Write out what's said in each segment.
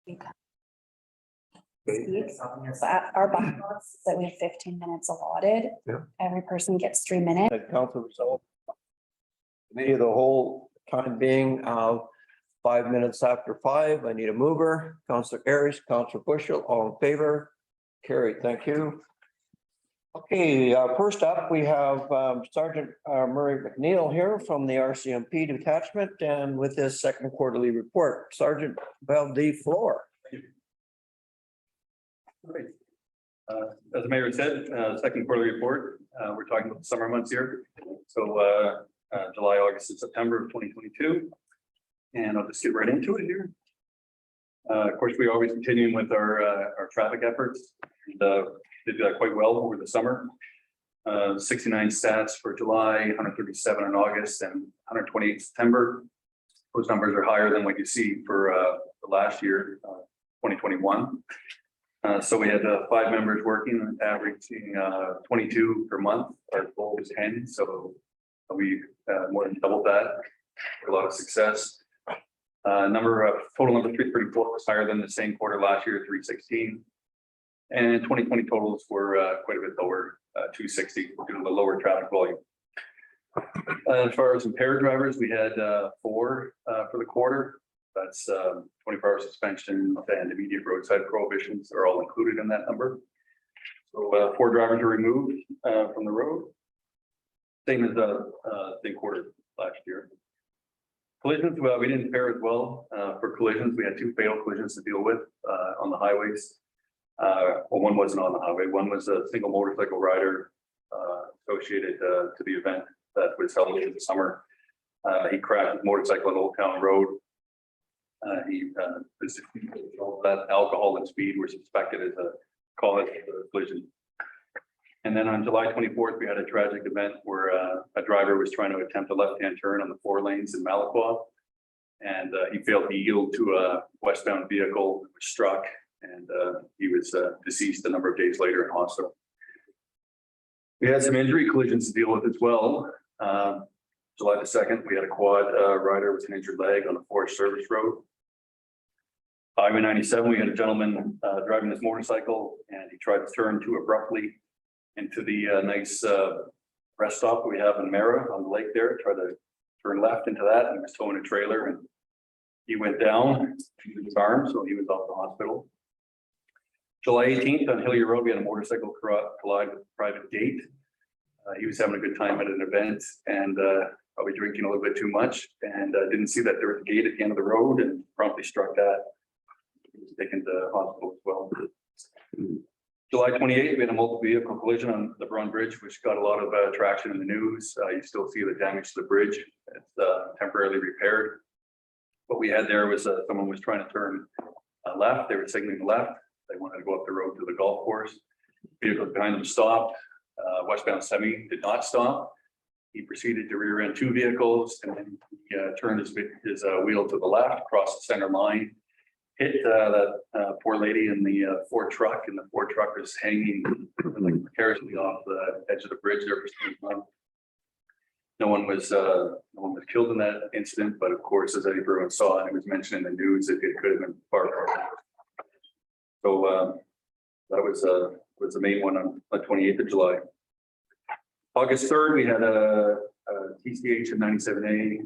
So our bylaws that we have 15 minutes allotted. Yeah. Every person gets 3 minutes. Council result. Committee of the whole time being 5 minutes after 5. I need a mover. Councillor Ayres, Councillor Bushel, all in favor? Carried. Thank you. Okay, first up, we have Sergeant Murray McNeil here from the RCMP detachment and with his second quarterly report. Sergeant Valdez floor. Great. As the mayor said, second quarterly report. We're talking about the summer months here. So July, August, and September of 2022. And I'll just get right into it here. Of course, we're always continuing with our traffic efforts. And, did quite well over the summer. 69 stats for July, 137 in August, and 128 in September. Those numbers are higher than what you see for the last year, 2021. So we had 5 members working, averaging 22 per month. Our goal was 10, so we more than doubled that. A lot of success. Total number 334 was higher than the same quarter last year, 316. And 2020 totals were quite a bit lower, 260 due to the lower traffic volume. As far as impaired drivers, we had 4 for the quarter. That's 24-hour suspension and immediate roadside prohibitions are all included in that number. So 4 drivers are removed from the road. Same as the same quarter last year. Collisions, well, we didn't fare as well. For collisions, we had 2 fatal collisions to deal with on the highways. Well, one wasn't on the highway. One was a single motorcycle rider associated to the event that was held in the summer. He crashed his motorcycle on Old Town Road. That alcohol and speed were suspected as a cause of the collision. And then on July 24th, we had a tragic event where a driver was trying to attempt a left-hand turn on the 4 lanes in Malaqua. And he failed to yield to a westbound vehicle that was struck. And he was deceased a number of days later in hospital. We had some injury collisions to deal with as well. July the 2nd, we had a quad rider with an injured leg on a Forest Service road. Highway 97, we had a gentleman driving his motorcycle and he tried to turn too abruptly into the nice rest stop that we have in Mara on the lake there. Tried to turn left into that and was towing a trailer and he went down to his arm, so he was off the hospital. July 18th on Hillier Road, we had a motorcycle collide with a private gate. He was having a good time at an event and probably drinking a little bit too much and didn't see that there was a gate at the end of the road and promptly struck that. He was taken to hospital as well. July 28th, we had a multiple vehicle collision on the Pedestrian Bridge, which got a lot of traction in the news. You still see the damage to the bridge. It's temporarily repaired. What we had there was someone was trying to turn left. They were signaling left. They wanted to go up the road to the golf course. Vehicles behind them stopped. Westbound semi did not stop. He proceeded to rear end 2 vehicles and then he turned his wheel to the left, crossed the center line, hit that poor lady in the Ford truck, and the Ford truck was hanging like precariously off the edge of the bridge there for some time. No one was killed in that incident, but of course, as everyone saw, and it was mentioned in the news that it could have been far worse. So that was the main one on the 28th of July. August 3rd, we had a TCH of 97A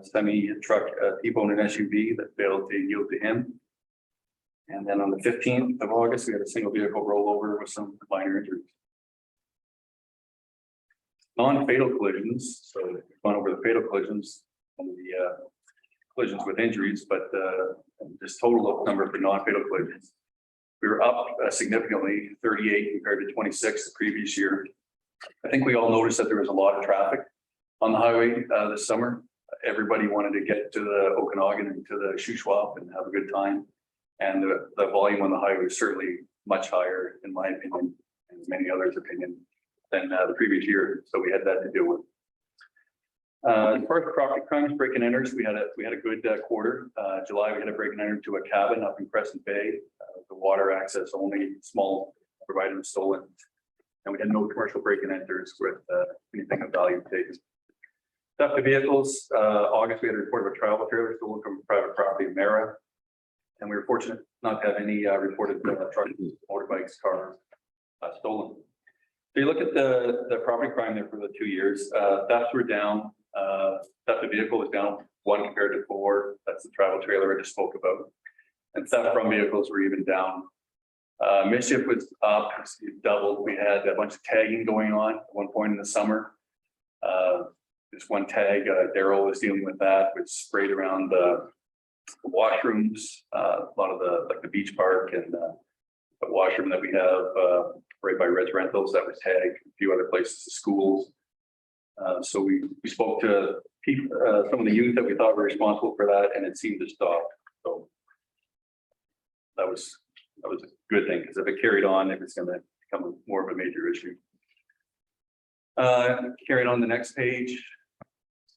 semi truck T-bone an SUV that failed to yield to him. And then on the 15th of August, we had a single vehicle rollover with some minor injuries. Non-fatal collisions, so we've gone over the fatal collisions and the collisions with injuries, but just total number for non-fatal collisions. We were up significantly, 38 compared to 26 the previous year. I think we all noticed that there was a lot of traffic on the highway this summer. Everybody wanted to get to the Okanagan and to the Shuswap and have a good time. And the volume on the highway was certainly much higher, in my opinion, and many others' opinion, than the previous year. So we had that to deal with. As far as property crimes, break and enters, we had a good quarter. July, we had a break and enter to a cabin up in Crescent Bay. The water access only, small provided was stolen. And we had no commercial break and enters with anything of value taken. Theft of vehicles, August, we had a report of a travel trailer stolen from private property in Mara. And we were fortunate not to have any reported trucks, motorbikes, cars stolen. So you look at the property crime there for the 2 years, thefts were down, theft of vehicle was down 1 compared to 4. That's the travel trailer I just spoke about. And theft from vehicles were even down. Mischief was up, it doubled. We had a bunch of tagging going on at one point in the summer. This one tag, Daryl was dealing with that, which sprayed around the washrooms, a lot of the beach park and the washroom that we have right by Red's Rentals that was tagged, a few other places, the schools. So we spoke to people, some of the youth that we thought were responsible for that, and it seemed to stop. So that was a good thing, because if it carried on, it was going to become more of a major issue. Carrying on the next page,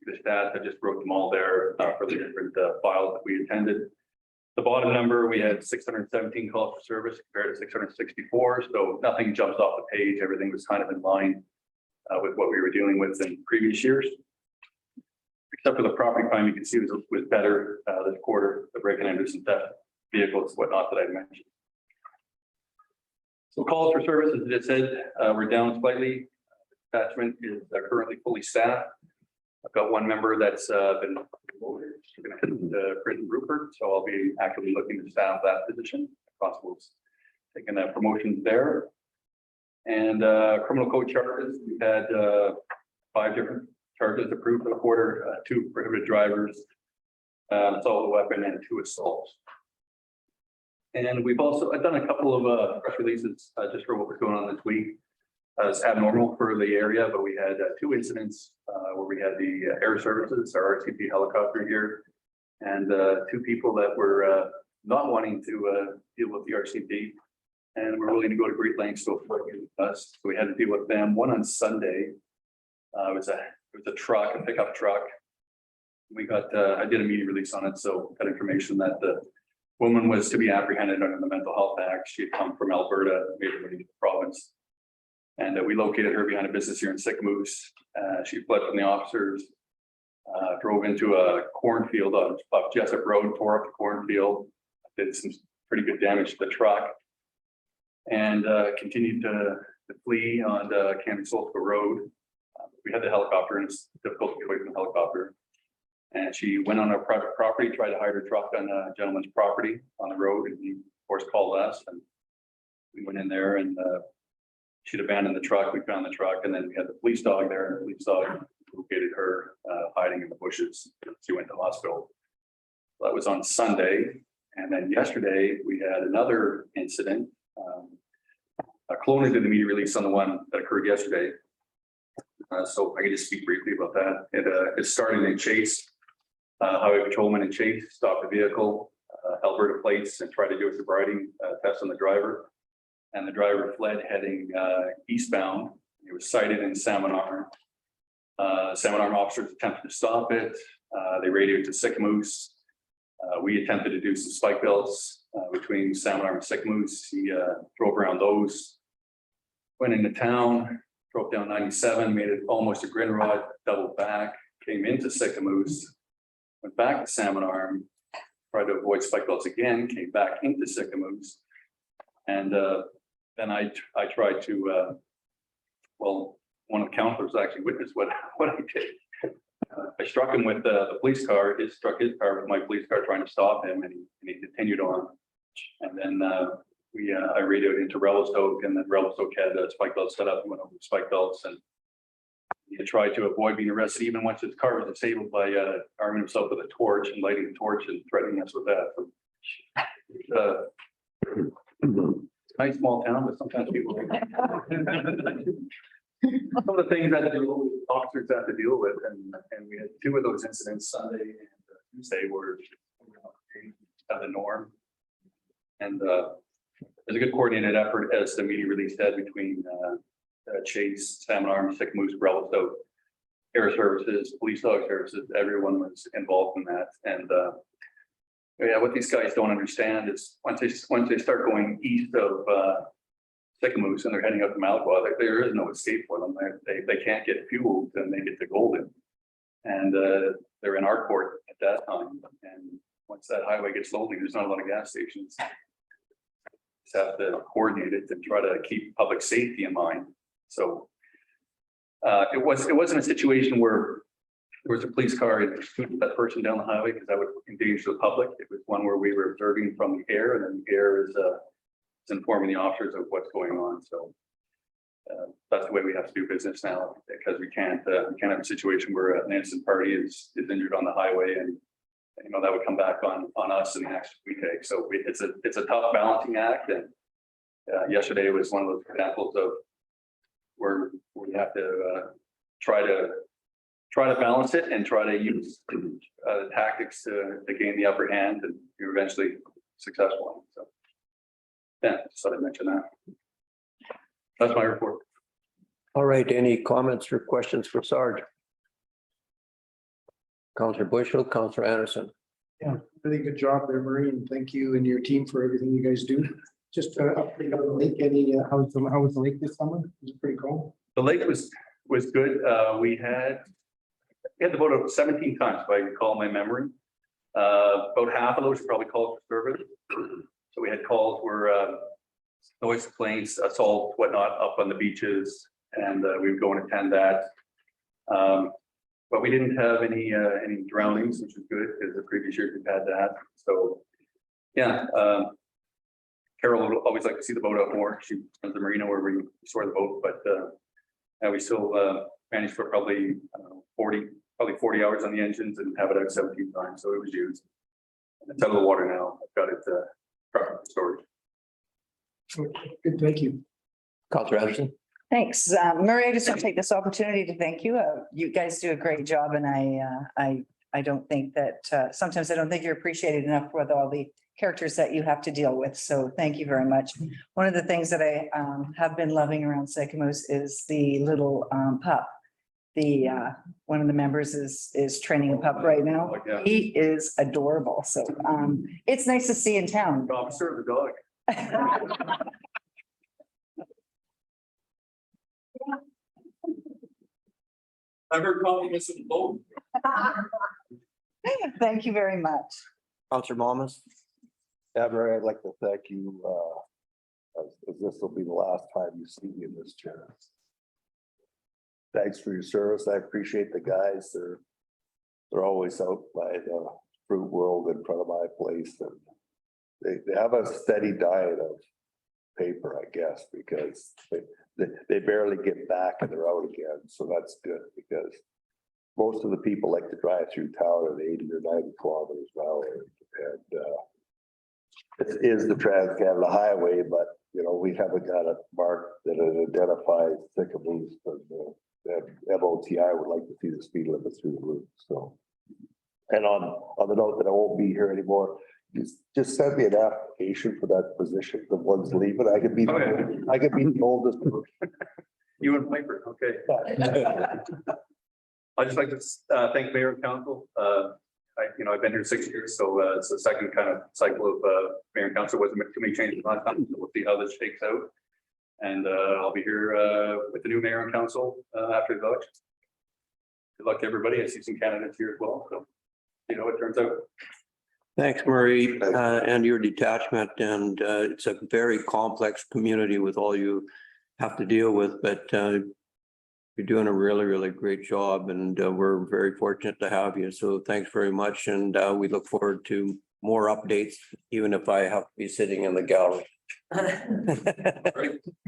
the stats, I just wrote them all there for the different files that we attended. The bottom number, we had 617 calls for service compared to 664, so nothing jumps off the page. Everything was kind of in line with what we were dealing with in previous years. Except for the property crime, you can see was better this quarter, the break and enter some theft vehicles, whatnot that I mentioned. So calls for services, as it said, we're down slightly. Attachment is currently fully staffed. I've got one member that's been promoted to Prison Rupert, so I'll be actively looking to staff that position. If possible, taking that promotion there. And criminal code charges, we've had 5 different charges approved for the quarter, 2 prohibited drivers, assault with a weapon, and 2 assaults. And we've also done a couple of press releases just for what was going on this week. It's abnormal for the area, but we had 2 incidents where we had the air services, our RCP helicopter here, and 2 people that were not wanting to deal with the RCP, and we're willing to go to great lengths to avoid us. So we had to deal with them. One on Sunday, it was a truck, a pickup truck. We got I did a media release on it, so got information that the woman was to be apprehended under the Mental Health Act. She had come from Alberta, made her way to the province. And we located her behind a business here in Sycamoose. She fled from the officers, drove into a cornfield off Jessup Road, tore up the cornfield, did some pretty good damage to the truck, and continued to flee on the Canby-Solstice Road. We had the helicopter, and it's difficult to get away from the helicopter. And she went on our private property, tried to hide her truck on a gentleman's property on the road, and he, of course, called us, and we went in there, and she'd abandoned the truck. We found the truck, and then we had the police dog there, and the police dog located her hiding in the bushes. She went to the hospital. That was on Sunday, and then yesterday we had another incident. Cloning did the media release on the one that occurred yesterday. So I can just speak briefly about that. It started in Chase. Highway patrolman in Chase stopped the vehicle, Alberta plates, and tried to do a sobriety test on the driver. And the driver fled heading eastbound. He was cited in Salmon Arm. Salmon Arm officers attempted to stop it. They radioed to Sycamoose. We attempted to do some spike belts between Salmon Arm and Sycamoose. He drove around those, went into town, drove down 97, made it almost a Grin Rod, doubled back, came into Sycamoose, went back to Salmon Arm, tried to avoid spike belts again, came back into Sycamoose. And then I tried to, well, one of the counselors actually witnessed what I did. I struck him with the police car. He struck his car with my police car trying to stop him, and he continued on. And then I radioed into Revelstoke, and then Revelstoke had spike belts set up. He went over the spike belts, and he tried to avoid being arrested even once his car was disabled by arming himself with a torch and lighting the torch and threatening us with that. So, nice small town, but sometimes people. Some of the things that the officers have to deal with, and we had 2 of those incidents, Sunday and Tuesday, were the norm. And there's a good coordinated effort, as the media release said, between Chase, Salmon Arm, Sycamoose, Revelstoke, Air Services, Police Dog Services. Everyone was involved in that. And yeah, what these guys don't understand is once they start going east of Sycamoose and they're heading up to Malacca, there is no escape for them. They can't get fueled and they get to Golden. And they're in our court at that time. And once that highway gets lonely, there's not a lot of gas stations. Just have to coordinate it and try to keep public safety in mind. So it wasn't a situation where there was a police car and shooting that person down the highway because that would endanger the public. It was one where we were observing from the air, and then the air is informing the officers of what's going on. So that's the way we have to do business now, because we can't have a situation where an innocent party is injured on the highway, and you know that would come back on us and the action we take. So it's a tough balancing act, and yesterday was one of those examples of where we have to try to balance it and try to use tactics to gain the upper hand, and you're eventually successful. So yeah, just thought I'd mention that. That's my report. All right, any comments or questions for Sarge? Councillor Bushel, Councillor Anderson. Yeah, really good job there, Marie, and thank you and your team for everything you guys do. Just update on the lake. How was the lake this summer? Was it pretty cool? The lake was good. We had the boat out 17 times, if I recall my memory. About half of those were probably calls for service. So we had calls where noise complaints, assault, whatnot, up on the beaches, and we would go and attend that. But we didn't have any drownings, which was good because the previous years we've had that. So yeah, Carol would always like to see the boat out more. She runs the marina where we store the boat, but yeah, we still managed for probably 40 hours on the engines and have it out 17 times. So it was used. And it's out of the water now. I've got it prepped for storage. Good, thank you. Councillor Anderson. Thanks. Murray, I just want to take this opportunity to thank you. You guys do a great job, and I don't think that sometimes I don't think you're appreciated enough with all the characters that you have to deal with. So thank you very much. One of the things that I have been loving around Sycamores is the little pup. One of the members is training a pup right now. Yeah. He is adorable. So it's nice to see in town. Officer of the dog. I've heard compliments of the boat. Thank you very much. Councillor Mamas. Yeah, Mary, I'd like to thank you, as this will be the last time you see me in this chair. Thanks for your service. I appreciate the guys. They're always out by the fruit world in front of my place, and they have a steady diet of paper, I guess, because they barely get back and they're out again. So that's good, because most of the people like to drive through town at 80 or 90 kilometers an hour, and it is the Trans-Canada Highway, but you know, we haven't got a mark that it identifies Sycamores, but the MOTI would like to see the speed limit through the roof. So, and on the note that I won't be here anymore, just send me an application for that position. The ones leaving, I could be the oldest. You and Piper, okay. I'd just like to thank Mayor and Council. I've been here 6 years, so it's the second kind of cycle of Mayor and Council. Wasn't too many changes last time, so we'll see how this shakes out. And I'll be here with the new Mayor and Council after the election. Good luck to everybody. I see some candidates here as well, so you know it turns out. Thanks, Murray, and your detachment. And it's a very complex community with all you have to deal with, but you're doing a really, really great job, and we're very fortunate to have you. So thanks very much. And we look forward to more updates, even if I have to be sitting in the gallery.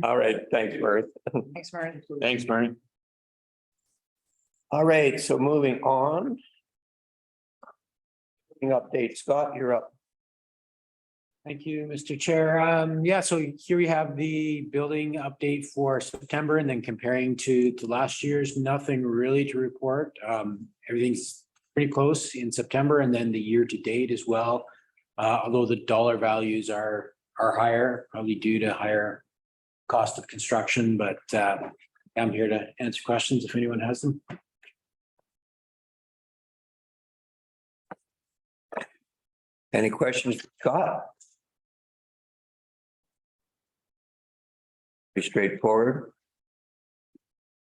All right. Thanks, Murray. Thanks, Murray. Thanks, Murray. All right. So moving on. Update, Scott, you're up. Thank you, Mr. Chair. Yeah, so here we have the building update for September, and then comparing to last year's, nothing really to report. Everything's pretty close in September, and then the year to date as well. Although the dollar values are higher, probably due to higher cost of construction, but I'm here to answer questions if anyone has them. Any questions, Scott? Pretty straightforward.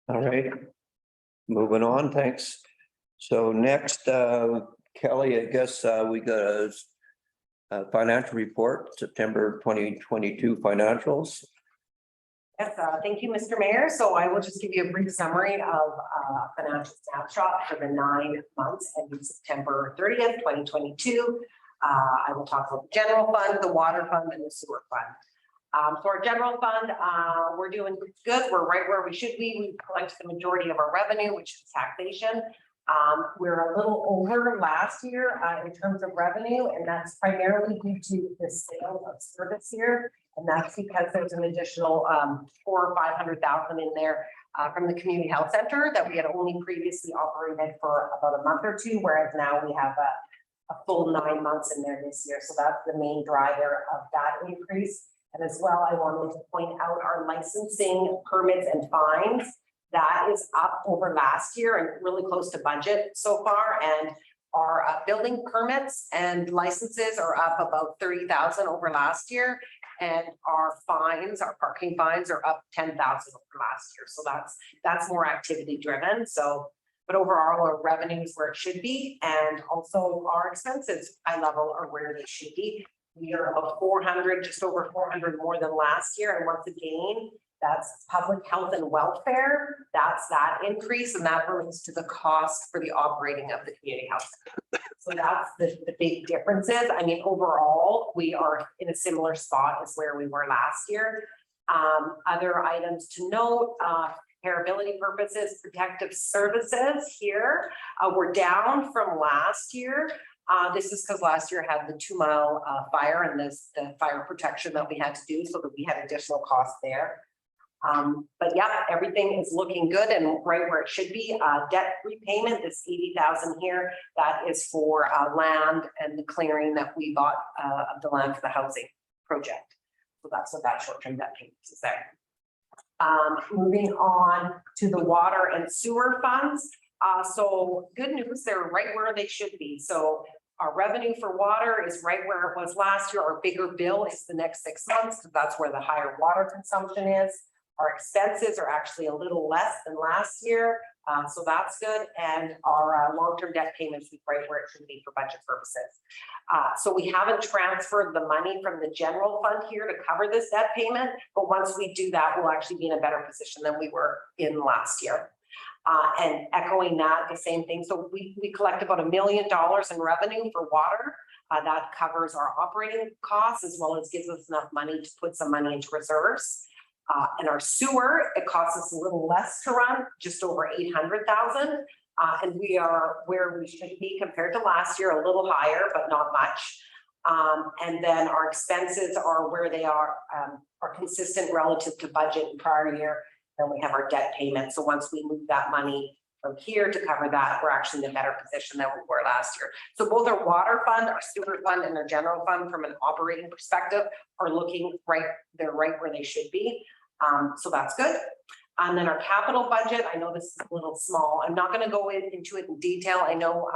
All right, moving on, thanks. So next, Kelly, I guess we got a financial report, September 2022 financials. Yes, thank you, Mr. Mayor. So I will just give you a brief summary of financial snapshot for the 9 months ending September 30th, 2022. I will talk about the general fund, the water fund, and the sewer fund. For our general fund, we're doing good. We're right where we should be. We collect the majority of our revenue, which is taxation. We're a little over last year in terms of revenue, and that's primarily due to the sale of service here. And that's because there's an additional 400,000 or 500,000 in there from the community health center that we had only previously operated for about a month or two, whereas now we have a full 9 months in there this year. So that's the main driver of that increase. And as well, I wanted to point out our licensing permits and fines. That is up over last year and really close to budget so far. And our building permits and licenses are up about 30,000 over last year. And our fines, our parking fines are up 10,000 over last year. So that's more activity driven. So, but overall our revenue is where it should be. And also our expenses high level are where they should be. We are about 400, just over 400 more than last year. And once again, that's public health and welfare. That's that increase, and that relates to the cost for the operating of the community health center. So that's the big differences. I mean, overall, we are in a similar spot as where we were last year. Other items to note, comparability purposes, protective services here, we're down from last year. This is because last year had the 2 Mile fire and the fire protection that we had to do, so that we had additional costs there. But yeah, everything is looking good and right where it should be. Debt repayment, this 80,000 here, that is for land and the clearing that we bought of the land for the housing project. So that's what that short-term debt payment is there. Moving on to the water and sewer funds. So good news, they're right where they should be. So our revenue for water is right where it was last year. Our bigger bill is the next 6 months, because that's where the higher water consumption is. Our expenses are actually a little less than last year, so that's good. And our long-term debt payments is right where it should be for budget purposes. So we haven't transferred the money from the general fund here to cover this debt payment, but once we do that, we'll actually be in a better position than we were in last year. And echoing that, the same thing. So we collect about $1 million in revenue for water. That covers our operating costs as well as gives us enough money to put some money into reserves. And our sewer, it costs us a little less to run, just over 800,000. And we are where we should be compared to last year, a little higher, but not much. And then our expenses are where they are consistent relative to budget in prior year. Then we have our debt payment. So once we move that money from here to cover that, we're actually in a better position than we were last year. So both our water fund, our sewer fund, and our general fund from an operating perspective are looking right, they're right where they should be. So that's good. And then our capital budget, I know this is a little small. I'm not going to go into it in detail. I know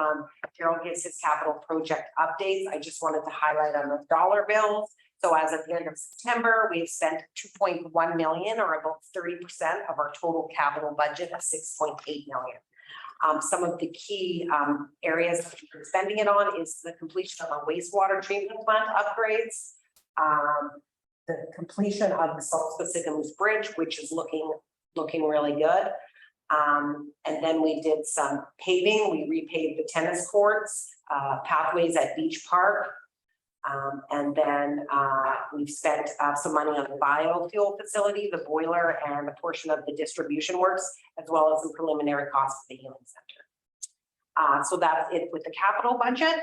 Carol gives his capital project updates. I just wanted to highlight on the dollar bills. So as of the end of September, we've spent 2.1 million, or about 30% of our total capital budget of 6.8 million. Some of the key areas that we're spending it on is the completion of our wastewater treatment plant upgrades, the completion of the Pedestrian Bridge, which is looking really good. And then we did some paving. We repaved the tennis courts, pathways at Beach Park. And then we've spent some money on the biofuel facility, the boiler, and a portion of the distribution works, as well as some preliminary costs for the healing center. So that's it with the capital budget.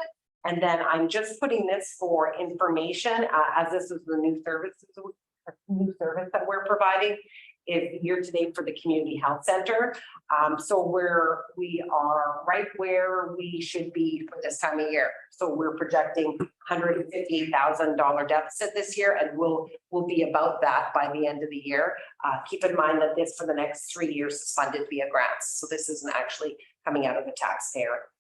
And then I'm just putting this for information, as this is the new service that we're providing. Is year to date for the community health center. So we are right where we should be for this time of year. So we're projecting $158,000 deficit this year, and we'll be about that by the end of the year. Keep in mind that this for the next 3 years is funded via grants. So this isn't actually coming out of the taxpayer.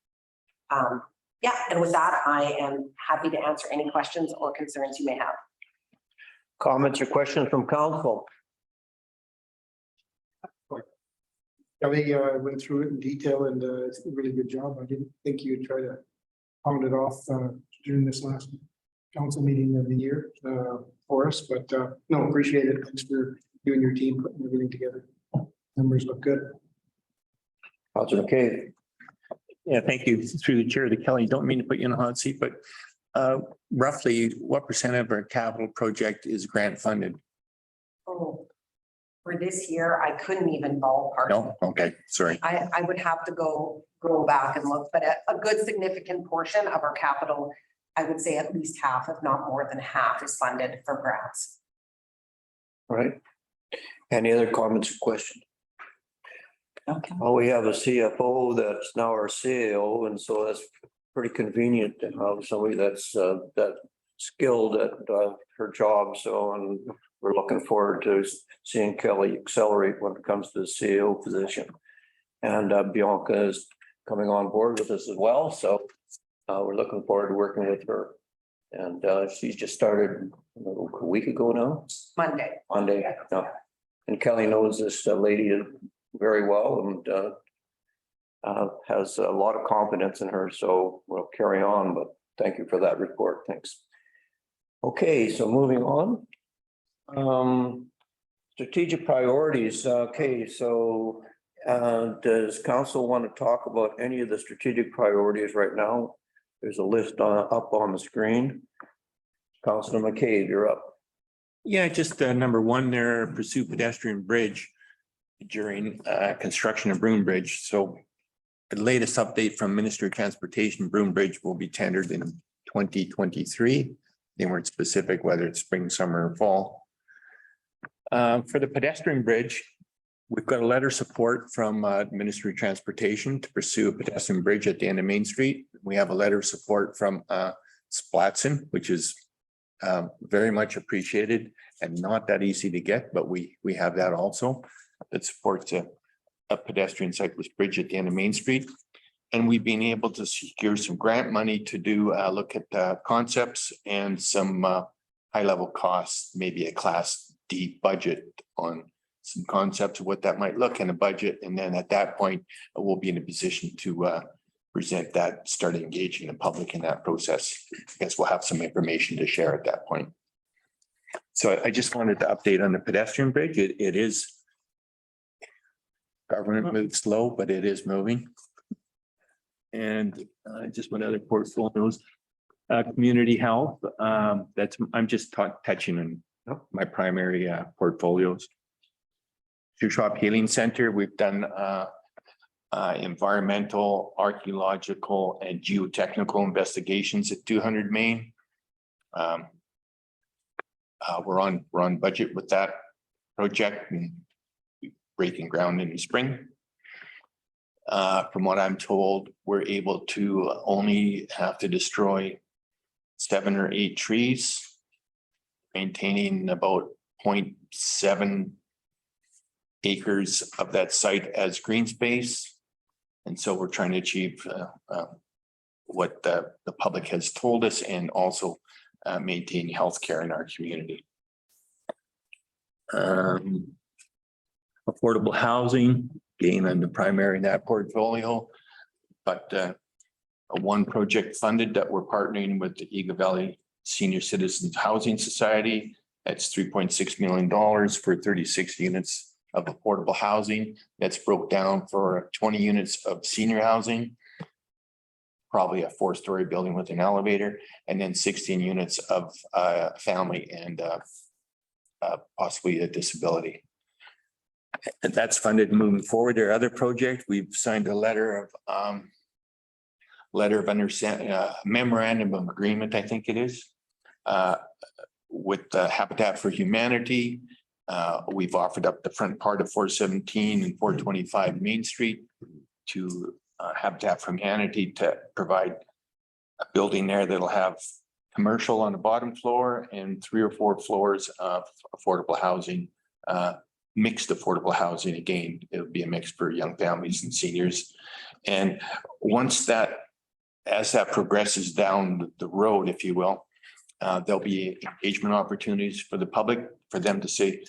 Yeah, and with that, I am happy to answer any questions or concerns you may have. Comments or questions from council? Kelly went through it in detail, and it's a really good job. I didn't think you'd try to pounded off during this last council meeting of the year for us, but no, appreciate it. Thanks for you and your team putting everything together. Numbers look good. Councilor McCabe. Yeah, thank you. Through the chair to Kelly, don't mean to put you in a hot seat, but roughly what percent of our capital project is grant funded? Oh, for this year, I couldn't even ballpark. No, okay, sorry. I would have to go back and look, but a good significant portion of our capital, I would say at least half, if not more than half, is funded for grants. All right. Any other comments or questions? Okay. Well, we have a CFO that's now our CAO, and so that's pretty convenient to have somebody that's that skilled at her job. So, and we're looking forward to seeing Kelly accelerate when it comes to the CAO position. And Bianca is coming on board with us as well. So we're looking forward to working with her. And she's just started a week ago now. Monday. Monday. Yeah. And Kelly knows this lady very well and has a lot of confidence in her. So we'll carry on, but thank you for that report. Thanks. Okay, so moving on. Strategic priorities. Okay, so does council want to talk about any of the strategic priorities right now? There's a list up on the screen. Councilor McCabe, you're up. Yeah, just number one there, pursue pedestrian bridge during construction of Broom Bridge. So the latest update from Ministry of Transportation, Broom Bridge will be tendered in 2023. They weren't specific whether it's spring, summer, or fall. For the pedestrian bridge, we've got a letter of support from Ministry of Transportation to pursue a pedestrian bridge at the end of Main Street. We have a letter of support from Splatson, which is very much appreciated and not that easy to get, but we have that also that supports a pedestrian cyclist bridge at the end of Main Street. And we've been able to secure some grant money to do look at concepts and some high level costs, maybe a class D budget on some concepts of what that might look in a budget. And then at that point, we'll be in a position to present that, start engaging the public in that process. I guess we'll have some information to share at that point. So I just wanted to update on the pedestrian bridge. It is government moves slow, but it is moving. And just what other portfolios, community health. I'm just touching on my primary portfolios. Shop Healing Center, we've done environmental, archaeological, and geotechnical investigations at 200 Main. We're on budget with that project and breaking ground in the spring. From what I'm told, we're able to only have to destroy 7 or 8 trees, maintaining about 0.7 acres of that site as green space. And so we're trying to achieve what the public has told us and also maintain healthcare in our community. Affordable housing, again, I'm the primary in that portfolio, but one project funded that we're partnering with the Eagle Valley Senior Citizens Housing Society. That's $3.6 million for 36 units of affordable housing. That's broke down for 20 units of senior housing, probably a 4-story building with an elevator, and then 16 units of family and possibly a disability. And that's funded moving forward. There are other projects. We've signed a letter of understanding, memorandum of agreement, I think it is, with Habitat for Humanity. We've offered up the front part of 417 and 425 Main Street to Habitat for Humanity to provide a building there that'll have commercial on the bottom floor and 3 or 4 floors of affordable housing, mixed affordable housing. Again, it'll be a mix for young families and seniors. And once that, as that progresses down the road, if you will, there'll be engagement opportunities for the public, for them to say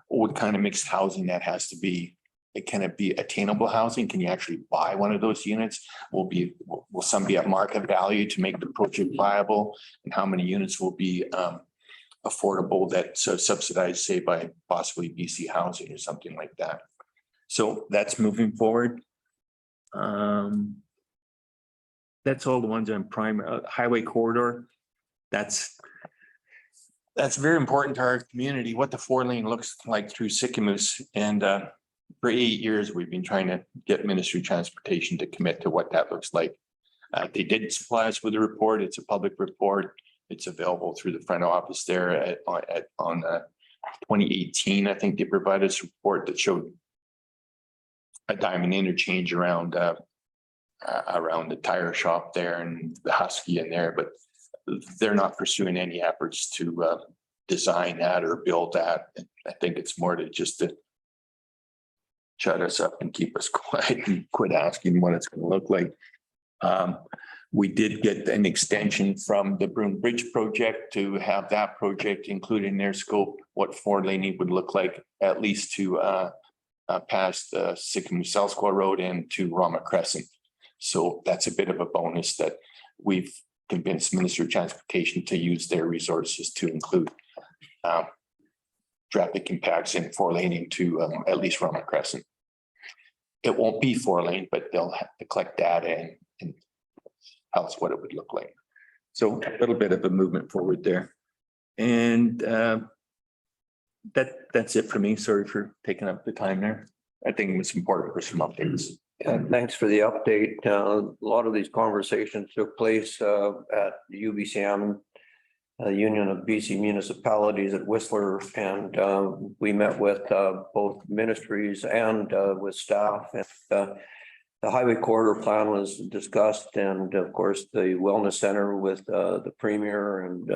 what kind of mixed housing that has to be Can it be attainable housing? Can you actually buy one of those units? Will some be at market value to make the project viable? And how many units will be affordable that's subsidized, say, by possibly BC Housing or something like that? So that's moving forward. That's all the ones on highway corridor. That's very important to our community, what the 4-lane looks like through Sycamoose. And for 8 years, we've been trying to get Ministry of Transportation to commit to what that looks like. They did supply us with a report. It's a public report. It's available through the front office there on 2018. I think they provided us a report that showed a diamond interchange around the tire shop there and the Husky in there, but they're not pursuing any efforts to design that or build that. I think it's more to just to shut us up and keep us quiet and quit asking what it's going to look like. We did get an extension from the Broom Bridge project to have that project included in their scope, what 4-laning would look like, at least to past Sycamore South Square Road and to Rama Crescent. So that's a bit of a bonus that we've convinced Minister of Transportation to use their resources to include traffic impacts in 4-laning to at least Rama Crescent. It won't be 4-lane, but they'll have to collect data and tell us what it would look like. So a little bit of a movement forward there. And that's it for me. Sorry for taking up the time there. I think it was important for some updates. Yeah, thanks for the update. A lot of these conversations took place at the UBCM, Union of BC Municipalities at Whistler, and we met with both ministries and with staff. And the highway corridor plan was discussed, and of course the wellness center with the premier and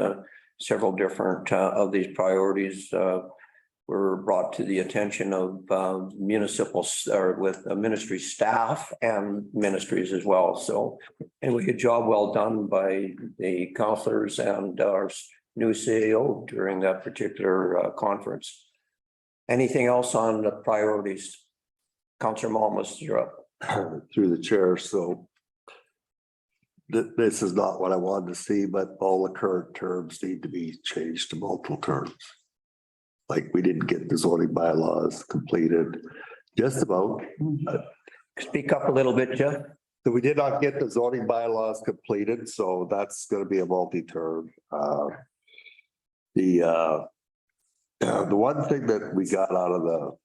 several different of these priorities were brought to the attention of municipal or with ministry staff and ministries as well. So anyway, a job well done by the councillors and our new CEO during that particular conference. Anything else on the priorities? Councillor Malmus, you're up. Through the chair, so this is not what I wanted to see, but all the current terms need to be changed to multiple terms. Like, we didn't get the zoning bylaws completed, just about. Speak up a little bit, Jeff. So we did not get the zoning bylaws completed, so that's going to be a multi-term. The one thing that we got out of the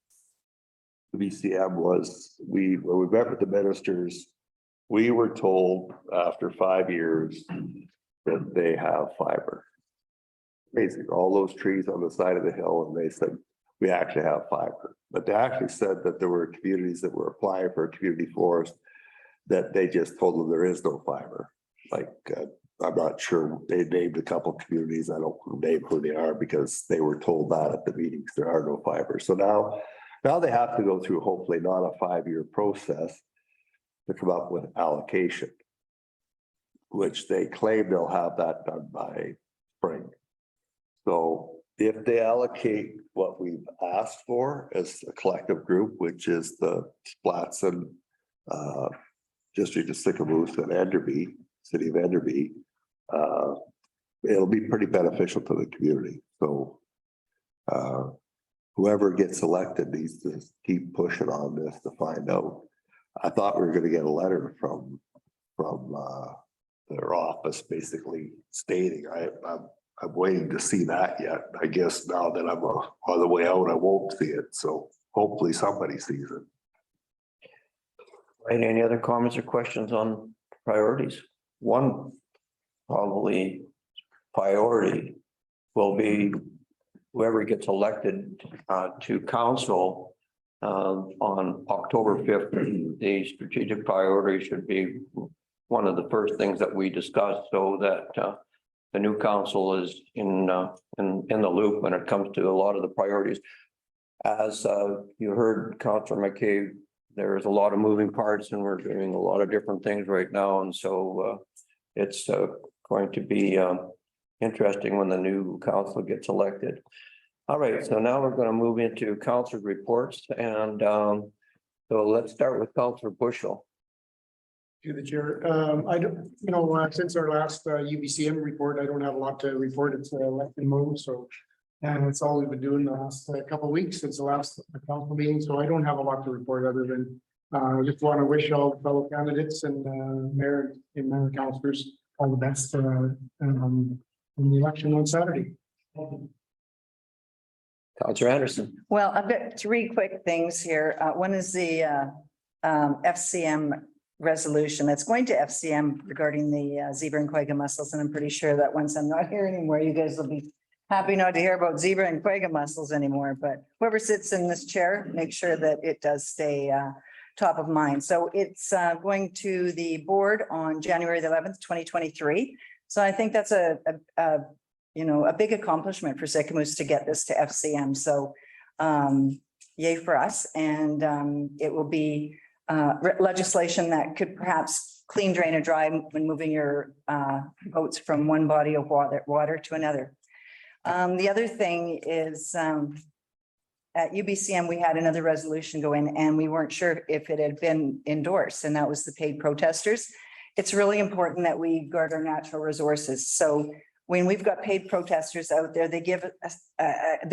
BCM was when we met with the ministers, we were told after 5 years that they have fiber. Basically, all those trees on the side of the hill, and they said, we actually have fiber. But they actually said that there were communities that were applying for a community forest that they just told them there is no fiber. Like, I'm not sure, they named a couple of communities. I don't name who they are because they were told that at the meetings, there are no fiber. So now they have to go through, hopefully not a 5-year process to come up with allocation, which they claim they'll have that done by spring. So if they allocate what we've asked for as a collective group, which is the Splatson District of Sycamoose and Enderby, City of Enderby, it'll be pretty beneficial to the community. So whoever gets elected needs to keep pushing on this to find out. I thought we were going to get a letter from their office basically stating, I'm waiting to see that yet. I guess now that I'm on the way out, I won't see it. So hopefully somebody sees it. Right, any other comments or questions on priorities? One probably priority will be whoever gets elected to council on October 5th. The strategic priority should be one of the first things that we discuss, so that the new council is in the loop when it comes to a lot of the priorities. As you heard Councillor McCabe, there's a lot of moving parts and we're doing a lot of different things right now. And so it's going to be interesting when the new council gets elected. All right, so now we're going to move into council reports, and So let's start with Counselor Bushel. To the chair, I don't, since our last UBCM report, I don't have a lot to report. It's election mode, so. And it's all we've been doing the last couple of weeks since the last council meeting, so I don't have a lot to report other than. I just want to wish all fellow candidates and mayor and mayor councilors all the best in the election on Saturday. Counselor Anderson. Well, I've got three quick things here. One is the FCM resolution that's going to FCM regarding the zebra and quagga mussels. And I'm pretty sure that once I'm not here anymore, you guys will be happy not to hear about zebra and quagga mussels anymore. But whoever sits in this chair, make sure that it does stay top of mind. So it's going to the board on January the 11th, 2023. So I think that's a big accomplishment for Sycamoose to get this to FCM. So yay for us. And it will be legislation that could perhaps clean, drain, and dry when moving your boats from one body of water to another. The other thing is at UBCM, we had another resolution go in and we weren't sure if it had been endorsed, and that was the paid protesters. It's really important that we guard our natural resources. So when we've got paid protesters out there, they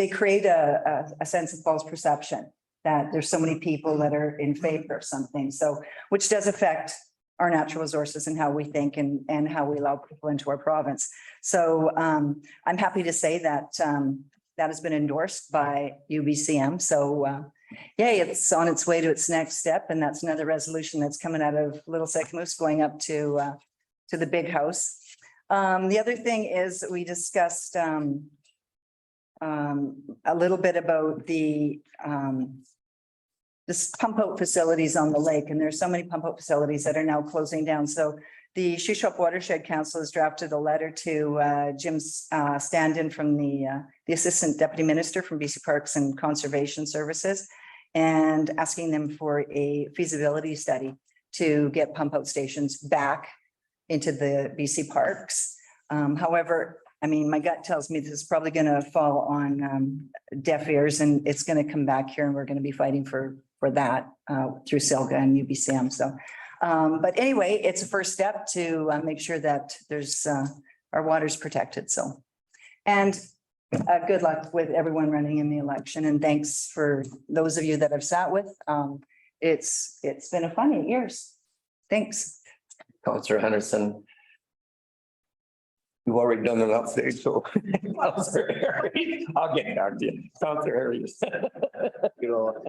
create a sense of false perception that there's so many people that are in favor of something. So, which does affect our natural resources and how we think and how we allow people into our province. So I'm happy to say that that has been endorsed by UBCM. So yay, it's on its way to its next step. And that's another resolution that's coming out of Little Sycamoose going up to the big house. The other thing is we discussed a little bit about the this pump out facilities on the lake. And there's so many pump out facilities that are now closing down. So the Shuswap Watershed Council has drafted a letter to Jim Standen from the Assistant Deputy Minister from BC Parks and Conservation Services, and asking them for a feasibility study to get pump out stations back into the BC parks. However, I mean, my gut tells me this is probably going to fall on deaf ears, and it's going to come back here, and we're going to be fighting for that through SILGA and UBCM. So. But anyway, it's a first step to make sure that there's our water's protected. So, and good luck with everyone running in the election. And thanks for those of you that I've sat with. It's been a fun 8 years. Thanks. Counselor Henderson. You've already done an update, so Counselor Harris, I'll get back to you. Counselor Harris. Well,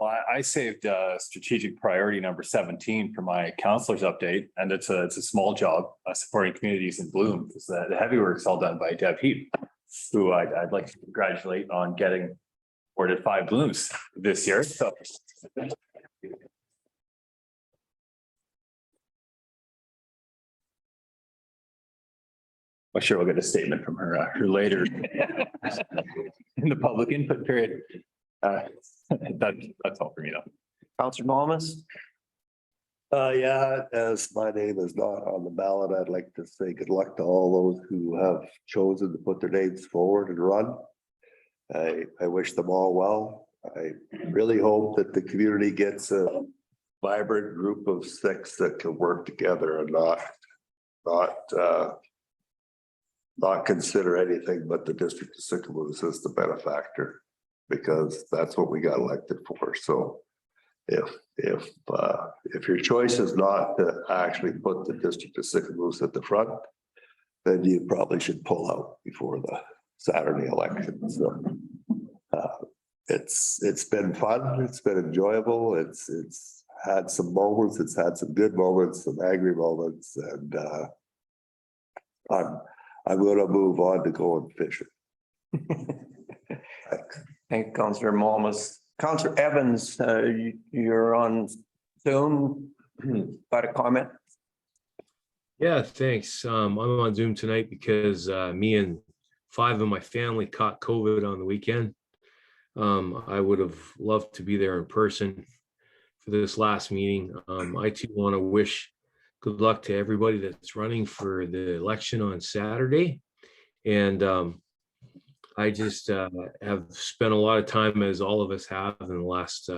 I saved strategic priority number 17 for my counselor's update, and it's a small job supporting communities in bloom. Because the heavy work's all done by Deb Heap, who I'd like to congratulate on getting awarded 5 blooms this year. So. I'm sure we'll get a statement from her later in the public input period. That's all for me though. Counselor Thomas. Yeah, as my name is not on the ballot, I'd like to say good luck to all those who have chosen to put their names forward and run. I wish them all well. I really hope that the community gets a vibrant group of 6 that can work together and not consider anything but the district of Sycamoose as the benefactor, because that's what we got elected for. So if your choice is not to actually put the district of Sycamoose at the front, then you probably should pull out before the Saturday election. So it's been fun. It's been enjoyable. It's had some moments. It's had some good moments, some angry moments, and I'm going to move on to going fishing. Thank you, Counselor Malmus. Counselor Evans, you're on Zoom. Got a comment? Yeah, thanks. I'm on Zoom tonight because me and 5 of my family caught COVID on the weekend. I would have loved to be there in person for this last meeting. I too want to wish good luck to everybody that's running for the election on Saturday. And I just have spent a lot of time, as all of us have in the last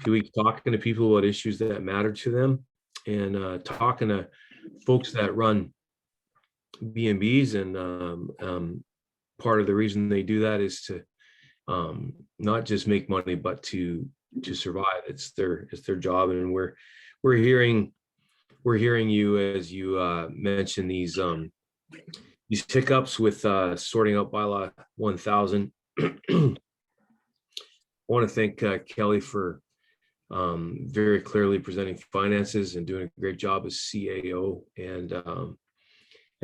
2 weeks talking to people about issues that matter to them and talking to folks that run B&Bs. And part of the reason they do that is to not just make money, but to survive. It's their job. And we're hearing you as you mention these hiccups with sorting out bylaw 1000. I want to thank Kelly for very clearly presenting finances and doing a great job as CAO. And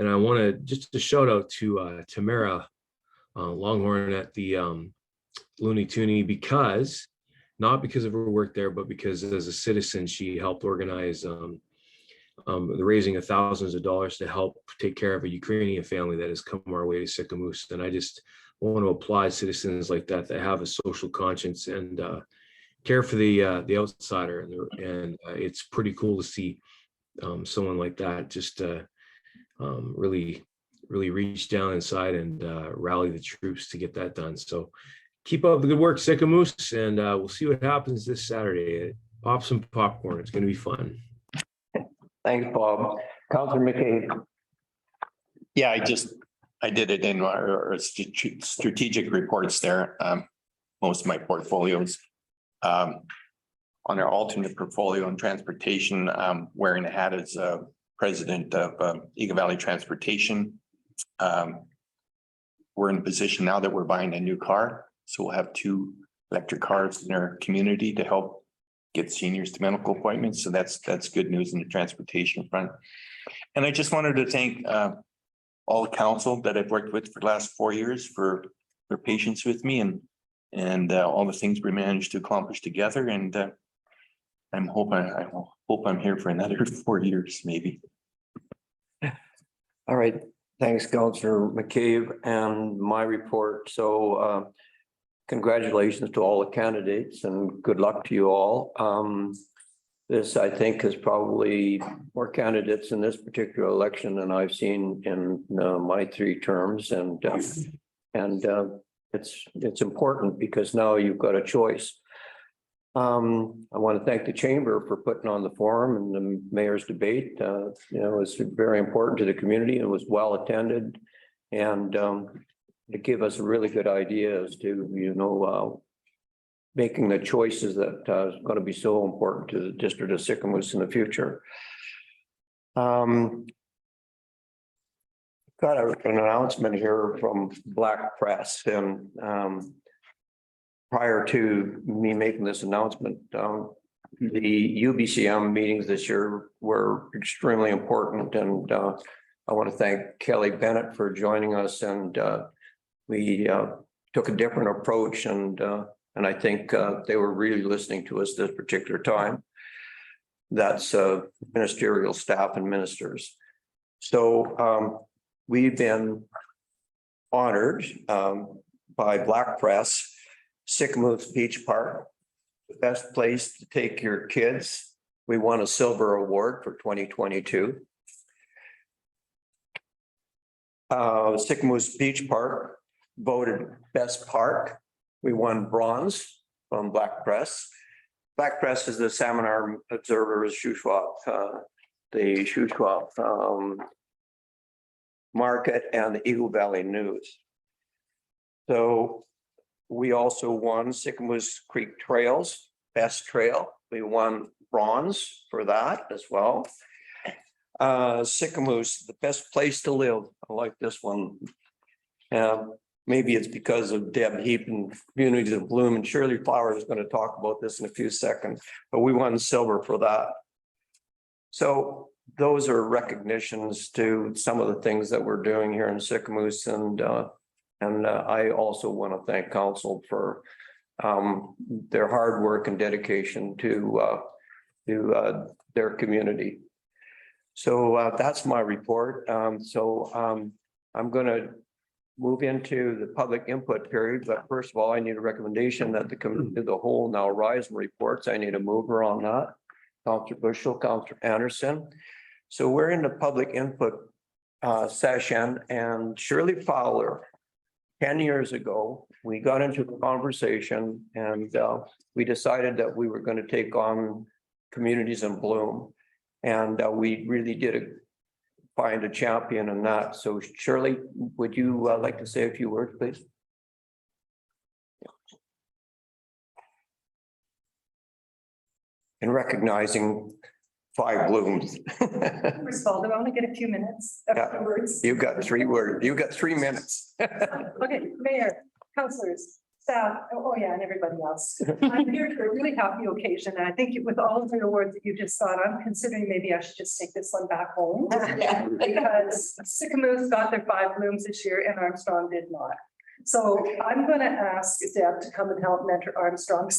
I want to just a shout out to Tamara Longhorn at the Looney Tooney, not because of her work there, but because as a citizen, she helped organize the raising of thousands of dollars to help take care of a Ukrainian family that has come our way to Sycamoose. And I just want to applaud citizens like that have a social conscience and care for the outsider. And it's pretty cool to see someone like that just really reach down inside and rally the troops to get that done. So keep up the good work, Sycamoose, and we'll see what happens this Saturday. Pop some popcorn. It's going to be fun. Thanks, Bob. Councillor McCabe. Yeah, I did it in our strategic reports there. Most of my portfolios. On our alternate portfolio on transportation, wearing a hat as president of Eagle Valley Transportation. We're in a position now that we're buying a new car. So we'll have 2 electric cars in our community to help get seniors to medical appointments. So that's good news in the transportation front. And I just wanted to thank all the council that I've worked with for the last 4 years for their patience with me and all the things we managed to accomplish together. And I hope I'm here for another 4 years, maybe. All right, thanks, Councillor McCabe, and my report. So congratulations to all the candidates and good luck to you all. This, I think, is probably more candidates in this particular election than I've seen in my 3 terms. And it's important because now you've got a choice. I want to thank the chamber for putting on the forum and the mayor's debate. It's very important to the community and was well attended. And it gave us a really good idea as to, making the choices that is going to be so important to the district of Sycamoose in the future. Got an announcement here from Black Press, and prior to me making this announcement, the UBCM meetings this year were extremely important, and I want to thank Kelly Bennett for joining us. And we took a different approach, and I think they were really listening to us this particular time. That's ministerial staff and ministers. So we've been honored by Black Press, Sycamoose Beach Park, the best place to take your kids. We won a silver award for 2022. Sycamoose Beach Park voted best park. We won bronze from Black Press. Black Press is the Salmon Arm Observer's Shuswap, the Shuswap Market, and the Eagle Valley News. So we also won Sycamoose Creek Trails, best trail. We won bronze for that as well. Sycamoose, the best place to live. I like this one. Maybe it's because of Deb Heap and Communities of Bloom, and Shirley Flowers is going to talk about this in a few seconds, but we won silver for that. So those are recognitions to some of the things that we're doing here in Sycamoose, and I also want to thank council for their hard work and dedication to their community. So that's my report. I'm going to move into the public input period, but first of all, I need a recommendation that the committee of the whole now rise and reports. I need a mover on that. Councillor Bushel, Councillor Anderson. So we're in the public input session, and Shirley Fowler 10 years ago, we got into a conversation and we decided that we were going to take on communities in bloom. And we really did find a champion in that. So Shirley, would you like to say a few words, please? In recognizing 5 blooms. First of all, do I only get a few minutes afterwards? You've got 3 words. You've got 3 minutes. Okay, Mayor, councillors, staff, oh yeah, and everybody else. I'm here for a really happy occasion, and I think with all of the awards that you just got, I'm considering maybe I should just take this one back home. Because Sycamoose got their 5 blooms this year and Armstrong did not. So I'm gonna ask Deb to come and help mentor Armstrong.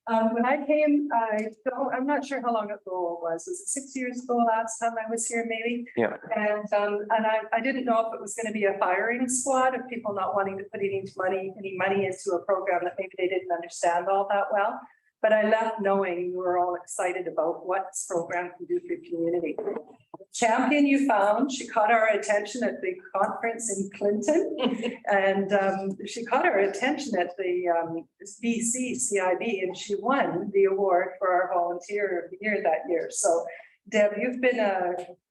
When I came, I'm not sure how long ago it was. Was it 6 years ago last time I was here, maybe? Yeah. And I didn't know if it was going to be a firing squad of people not wanting to put any money into a program that maybe they didn't understand all that well. But I left knowing you were all excited about what this program can do for your community. Champion you found, she caught our attention at the conference in Clinton. And she caught our attention at the BC CIB, and she won the award for our volunteer of the year that year. So Deb, you've been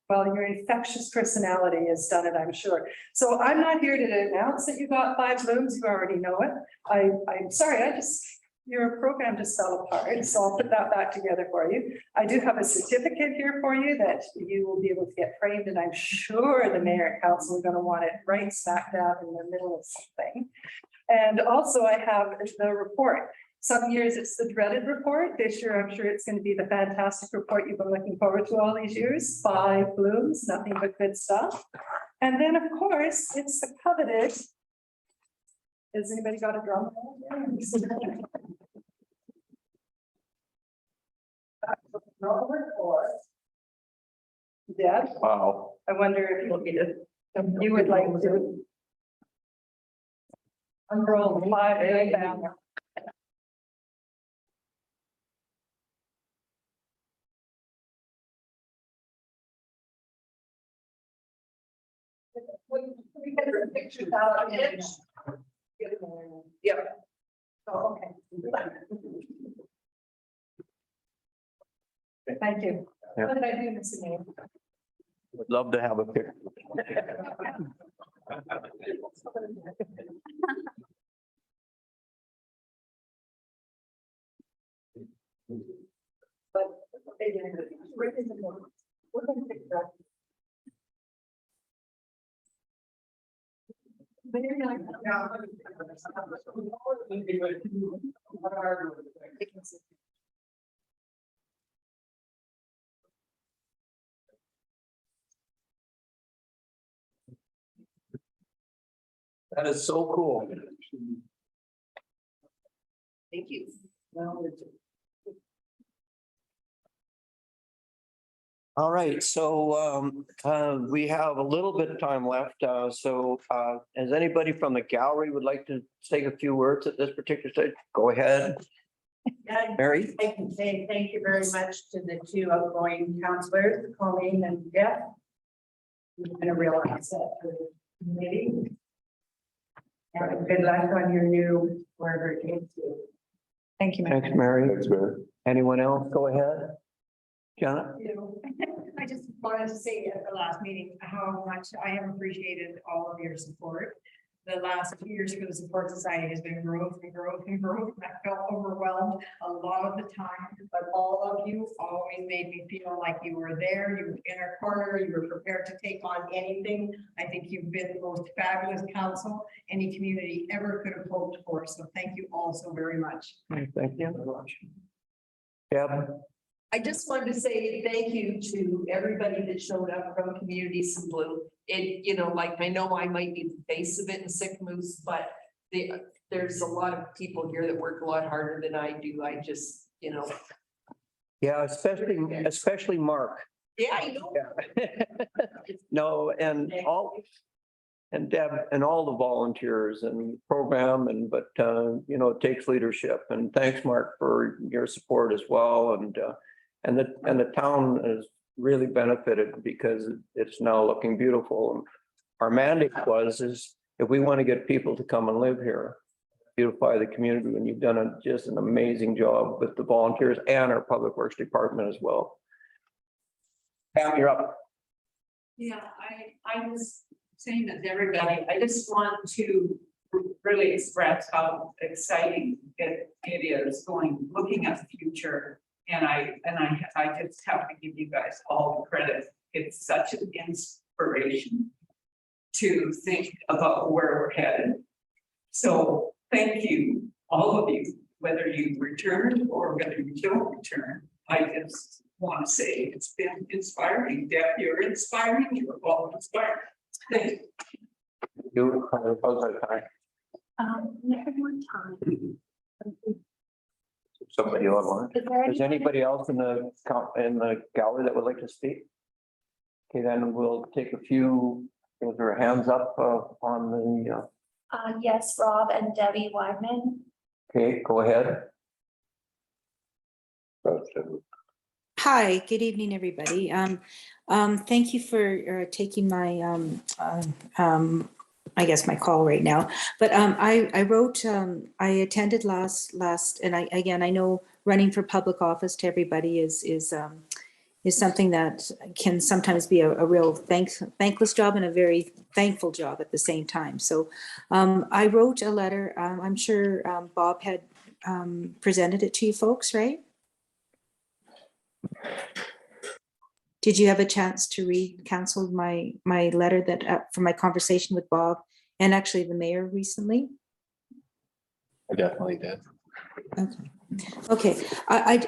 well, your infectious personality has done it, I'm sure. So I'm not here to announce that you got 5 blooms, you already know it. I'm sorry, your program just fell apart, so I'll put that back together for you. I do have a certificate here for you that you will be able to get framed, and I'm sure the mayor and council are going to want it right smack dab in the middle of something. And also I have the report. Some years it's the dreaded report. This year, I'm sure it's going to be the fantastic report you've been looking forward to all these years. 5 blooms, nothing but good stuff. And then, of course, it's the coveted. Has anybody got a drum roll? Deb, Wow. I wonder if you would like to unroll the 5 banner. We get the pictures out. Yep. Oh, okay. Thank you. Yeah. What did I do, Mr. Mayor? Would love to have a picture. But we're going to fix that. That is so cool. Thank you. All right, so we have a little bit of time left. As anybody from the gallery would like to say a few words at this particular stage, go ahead. Mary? I can say thank you very much to the 2 outgoing counselors, Colleen and Jeff. You've been a real asset for the committee. And good luck on your new wherever it takes you. Thank you, Mayor. Thanks, Mary. Thanks, Mayor. Anyone else? Go ahead. Janet? I just wanted to say at the last meeting how much I have appreciated all of your support. The last 2 years for the support society has been growth and growth and growth. I felt overwhelmed a lot of the time, but all of you always made me feel like you were there, you were in our corner, you were prepared to take on anything. I think you've been the most fabulous council any community ever could have hoped for. So thank you all so very much. Thank you very much. Deb? I just wanted to say thank you to everybody that showed up from Communities in Bloom. Like I know I might be the face of it in Sycamoose, but there's a lot of people here that work a lot harder than I do. I just, Yeah, especially Mark. Yeah, I know. No, and Deb and all the volunteers and program but it takes leadership, and thanks, Mark, for your support as well. And the town has really benefited because it's now looking beautiful. our mandate is if we want to get people to come and live here, beautify the community, and you've done just an amazing job with the volunteers and our public works department as well. Pam, you're up. Yeah, I was saying that to everybody, I just want to really express how exciting it is looking at the future. And I just have to give you guys all the credit. It's such an inspiration to think about where we're headed. So thank you, all of you, whether you return or whether you don't return. I just want to say it's been inspiring. Deb, you're inspiring. You're all inspired. Thank you. We have more time. Somebody online. Is anybody else in the gallery that would like to speak? Okay, then we'll take a few, is there hands up on the, Yes, Rob and Debbie Weidman. okay, go ahead. Hi, good evening, everybody. Thank you for taking my, I guess my call right now. But I wrote, I attended last, and I know running for public office to everybody is something that can sometimes be a real thankless job and a very thankful job at the same time. So I wrote a letter. I'm sure Bob had presented it to you folks, right? Did you have a chance to read council my letter that from my conversation with Bob and actually the mayor recently? I definitely did. Okay. I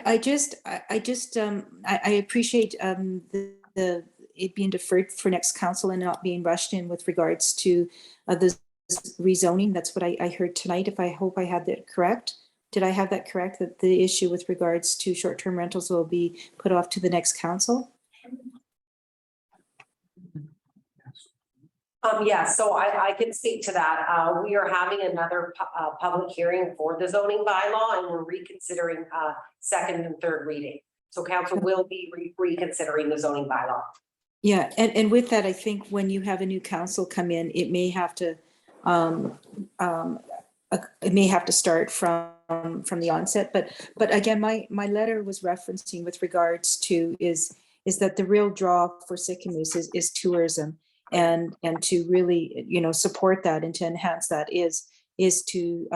appreciate the it being deferred for next council and not being rushed in with regards to the rezoning. That's what I heard tonight. I hope I had that correct. Did I have that correct? That the issue with regards to short-term rentals will be put off to the next council? Yeah, so I can speak to that. We are having another public hearing for the zoning bylaw, and we're reconsidering second and third reading. So council will be reconsidering the zoning bylaw. Yeah, and with that, I think when you have a new council come in, it may have to start from the onset. But again, my letter was referencing with regards to is that the real draw for Sycamoose is tourism. And to really, support that and to enhance that is to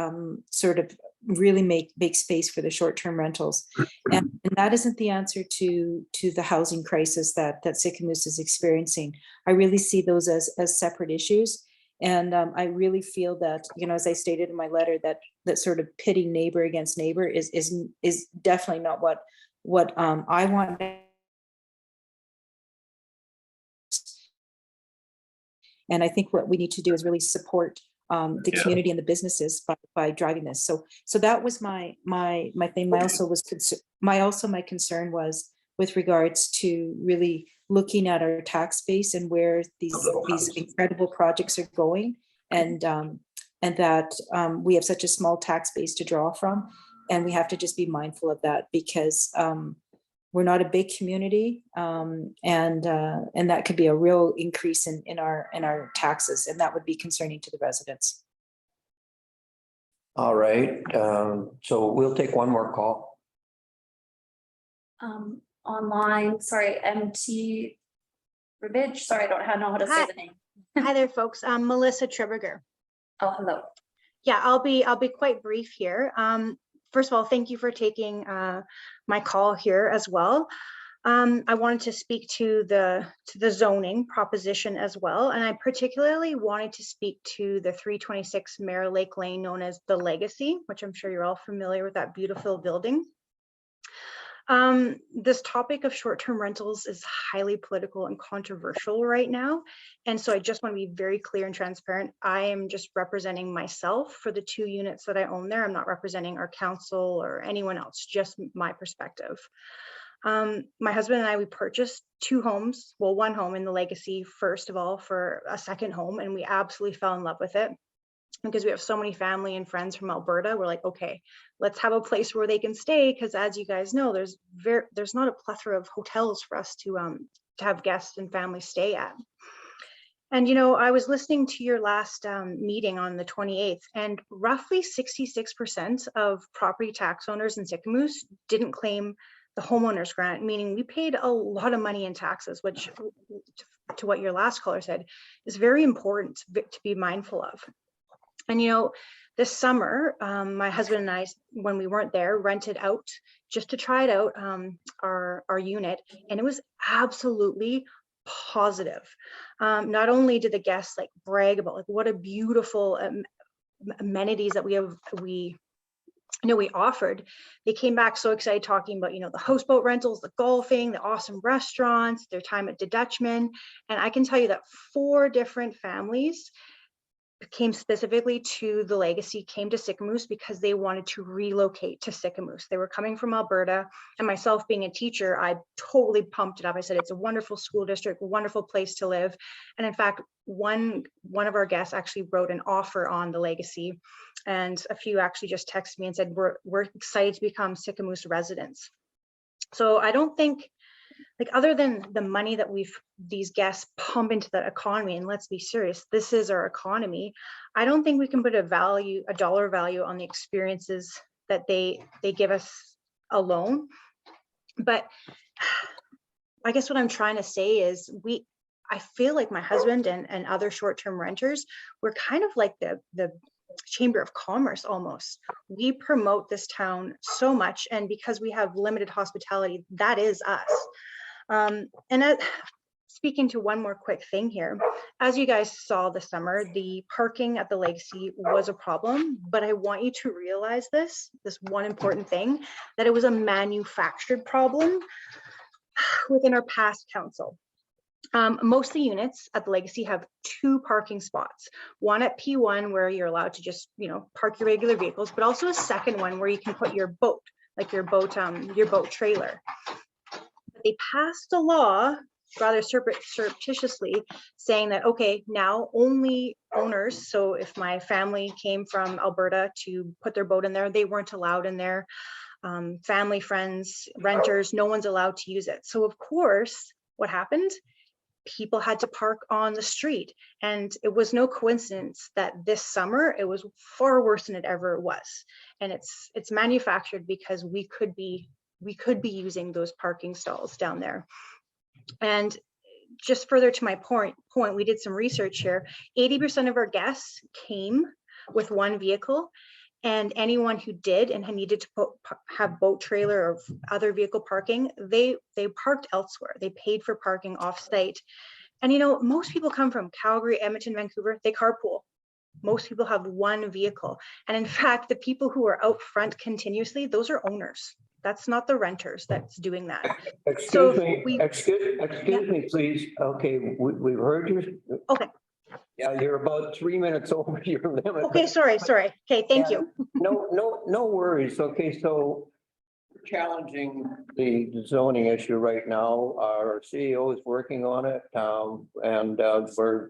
sort of really make space for the short-term rentals. And that isn't the answer to the housing crisis that Sycamoose is experiencing. I really see those as separate issues. And I really feel that, as I stated in my letter, that sort of pitting neighbor against neighbor is definitely not what I want. And I think what we need to do is really support the community and the businesses by driving this. So that was my thing. My concern was with regards to really looking at our tax base and where these incredible projects are going, and that we have such a small tax base to draw from, and we have to just be mindful of that because we're not a big community, and that could be a real increase in our taxes, and that would be concerning to the residents. All right, so we'll take one more call. Online, sorry, MT Rebidge. Sorry, I don't know how to say the name. Hi there, folks. I'm Melissa Triberger. Oh, hello. Yeah, I'll be quite brief here. First of all, thank you for taking my call here as well. I wanted to speak to the zoning proposition as well, and I particularly wanted to speak to the 326 Mare Lake Lane, known as the Legacy, which I'm sure you're all familiar with that beautiful building. This topic of short-term rentals is highly political and controversial right now. And so I just want to be very clear and transparent. I am just representing myself for the 2 units that I own there. I'm not representing our council or anyone else, just my perspective. My husband and I, we purchased 2 homes, well, 1 home in the Legacy, first of all, for a second home, and we absolutely fell in love with it. Because we have so many family and friends from Alberta, we're like, okay, let's have a place where they can stay. Because as you guys know, there's not a plethora of hotels for us to have guests and families stay at. And, you know, I was listening to your last meeting on the 28th, and roughly 66% of property tax owners in Sicamous didn't claim the homeowners grant, meaning we paid a lot of money in taxes, which, to what your last caller said, is very important to be mindful of. And, you know, this summer, my husband and I, when we weren't there, rented out just to try it out, our unit, and it was absolutely positive. Not only did the guests like brag about like what a beautiful amenities that we offered, they came back so excited talking about, you know, the houseboat rentals, the golfing, the awesome restaurants, their time at the Dutchman. And I can tell you that 4 different families came specifically to the Legacy, came to Sicamous because they wanted to relocate to Sicamous. They were coming from Alberta, and myself being a teacher, I totally pumped it up. I said, it's a wonderful school district, wonderful place to live. And in fact, one of our guests actually wrote an offer on the Legacy, and a few actually just texted me and said, we're excited to become Sicamous residents. So I don't think, like, other than the money that these guests pump into the economy, and let's be serious, this is our economy, I don't think we can put a dollar value on the experiences that they give us alone. But I guess what I'm trying to say is I feel like my husband and other short-term renters, we're kind of like the Chamber of Commerce almost. We promote this town so much, and because we have limited hospitality, that is us. Speaking to one more quick thing here, as you guys saw this summer, the parking at the Legacy was a problem, but I want you to realize this one important thing, that it was a manufactured problem within our past council. Most of the units at the Legacy have 2 parking spots, one at P1 where you're allowed to just, you know, park your regular vehicles, but also a second one where you can put your boat, like your boat trailer. They passed a law rather surreptitiously saying that, okay, now only owners, so if my family came from Alberta to put their boat in there, they weren't allowed in there. Family, friends, renters, no one's allowed to use it. So of course, what happened? People had to park on the street, and it was no coincidence that this summer it was far worse than it ever was. And it's manufactured because we could be using those parking stalls down there. And just further to my point, we did some research here. 80% of our guests came with 1 vehicle, and anyone who did and needed to have boat trailer or other vehicle parking, they parked elsewhere. They paid for parking off-site. And, you know, most people come from Calgary, Edmonton, Vancouver, they carpool. Most people have 1 vehicle. And in fact, the people who are out front continuously, those are owners. That's not the renters that's doing that. Excuse me, please. Okay, we've heard you. Okay. Yeah, you're about 3 minutes over your limit. Okay, sorry. Okay, thank you. No worries. Okay, so challenging the zoning issue right now. Our CEO is working on it. And we're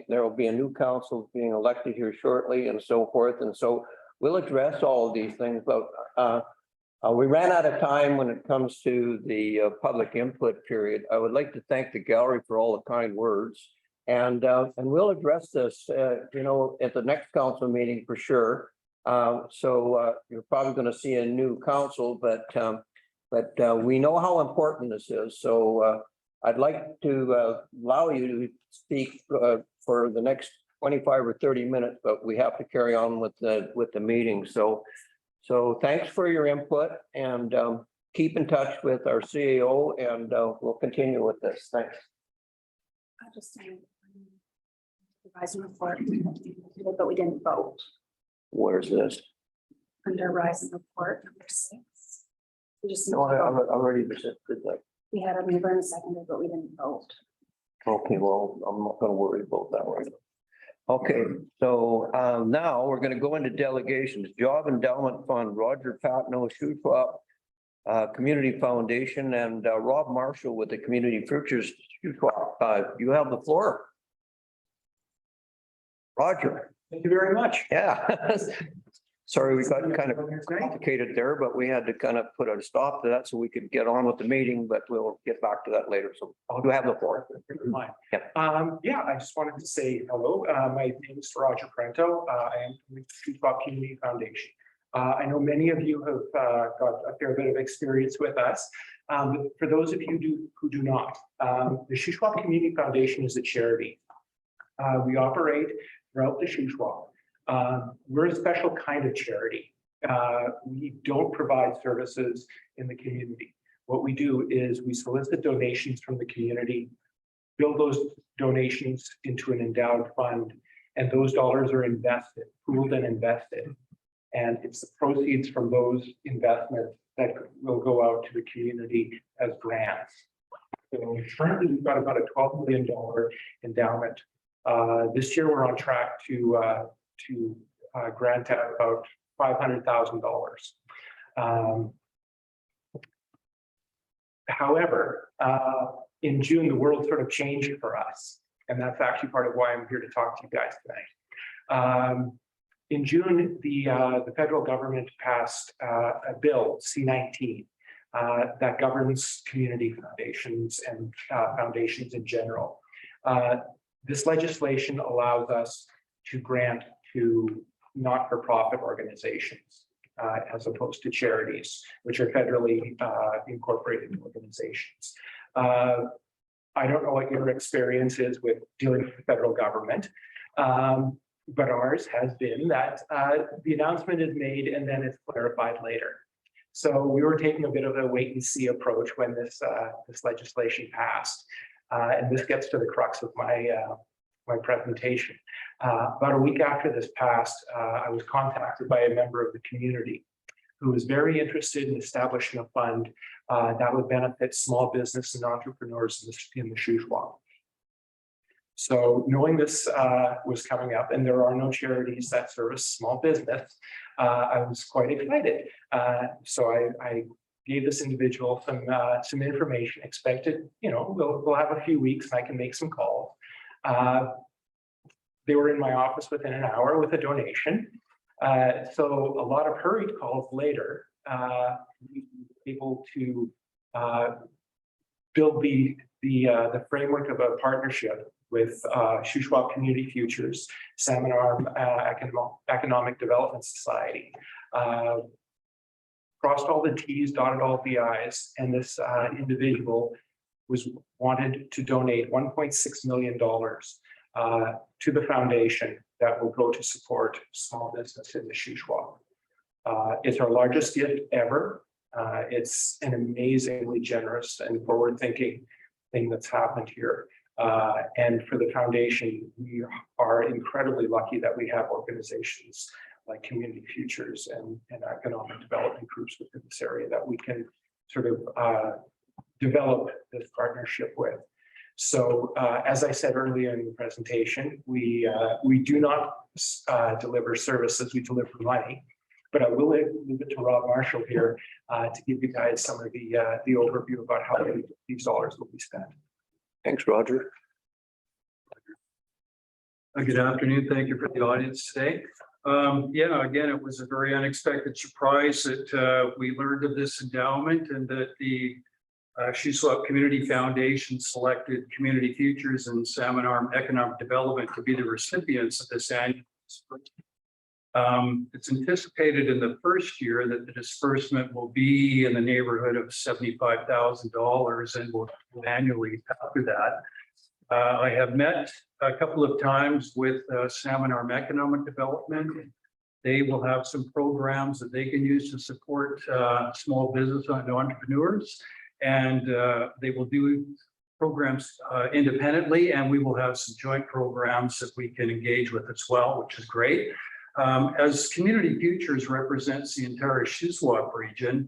there will be a new council being elected here shortly and so forth. And so we'll address all of these things, but we ran out of time when it comes to the public input period. I would like to thank the gallery for all the kind words. And we'll address this, you know, at the next council meeting for sure. So you're probably going to see a new council, but we know how important this is. So I'd like to allow you to speak for the next 25 or 30 minutes, but we have to carry on with the meeting. So thanks for your input, and keep in touch with our CEO, and we'll continue with this. Thanks. I'll just say, rise and report, but we didn't vote. Where's this? Under rise and report number 6. We just. No, I already presented that. We had a mover and a seconder, but we didn't vote. Okay, well, I'm not going to worry about that right now. Okay, so now we're going to go into delegations. Job Endowment Fund, Roger Patno, Shutwap Community Foundation, and Rob Marshall with the Community Futures. You have the floor. Roger. Thank you very much. Yeah. Sorry, we got kind of complicated there, but we had to kind of put a stop to that so we could get on with the meeting, but we'll get back to that later. So I'll do have the floor. Yeah, I just wanted to say hello. My name is Roger Prento. I am from the Shuswap Community Foundation. I know many of you have got a fair bit of experience with us. For those of you who do not, the Shuswap Community Foundation is a charity. We operate throughout the Shuswap. We're a special kind of charity. We don't provide services in the community. What we do is we solicit donations from the community, build those donations into an endowed fund, and those dollars are invested, pooled and invested. And it's the proceeds from those investments that will go out to the community as grants. So currently we've got about a $12 million endowment. This year we're on track to grant out about $500,000. However, in June, the world sort of changed for us. And that's actually part of why I'm here to talk to you guys tonight. In June, the federal government passed a bill, C-19, that governs community foundations and foundations in general. This legislation allows us to grant to not-for-profit organizations as opposed to charities, which are federally incorporated organizations. I don't know what your experience is with dealing with the federal government, but ours has been that the announcement is made and then it's clarified later. So we were taking a bit of a wait and see approach when this legislation passed. And this gets to the crux of my presentation. About a week after this passed, I was contacted by a member of the community who was very interested in establishing a fund that would benefit small business and entrepreneurs in the Shuswap. So knowing this was coming up and there are no charities that service small business, I was quite excited. So I gave this individual some information, expected, we'll have a few weeks and I can make some calls. They were in my office within an hour with a donation. So a lot of hurried calls later, we were able to build the framework of a partnership with Shuswap Community Futures, Salmon Arm Economic Development Society. Crossed all the T's, dotted all the I's, and this individual wanted to donate $1.6 million to the foundation that will go to support small business in the Shuswap. It's our largest gift ever. It's an amazingly generous and forward-thinking thing that's happened here. And for the foundation, we are incredibly lucky that we have organizations like Community Futures and economic development groups within this area that we can sort of develop this partnership with. So as I said earlier in the presentation, we do not deliver services, we deliver money. But I will leave it to Rob Marshall here to give you guys some of the overview about how these dollars will be spent. Thanks, Roger. Good afternoon. Thank you for the audience today. Yeah, again, it was a very unexpected surprise that we learned of this endowment and that the Shuswap Community Foundation selected Community Futures and Salmon Arm Economic Development to be the recipients of this annual. It's anticipated in the first year that the disbursement will be in the neighborhood of $75,000 and will annually after that. I have met a couple of times with Salmon Arm Economic Development. They will have some programs that they can use to support small business and entrepreneurs. And they will do programs independently, and we will have some joint programs that we can engage with as well, which is great. As Community Futures represents the entire Shuswap region,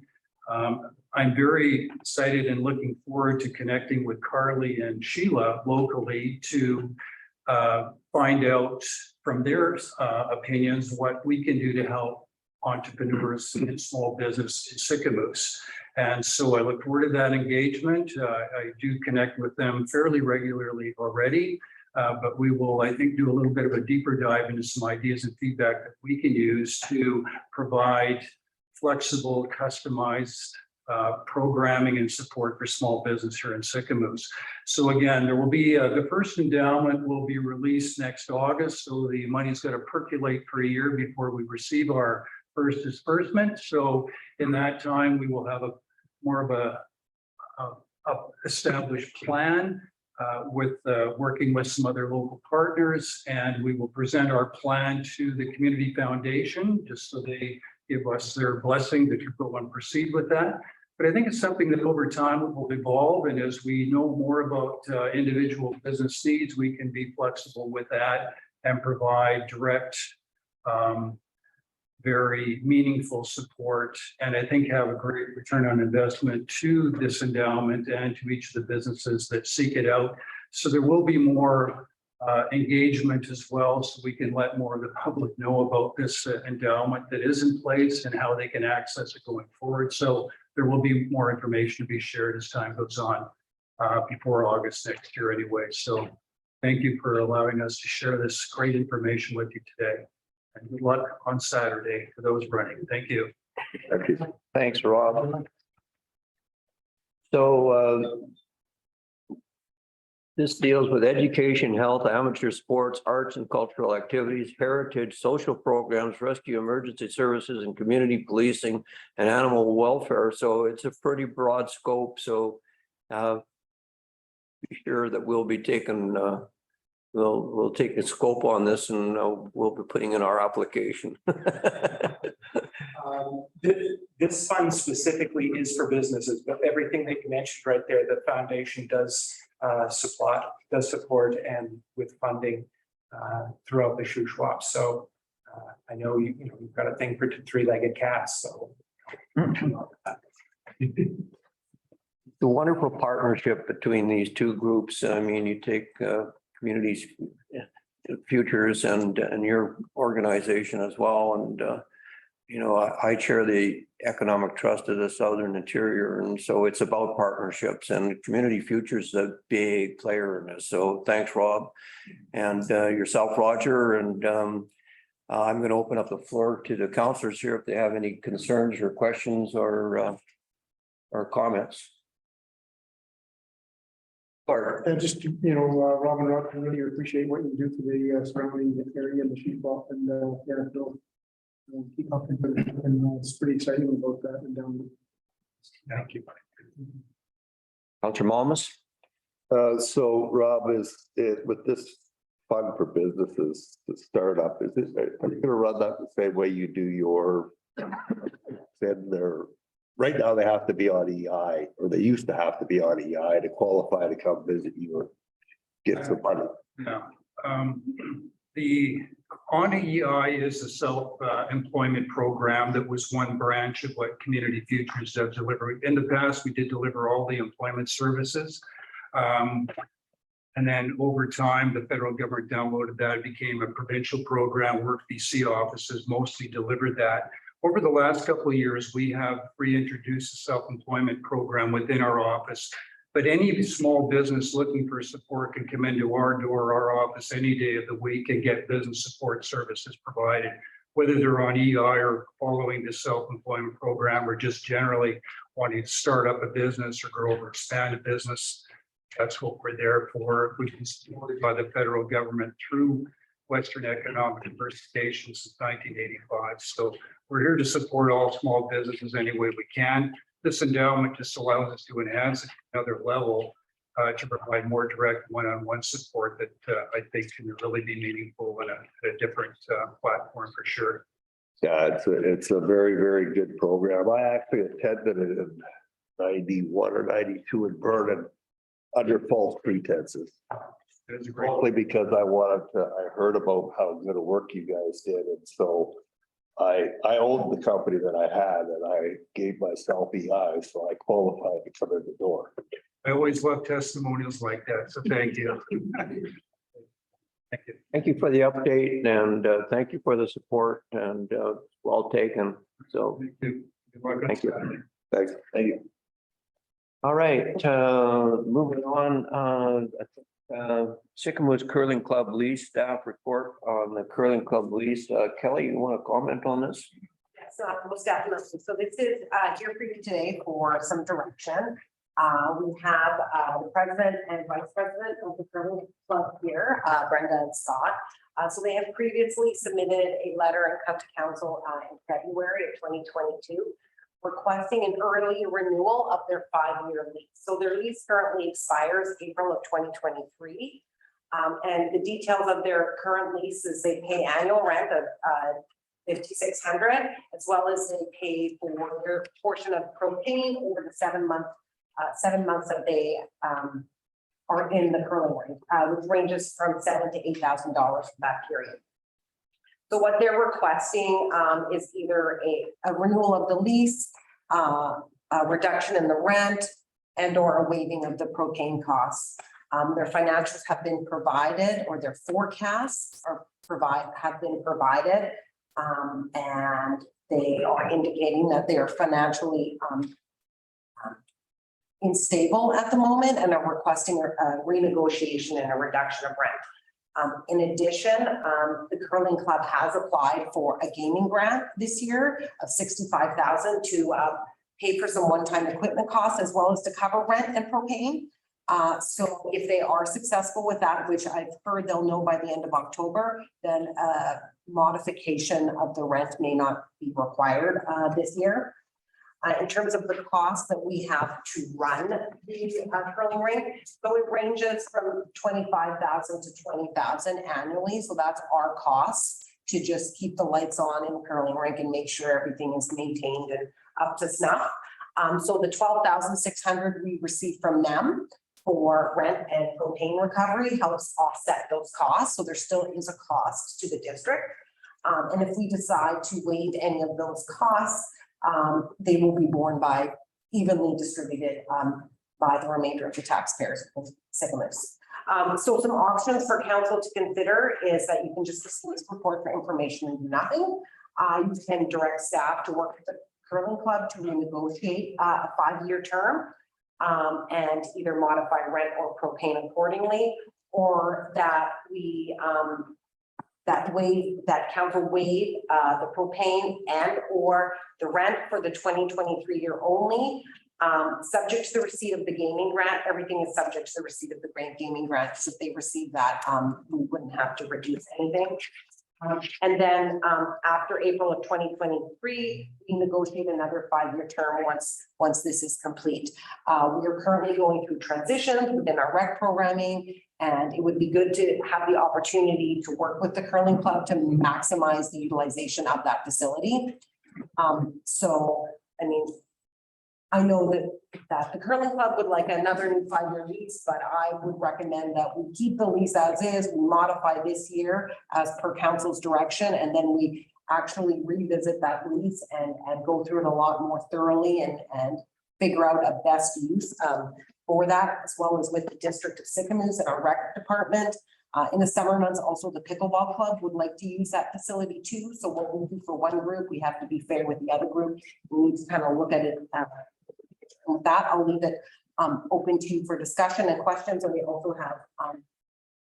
I'm very excited and looking forward to connecting with Carly and Sheila locally to find out from their opinions what we can do to help entrepreneurs and small business in Sicamous. And so I look forward to that engagement. I do connect with them fairly regularly already. But we will, I think, do a little bit of a deeper dive into some ideas and feedback that we can use to provide flexible, customized programming and support for small business here in Sycamoose. So again, there will be the first endowment will be released next August. So the money's going to percolate for a year before we receive our first disbursement. So in that time, we will have a more of a established plan with working with some other local partners, and we will present our plan to the community foundation just so they give us their blessing to go and proceed with that. But I think it's something that over time will evolve, and as we know more about individual business needs, we can be flexible with that and provide direct, very meaningful support, and I think have a great return on investment to this endowment and to each of the businesses that seek it out. So there will be more engagement as well, so we can let more of the public know about this endowment that is in place and how they can access it going forward. So there will be more information to be shared as time goes on before August next year anyway. So thank you for allowing us to share this great information with you today. And good luck on Saturday for those running. Thank you. Thanks, Rob. So this deals with education, health, amateur sports, arts and cultural activities, heritage, social programs, rescue, emergency services, and community policing and animal welfare. So it's a pretty broad scope. So be sure that we'll be taking we'll take a scope on this, and we'll be putting in our application. This fund specifically is for businesses, but everything that you mentioned right there, the foundation does support and with funding throughout the Shuswap. So I know you've got a thing for three-legged cats. So The wonderful partnership between these two groups. I mean, you take communities futures and your organization as well. And I chair the Economic Trust of the Southern Interior, and so it's about partnerships, and Community Futures is a big player in this. So thanks, Rob, and yourself, Roger. And I'm going to open up the floor to the councillors here if they have any concerns or questions or comments. And just, Rob and Rob, I really appreciate what you do for the surrounding area and the sheepwalk, and keep up with it. And it's pretty exciting about that and down. thank you. Councillor Malmus. So Rob, is it with this fund for businesses, the startup, are you gonna run that the same way you do your, then they're, right now they have to be on EI, or they used to have to be on EI to qualify to come visit you or get some money? No. The on EI is a self-employment program that was one branch of what Community Futures does deliver. In the past, we did deliver all the employment services. And then over time, the federal government downloaded that. It became a provincial program. Work BC offices mostly delivered that. Over the last couple of years, we have reintroduced a self-employment program within our office. But any small business looking for support can come into our door, our office, any day of the week and get business support services provided, whether they're on EI or following the self-employment program or just generally wanting to start up a business or grow or expand a business. That's what we're there for. We've been supported by the federal government through Western Economic Diversification since 1985. So we're here to support all small businesses any way we can. This endowment just allows us to enhance it to another level to provide more direct one-on-one support that I think can really be meaningful in a different platform for sure. Yeah, it's a very, very good program. I actually attended it in 91 or 92 in Vernon under false pretenses. Mostly because I heard about how good a work you guys did. And so I owned the company that I had, and I gave myself EI, so I qualified to come in the door. I always love testimonials like that, so thank you. Thank you. Thank you for the update, and thank you for the support, and well taken. So Thank you. thank you. Thanks. Thank you. All right, moving on. Sycamore's Curling Club lease staff report on the Curling Club lease. Kelly, you want to comment on this? Yes, most definitely. So this is here for you today for some direction. We have the president and vice president of the Curling Club here, Brenda and Scott. So they have previously submitted a letter and come to council in February of 2022, requesting an early renewal of their 5-year lease. So their lease currently expires April of 2023. And the details of their current lease is they pay annual rent of $5,600, as well as they pay for their portion of propane over the 7 months that they are in the curling ring, which ranges from $7,000 to $8,000 for that period. So what they're requesting is either a renewal of the lease, a reduction in the rent, and or a waiving of the propane costs. Their financials have been provided, or their forecasts have been provided, and they are indicating that they are financially unstable at the moment and are requesting a renegotiation and a reduction of rent. In addition, the Curling Club has applied for a gaming grant this year of $65,000 to pay for some one-time equipment costs, as well as to cover rent and propane. So if they are successful with that, which I've heard they'll know by the end of October, then a modification of the rent may not be required this year. In terms of the cost that we have to run the curling rink, so it ranges from $25,000 to $20,000 annually. So that's our cost to just keep the lights on in the curling rink and make sure everything is maintained and up to snuff. So the $12,600 we receive from them for rent and propane recovery helps offset those costs. So there still is a cost to the district. And if we decide to waive any of those costs, they will be borne by evenly distributed by the remainder of the taxpayers of Sycamore's. So some options for council to consider is that you can just receive this report for information and do nothing. You can direct staff to work with the Curling Club to renegotiate a 5-year term and either modify rent or propane accordingly, or that we that council waive the propane and or the rent for the 2023 year only, subject to the receipt of the gaming grant. Everything is subject to the receipt of the gaming grant. So if they receive that, we wouldn't have to reduce anything. And then after April of 2023, we negotiate another 5-year term once this is complete. We are currently going through transitions within our rec programming, and it would be good to have the opportunity to work with the Curling Club to maximize the utilization of that facility. So, I mean, I know that the Curling Club would like another new 5-year lease, but I would recommend that we keep the lease as is, we modify this year as per council's direction, and then we actually revisit that lease and go through it a lot more thoroughly and figure out a best use for that, as well as with the district of Sycamore's and our rec department. In the summer months, also the pickleball club would like to use that facility too. So what we do for one group, we have to be fair with the other group. We need to kind of look at it. With that, I'll leave it open to you for discussion and questions. And we also have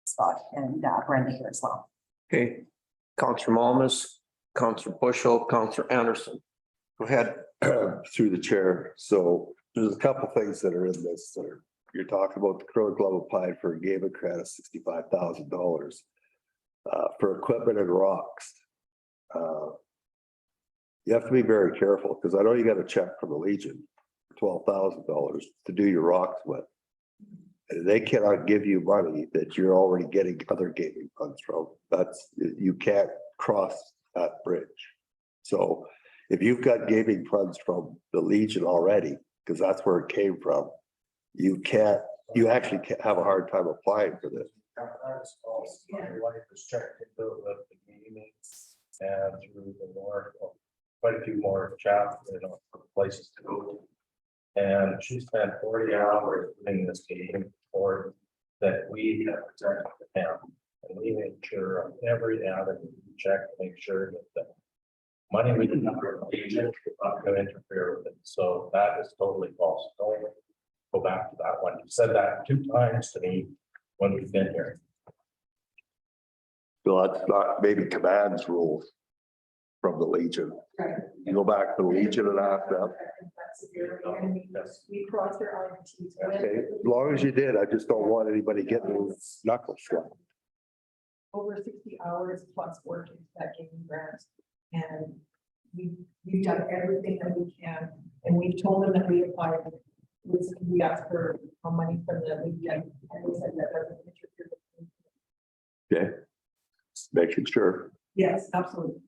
Scott and Brenda here as well. Okay, Councillor Malmus, Councillor Bushel, Councillor Anderson. Go ahead. Through the chair. So there's a couple things that are in this that are, you're talking about the Curling Club applied for a gaming credit of $65,000 for equipment and rocks. You have to be very careful because I know you got a check from the Legion for $12,000 to do your rocks with. And they cannot give you money that you're already getting other gaming funds from. You can't cross that bridge. So if you've got gaming funds from the Legion already, because that's where it came from, you actually can't have a hard time applying for this. My wife was checked into the gaming and through the north, quite a few more places to go to. And she spent 40 hours doing this game for that we have protected the town. And we made sure on every avenue we checked to make sure that the money we did not agent not going to interfere with it. So that is totally false. Don't go back to that one. You said that 2 times to me when we've been here. So that's not maybe command's rules from the Legion. You go back to the Legion and ask them. We crossed our I's and T's. Okay, as long as you did, I just don't want anybody getting knuckles slapped. Over 60 hours plus working that gaming grant. And we've done everything that we can, and we've told them that we applied. We asked for money from the Legion, and they said that doesn't interfere. Okay. Making sure. Yes, absolutely.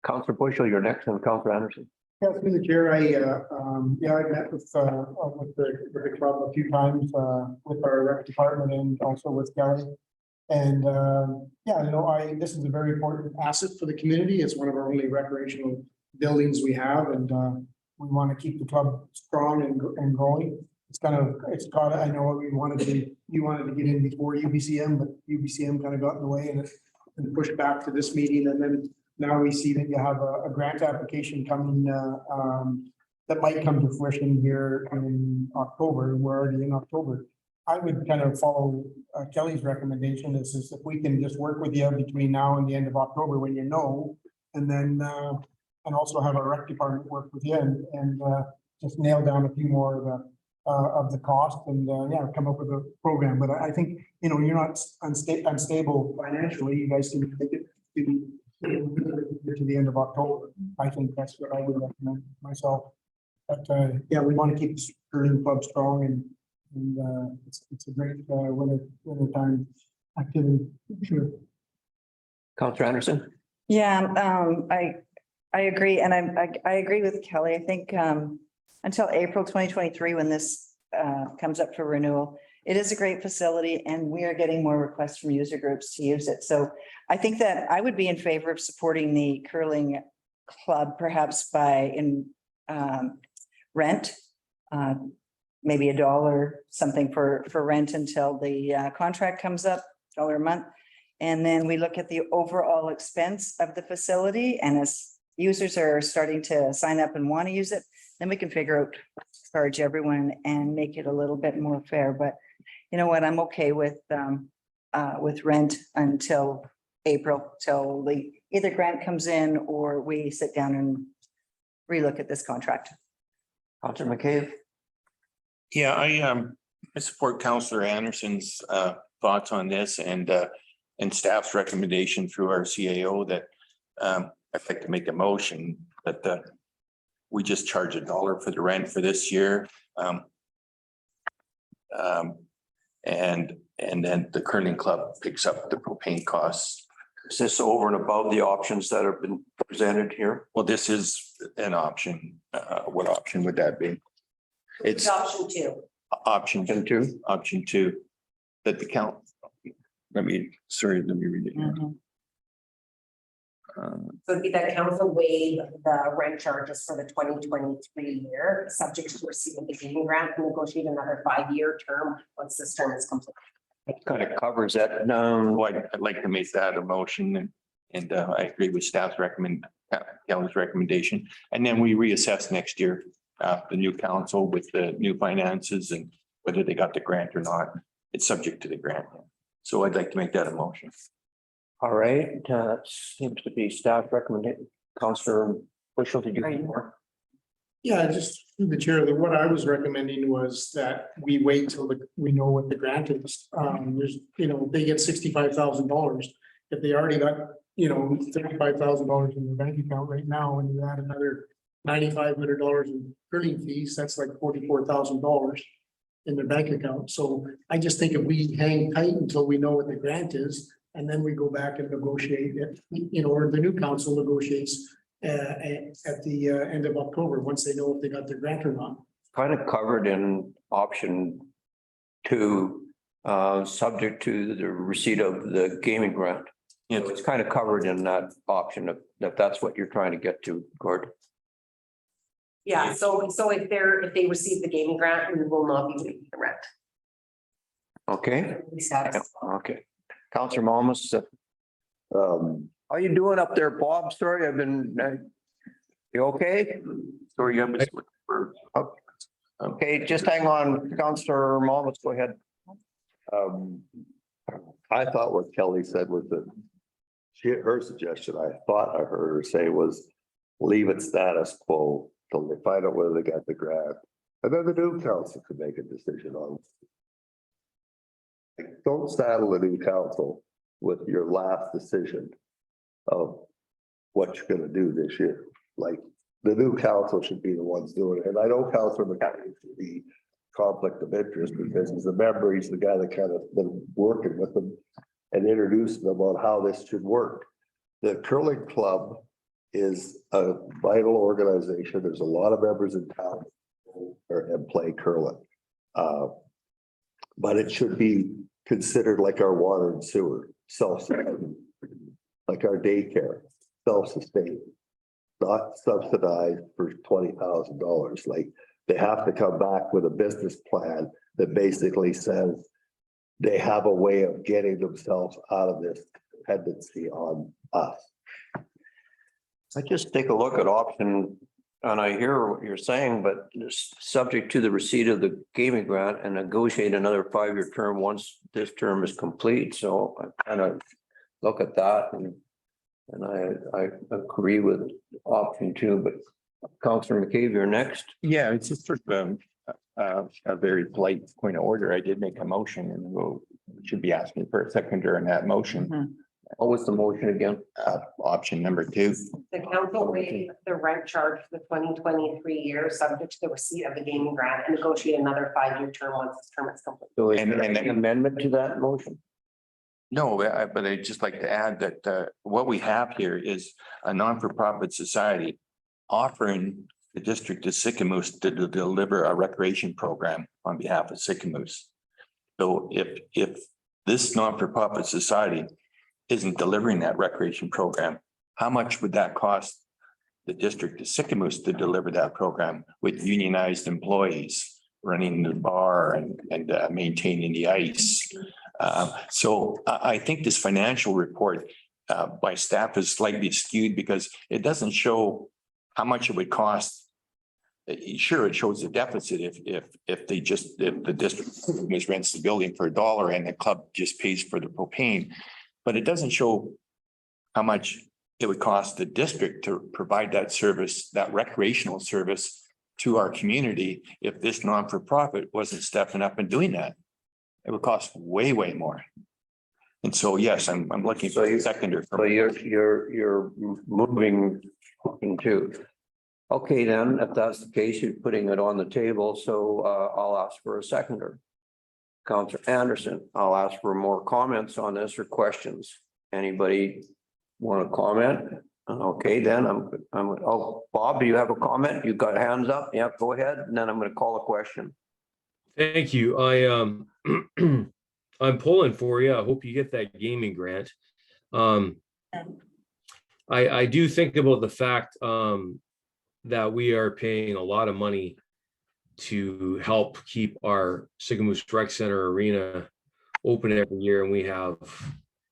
Counselor Bushel, you're next, and Counselor Anderson. Yeah, through the chair, I met with the club a few times, with our rec department and also with Kelly. And, this is a very important asset for the community. It's one of our only recreational buildings we have, and, we want to keep the club strong and growing. I know you wanted to get in before UBCM, but UBCM kind of got in the way and pushed back to this meeting. And then now we see that you have a grant application coming, that might come to fruition here in October. We're already in October. I would kind of follow Kelly's recommendation. Is if we can just work with you between now and the end of October when you know, and then and also have our rec department work with you and just nail down a few more of the cost and come up with a program. But I think you're not unstable financially. You guys can take it to the end of October. I think that's what I would recommend myself. But we want to keep the curling club strong and it's a great winter time activity. Sure. Counselor Anderson. Yeah, I agree. And I agree with Kelly. I think until April 2023, when this comes up for renewal, it is a great facility and we are getting more requests from user groups to use it. So I think that I would be in favor of supporting the curling club, perhaps by rent, maybe $1 something for rent until the contract comes up, $1 a month. And then we look at the overall expense of the facility, and as users are starting to sign up and want to use it, then we can figure out charge everyone and make it a little bit more fair. But you know what, I'm okay with rent until April, till the either grant comes in or we sit down and relook at this contract. Counselor McCabe. Yeah, I support Counselor Anderson's thoughts on this and staff's recommendation through our CAO that I'd like to make a motion that we just charge $1 for the rent for this year. And then the curling club picks up the propane costs. Is this over and above the options that have been presented here? Well, this is an option. What option would that be? It's Option 2. option two. Option 2. That the count. Let me read it. So it'd be that council waive the rent charges for the 2023 year, subject to receiving the gaming grant and negotiate another 5-year term once this term is complete. It kind of covers that. No, I'd like to make that a motion and I agree with staff's Kelly's recommendation. And then we reassess next year, the new council with the new finances and whether they got the grant or not. It's subject to the grant. So I'd like to make that a motion. All right, seems to be staff recommendation. Counselor Bushel, did you have more? Yeah, just through the chair, what I was recommending was that we wait till we know what the grant is. There's, they get $65,000. If they already got, $35,000 in the bank account right now, and you add another $9,500 in curling fees, that's like $44,000 in their bank account. So I just think if we hang tight until we know what the grant is, and then we go back and negotiate it, or the new council negotiates at the end of October, once they know if they got their grant or not. Kind of covered in option 2, subject to the receipt of the gaming grant. Yeah, so it's kind of covered in that option if that's what you're trying to get to, Gord. Yeah, so if they receive the gaming grant, we will not be waiving the rent. Okay. Status. Okay. Counselor Malmus, how you doing up there, Bob? Sorry, I've been, you okay? Sorry, Okay, just hang on, Counselor Malmus, go ahead. I thought what Kelly said was that her suggestion, I thought I heard her say was leave it status quo till they find out whether they got the grant. And then the new council could make a decision on. Like, don't saddle the new council with your last decision of what you're gonna do this year. Like, the new council should be the ones doing it. And I know Councilor McCarthy should be conflict of interest because he's the member, he's the guy that kind of been working with them and introducing them on how this should work. The curling club is a vital organization. There's a lot of members in town and play curling. But it should be considered like our water and sewer, self-sustaining, like our daycare, self-sustaining, not subsidized for $20,000. Like, they have to come back with a business plan that basically says they have a way of getting themselves out of this dependency on us. I just take a look at option, and I hear what you're saying, but it's subject to the receipt of the gaming grant and negotiate another 5-year term once this term is complete. So I kind of look at that and I agree with option 2, but Councillor McCabe, you're next. Yeah, it's just sort of a very polite point of order. I did make a motion and we'll should be asking for a seconder in that motion. What was the motion again? Option number 2. The council waive the rent charge for the 2023 year, subject to the receipt of the gaming grant, and negotiate another 5-year term once this term is complete. So is And- there and- an amendment to that motion? No, but I'd just like to add that what we have here is a non-for-profit society offering the district of Sycamoose to deliver a recreation program on behalf of Sycamoose. So if this non-for-profit society isn't delivering that recreation program, how much would that cost the district of Sycamoose to deliver that program with unionized employees running the bar and maintaining the ice? So I think this financial report by staff is slightly skewed because it doesn't show how much it would cost. Sure, it shows a deficit if the district rents the building for $1 and the club just pays for the propane. But it doesn't show how much it would cost the district to provide that service, that recreational service to our community if this non-for-profit wasn't stepping up and doing that. It would cost way, way more. And so, yes, I'm looking for a seconder. So you're moving into. Okay, then, if that's the case, you're putting it on the table, so I'll ask for a seconder. Councillor Anderson, I'll ask for more comments on this or questions. Anybody want to comment? Okay, then oh, Bob, do you have a comment? You got hands up? Yeah, go ahead, and then I'm going to call a question. Thank you. I'm pulling for you. I hope you get that gaming grant. I do think about the fact that we are paying a lot of money to help keep our Sycamoose Rec Center arena open every year, and we have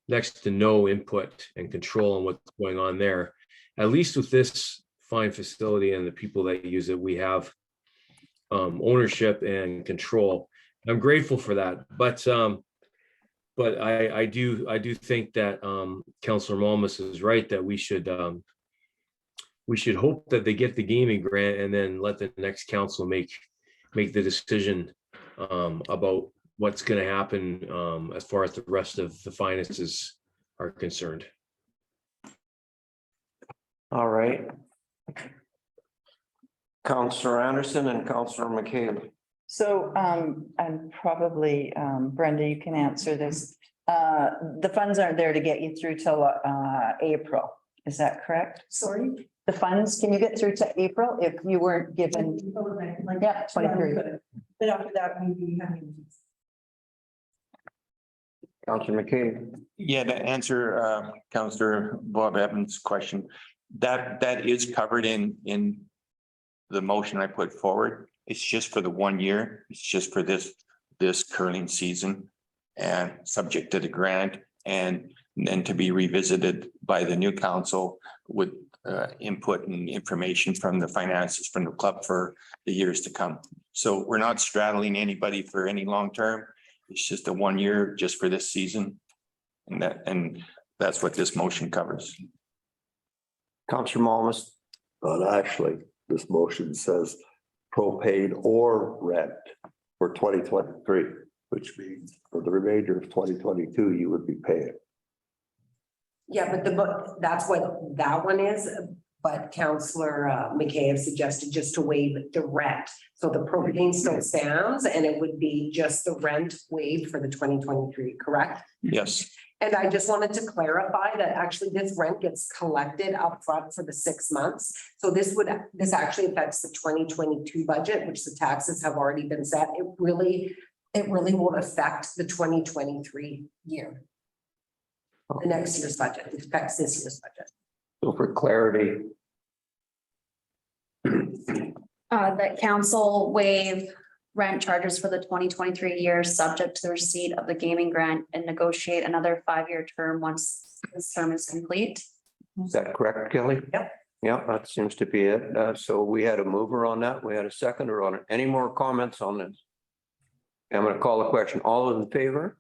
next to no input and control on what's going on there. At least with this fine facility and the people that use it, we have ownership and control. I'm grateful for that, but I do think that Councillor Malmus is right that we should hope that they get the gaming grant and then let the next council make the decision about what's going to happen as far as the rest of the finances are concerned. All right. Councillor Anderson and Councillor McCabe. So, and probably, Brenda, you can answer this. The funds aren't there to get you through till, April. Is that correct? Sorry. The funds, can you get through to April if you weren't given? Yeah, 23. But after that, we having. Councillor McCabe. Yeah, to answer Councillor Bob Evans' question, that is covered in the motion I put forward. It's just for the 1 year. It's just for this curling season and subject to the grant and then to be revisited by the new council with input and information from the finances from the club for the years to come. So we're not straddling anybody for any long term. It's just a 1 year just for this season. And that's what this motion covers. Counselor Malmus, But actually, this motion says propane or rent for 2023, which means for the remainder of 2022, you would be paying. Yeah, but that's what that one is, but Counselor McKay have suggested just to waive the rent. So the propane still stands and it would be just the rent waived for the 2023, correct? Yes. And I just wanted to clarify that actually this rent gets collected upfront for the 6 months. So this actually affects the 2022 budget, which the taxes have already been set. It really won't affect the 2023 year. The next year's budget, it affects this year's budget. so for clarity, That council waive rent charges for the 2023 year, subject to the receipt of the gaming grant, and negotiate another 5-year term once this term is complete. is that correct, Kelly? Yep. Yeah, that seems to be it. So we had a mover on that. We had a seconder on it. Any more comments on this? I'm going to call the question. All those in favor?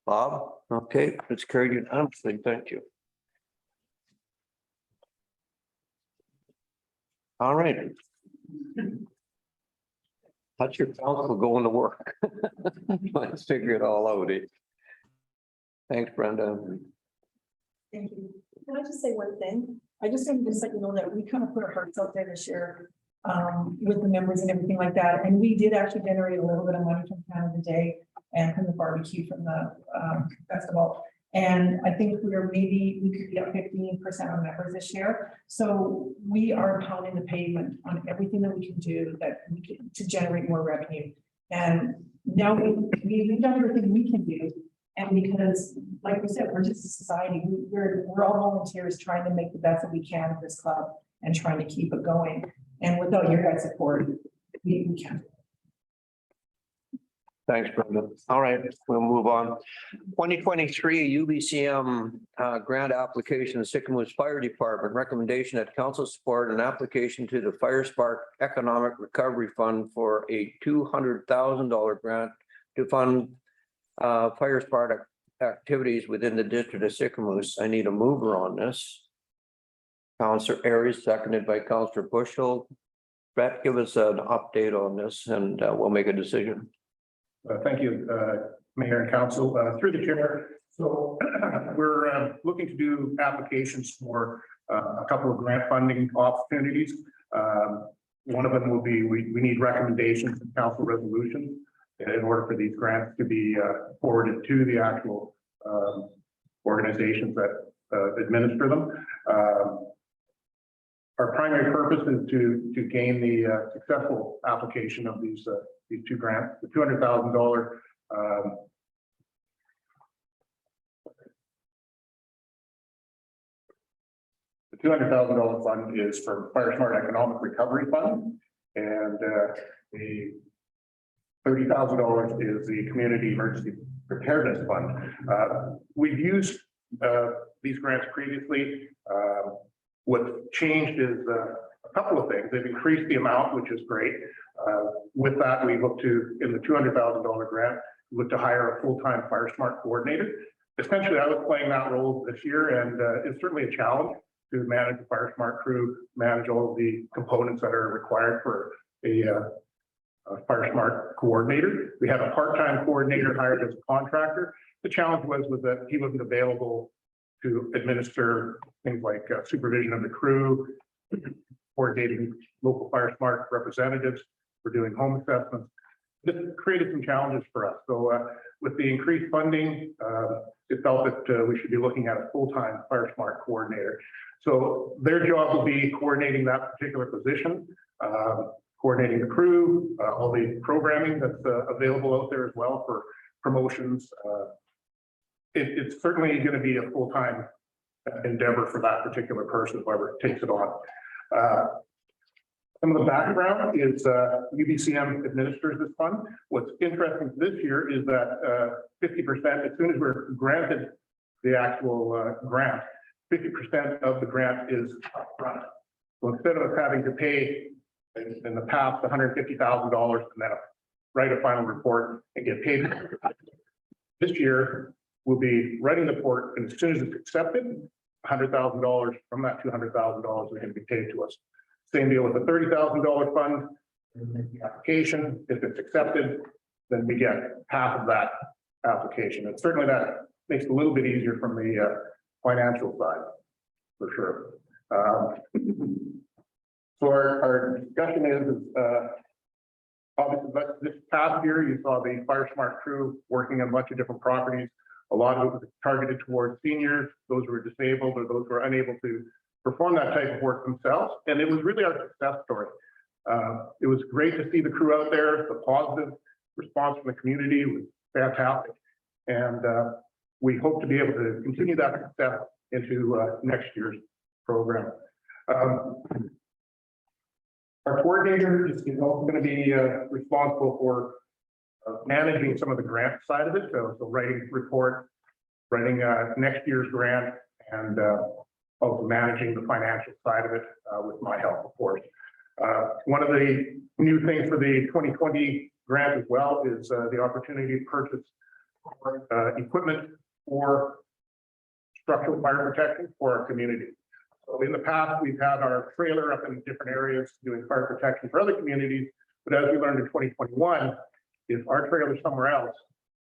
Bob? Okay, it's carried unanimously. Thank you. All right. That's your council going to work. Let's figure it all out. Thanks, Brenda. Thank you. Can I just say one thing? I just wanted to let you know that we kind of put our hearts out there this year with the members and everything like that. And we did actually generate a little bit of money from Canada Day and from the barbecue from the festival. And I think we could be up 15% on members this year. So we are pounding the pavement on everything that we can do to generate more revenue. And now we've done everything we can do. And because, like we said, we're just a society, we're all volunteers trying to make the best that we can of this club and trying to keep it going. And without your guys' support, we can't. Thanks, Brenda. All right, we'll move on. 2023 UBCM grant application, Sycamoose Fire Department, recommendation that council support an application to the Fire Spark Economic Recovery Fund for a $200,000 grant to fund fire spark activities within the district of Sycamoose. I need a mover on this. Councillor Aries, seconded by Councillor Bushel. Brett, give us an update on this and we'll make a decision. Thank you, Mayor and Council, through the chair. So we're looking to do applications for a couple of grant funding opportunities. One of them will be, we need recommendations and council resolutions in order for these grants to be forwarded to the actual organizations that administer them. Our primary purpose is to gain the successful application of these two grants. The $200,000 fund is for Fire Smart Economic Recovery Fund, and the $30,000 is the Community Emergency Preparedness Fund. We've used these grants previously. What changed is a couple of things. They've increased the amount, which is great. With that, we look to, in the $200,000 grant, look to hire a full-time Fire Smart coordinator. Essentially, I was playing that role this year, and it's certainly a challenge to manage the Fire Smart crew, manage all of the components that are required for a Fire Smart coordinator. We had a part-time coordinator hired as a contractor. The challenge was that he wasn't available to administer things like supervision of the crew, coordinating local Fire Smart representatives for doing home assessments. This created some challenges for us. So with the increased funding, it felt that we should be looking at a full-time Fire Smart coordinator. So their job will be coordinating that particular position, coordinating the crew, all the programming that's available out there as well for promotions. It's certainly going to be a full-time endeavor for that particular person, whoever takes it on. Some of the background is UBCM administers this fund. What's interesting this year is that 50%, as soon as we're granted the actual grant, 50% of the grant is upfront. So instead of us having to pay in the past $150,000 and then write a final report and get paid, This year, we'll be writing the report, and as soon as it's accepted, $100,000 from that $200,000 are going to be paid to us. Same deal with the $30,000 fund. We make the application, if it's accepted, then we get half of that application. And certainly that makes it a little bit easier from the financial side, for sure. So our discussion is obviously this past year, you saw the Fire Smart crew working on a bunch of different properties. A lot of it was targeted towards seniors, those who were disabled or those who were unable to perform that type of work themselves. And it was really our success story. It was great to see the crew out there. The positive response from the community was fantastic. And we hope to be able to continue that success into next year's program. Our coordinator is also going to be responsible for managing some of the grant side of it. So writing reports, writing next year's grant, and also managing the financial side of it with my help, of course. One of the new things for the 2020 grant as well is the opportunity to purchase equipment for structural fire protection for our community. So in the past, we've had our trailer up in different areas doing fire protection for other communities. But as we learned in 2021, if our trailer is somewhere else,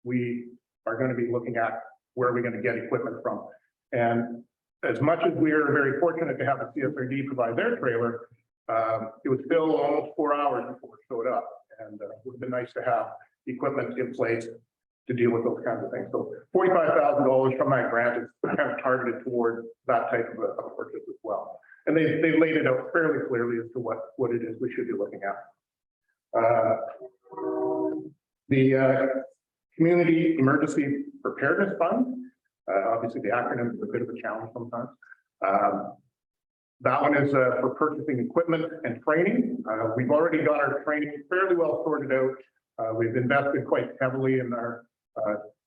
we are going to be looking at where are we going to get equipment from. And as much as we are very fortunate to have the CSRD provide their trailer, it was still almost 4 hours before it showed up. And it would have been nice to have equipment in place to deal with those kinds of things. So $45,000 from that grant is kind of targeted towards that type of a purchase as well. And they laid it out fairly clearly as to what it is we should be looking at. The Community Emergency Preparedness Fund, obviously the acronym is a bit of a challenge sometimes. That one is for purchasing equipment and training. We've already got our training fairly well sorted out. We've invested quite heavily in our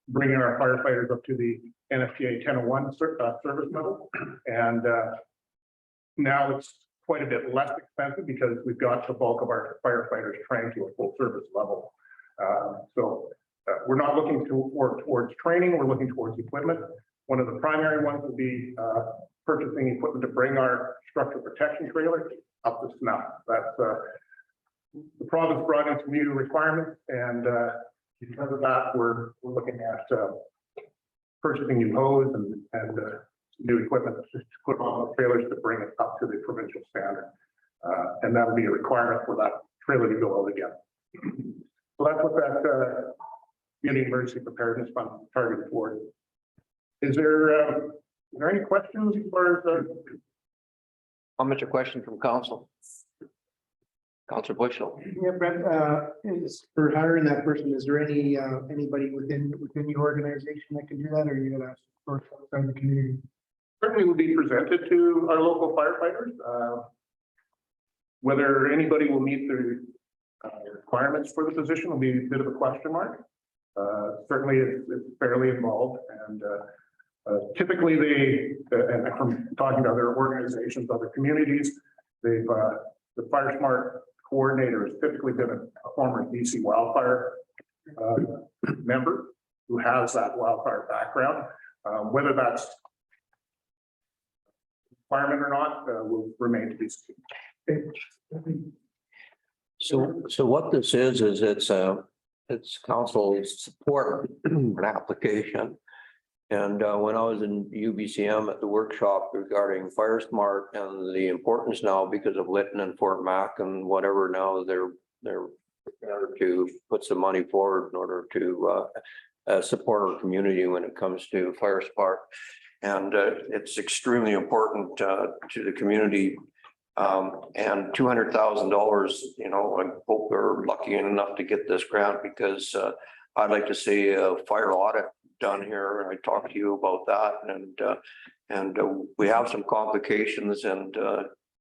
bringing our firefighters up to the NFPA 1001 service level. And now it's quite a bit less expensive because we've got the bulk of our firefighters trained to a full service level. So we're not looking towards training, we're looking towards equipment. One of the primary ones will be purchasing equipment to bring our structural protection trailer up to snuff. That's the province brought in some new requirements, and because of that, we're looking at purchasing new hose and new equipment to put on the trailers to bring it up to the provincial standard. And that'll be a requirement for that trailer to go out again. So that's what that Community Emergency Preparedness Fund targeted for. Is there any questions as far as How much a question from council? Councilor Bushel. Yeah, Brent, is for hiring that person, is there any anybody within your organization that can do that, or are you gonna source outside the community? Certainly will be presented to our local firefighters. Whether anybody will meet the requirements for the position will be a bit of a question mark. Certainly it's fairly involved, and typically and from talking to other organizations, other communities, they've the Fire Smart coordinator has typically been a former BC wildfire member who has that wildfire background. Whether that's requirement or not will remain to be seen. So what this is it's council support an application. And when I was in UBCM at the workshop regarding Fire Smart and the importance now because of Lytton and Fort Mac and whatever, now they're prepared to put some money forward in order to support our community when it comes to Fire Smart. And it's extremely important to the community. And $200,000, you know, I hope we're lucky enough to get this grant because I'd like to see a fire audit done here. I talked to you about that, and we have some complications, and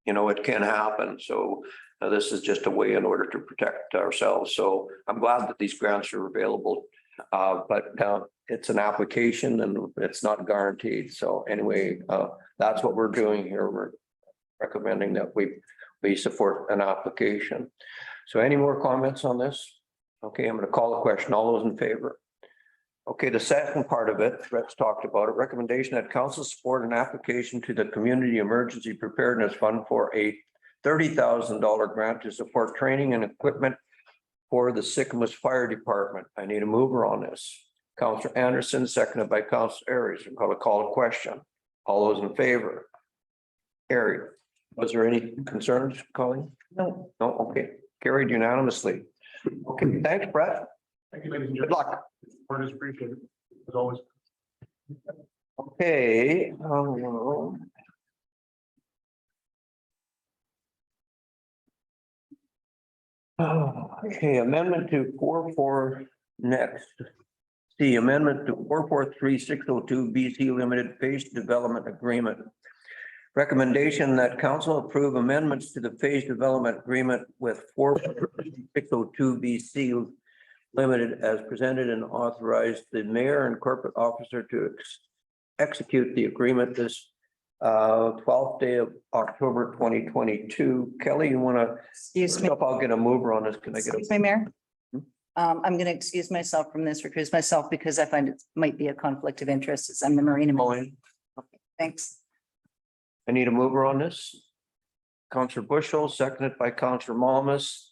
you know, it can happen. So this is just a way in order to protect ourselves. So I'm glad that these grants are available, but it's an application and it's not guaranteed. So anyway, that's what we're doing here. We're recommending that we support an application. So any more comments on this? Okay, I'm going to call the question. All those in favor? Okay, the second part of it, Brett's talked about it, recommendation that council support an application to the Community Emergency Preparedness Fund for a $30,000 grant to support training and equipment for the Sycamus Fire Department. I need a mover on this. Councillor Anderson, seconded by Councillor Ayres. I'm going to call a question. All those in favor? Carried. Was there any concerns, Colleen? No. No, okay. Carried unanimously. Okay, thanks, Brett. Thank you, ladies and Good gentlemen. luck. Support is appreciated, as always. Okay. Okay, amendment to 4.4 next. The amendment to 443-602 BC Limited Phase Development Agreement. Recommendation that council approve amendments to the phase development agreement with 443-602 BC Limited as presented and authorized the mayor and corporate officer to execute the agreement this 12th day of October 2022. Kelly, you want to? Excuse me. I'll get a mover on this. Can I get Excuse me, Mayor. I'm going to excuse myself from this, recuse myself because I find it might be a conflict of interest as I'm the marine. Colleen? Thanks. I need a mover on this. Councillor Bushel, seconded by Councillor Malmus.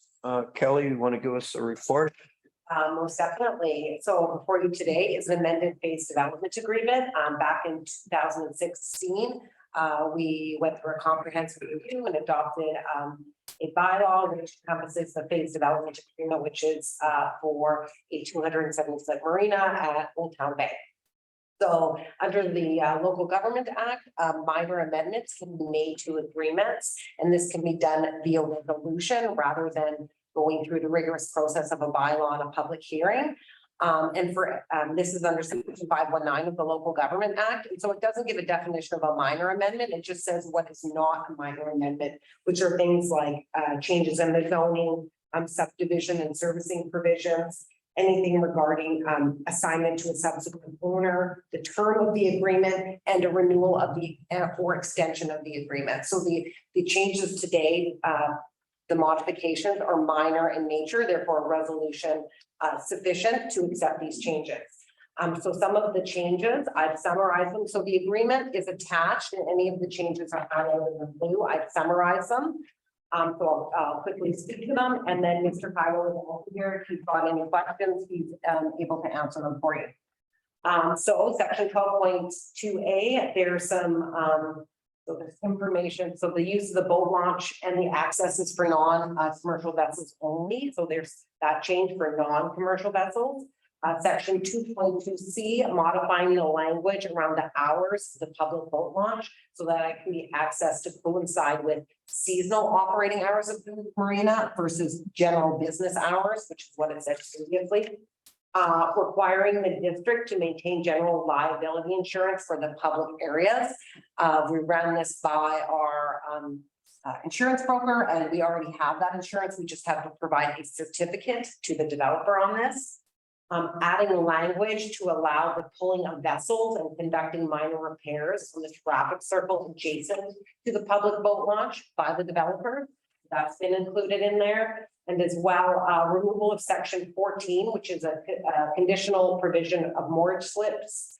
Kelly, you want to give us a report? Most definitely. So before you today is an amended phase development agreement. Back in 2016, we went through a comprehensive review and adopted a bylaw which encompasses the phase development agreement, which is for a 270-foot marina at Old Town Bay. So under the Local Government Act, minor amendments can be made to agreements, and this can be done via resolution rather than going through the rigorous process of a bylaw and a public hearing. And for this is under section 519 of the Local Government Act. And so it doesn't give a definition of a minor amendment. It just says what is not a minor amendment, which are things like changes in the zoning, subdivision and servicing provisions, anything regarding assignment to a subsequent owner, the term of the agreement, and a renewal of the or extension of the agreement. So the changes today, the modifications are minor in nature, therefore a resolution sufficient to accept these changes. So some of the changes, I've summarized them. So the agreement is attached and any of the changes are highlighted in blue. I've summarized them. So I'll quickly speak to them, and then Mr. Kyle is also here. If he's got any questions, he's able to answer them for you. So section 12.2a, there's some so there's information. So the use of the boat launch and the access is for non-commercial vessels only. So there's that change for non-commercial vessels. Section 2.2c, modifying the language around the hours of the public boat launch so that it can be accessed to coincide with seasonal operating hours of the marina versus general business hours, which is what it said previously. Requiring the district to maintain general liability insurance for the public areas. We ran this by our insurance broker, and we already have that insurance. We just have to provide a certificate to the developer on this. Adding language to allow the pulling of vessels and conducting minor repairs on the traffic circle adjacent to the public boat launch by the developer. That's been included in there. And as well, removal of section 14, which is a conditional provision of mooring slips,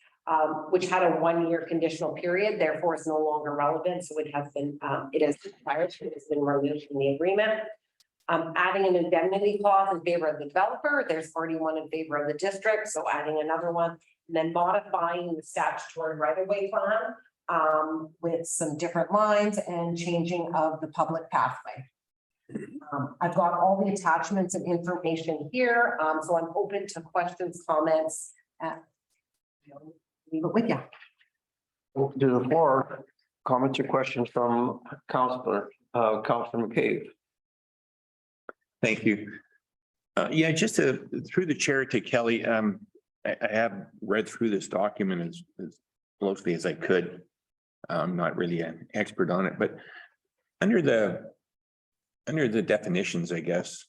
which had a 1-year conditional period, therefore is no longer relevant. So it has been, it has expired, it has been removed from the agreement. Adding an indemnity clause in favor of the developer. There's already one in favor of the district, so adding another one, and then modifying the statutory right-of-way plan with some different lines and changing of the public pathway. I've got all the attachments and information here, so I'm open to questions, comments. Leave it with you. Open to the floor. Comments or questions from Councillor McCabe. Thank you. Yeah, just through the chair to Kelly, I have read through this document as closely as I could. I'm not really an expert on it, but under the definitions, I guess,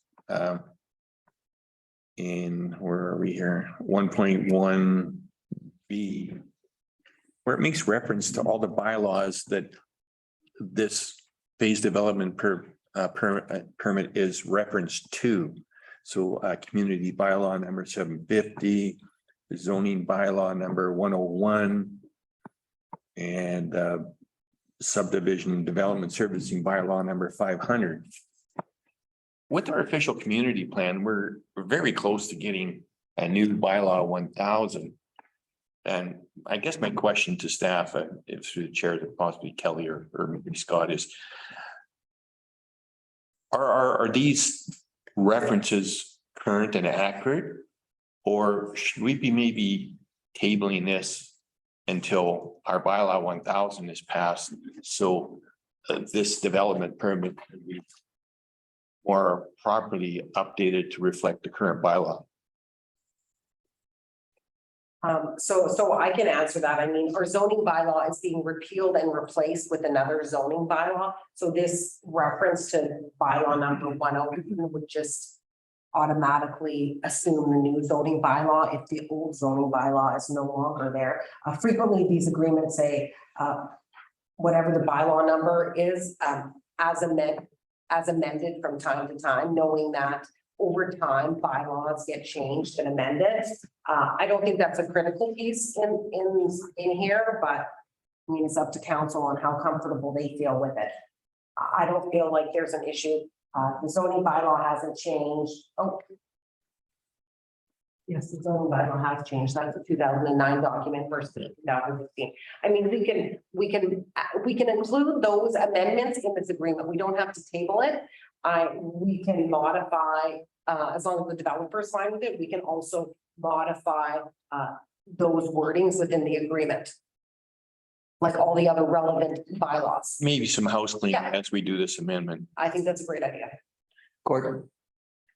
in where are we here? 1.1b, where it makes reference to all the bylaws that this phase development permit is referenced to. So community bylaw number 750, zoning bylaw number 101, and subdivision development servicing bylaw number 500. With our official community plan, we're very close to getting a new bylaw 1000. And I guess my question to staff, if through the chair, that possibly Kelly or maybe Scott, is are these references current and accurate? Or should we be maybe tabling this until our bylaw 1000 is passed? So this development permit can be more properly updated to reflect the current bylaw. So I can answer that. I mean, our zoning bylaw is being repealed and replaced with another zoning bylaw. So this reference to bylaw number 101 would just automatically assume the new zoning bylaw if the old zoning bylaw is no longer there. Frequently, these agreements say whatever the bylaw number is as amended from time to time, knowing that over time bylaws get changed and amended. I don't think that's a critical piece in here, but I mean, it's up to council on how comfortable they feel with it. I don't feel like there's an issue. The zoning bylaw hasn't changed. Oh. Yes, the zoning bylaw has changed. That's a 2009 document versus 2015. I mean, we can include those amendments in this agreement. We don't have to table it. We can modify, as long as the developer is fine with it, we can also modify those wordings within the agreement. Like all the other relevant bylaws. Maybe some house cleaning Yeah. as we do this amendment. I think that's a great idea. Gordon.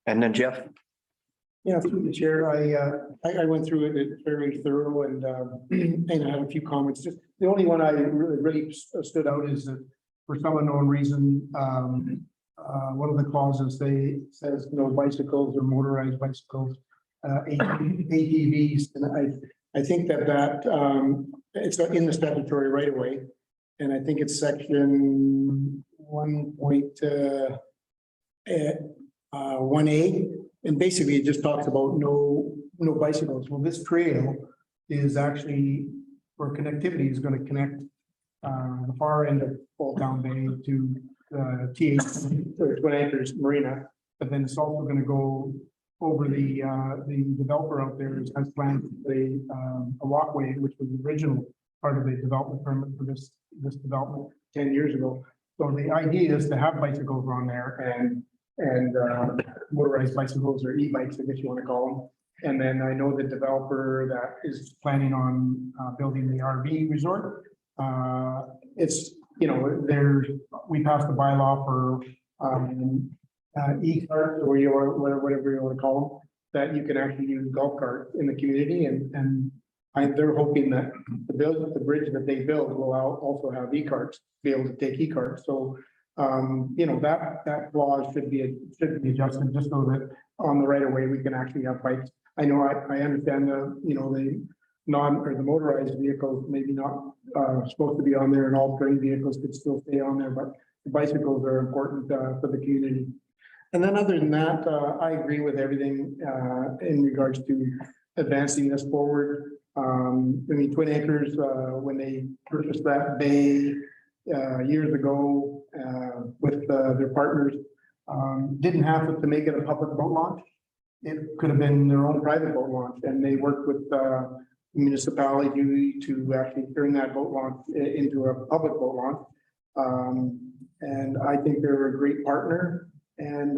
And then Jeff. Yeah, through the chair, I went through it, it's very thorough and I had a few comments. Just the only one I really stood out is that for some unknown reason, one of the clauses says no bicycles or motorized bicycles, ATVs, and I think that it's in the statutory right away, and I think it's section 1.1A. And basically it just talks about no bicycles. Well, this trail is actually for connectivity is going to connect the far end of Old Town Bay to Twin Acres Marina, but then it's also going to go over the developer out there has planned a walkway, which was the original part of the development permit for this development 10 years ago. So the idea is to have bicycles on there and motorized bicycles or e-bikes, I guess you want to call them. And then I know the developer that is planning on building the RV resort. It's, you know, we passed the bylaw for e-carts or whatever you want to call them, that you can actually use golf carts in the community, and they're hoping that the bridge that they build will also have e-carts, be able to take e-carts. So you know, that clause should be adjusted just so that on the right of way we can actually have bikes. I know I understand you know, the motorized vehicles maybe not supposed to be on there, and all terrain vehicles could still stay on there, but the bicycles are important for the community. And then other than that, I agree with everything in regards to advancing this forward. I mean, Twin Acres, when they purchased that bay years ago with their partners, didn't have to make it a public boat launch. It could have been their own private boat launch, and they worked with the municipality to actually turn that boat launch into a public boat launch. And I think they're a great partner, and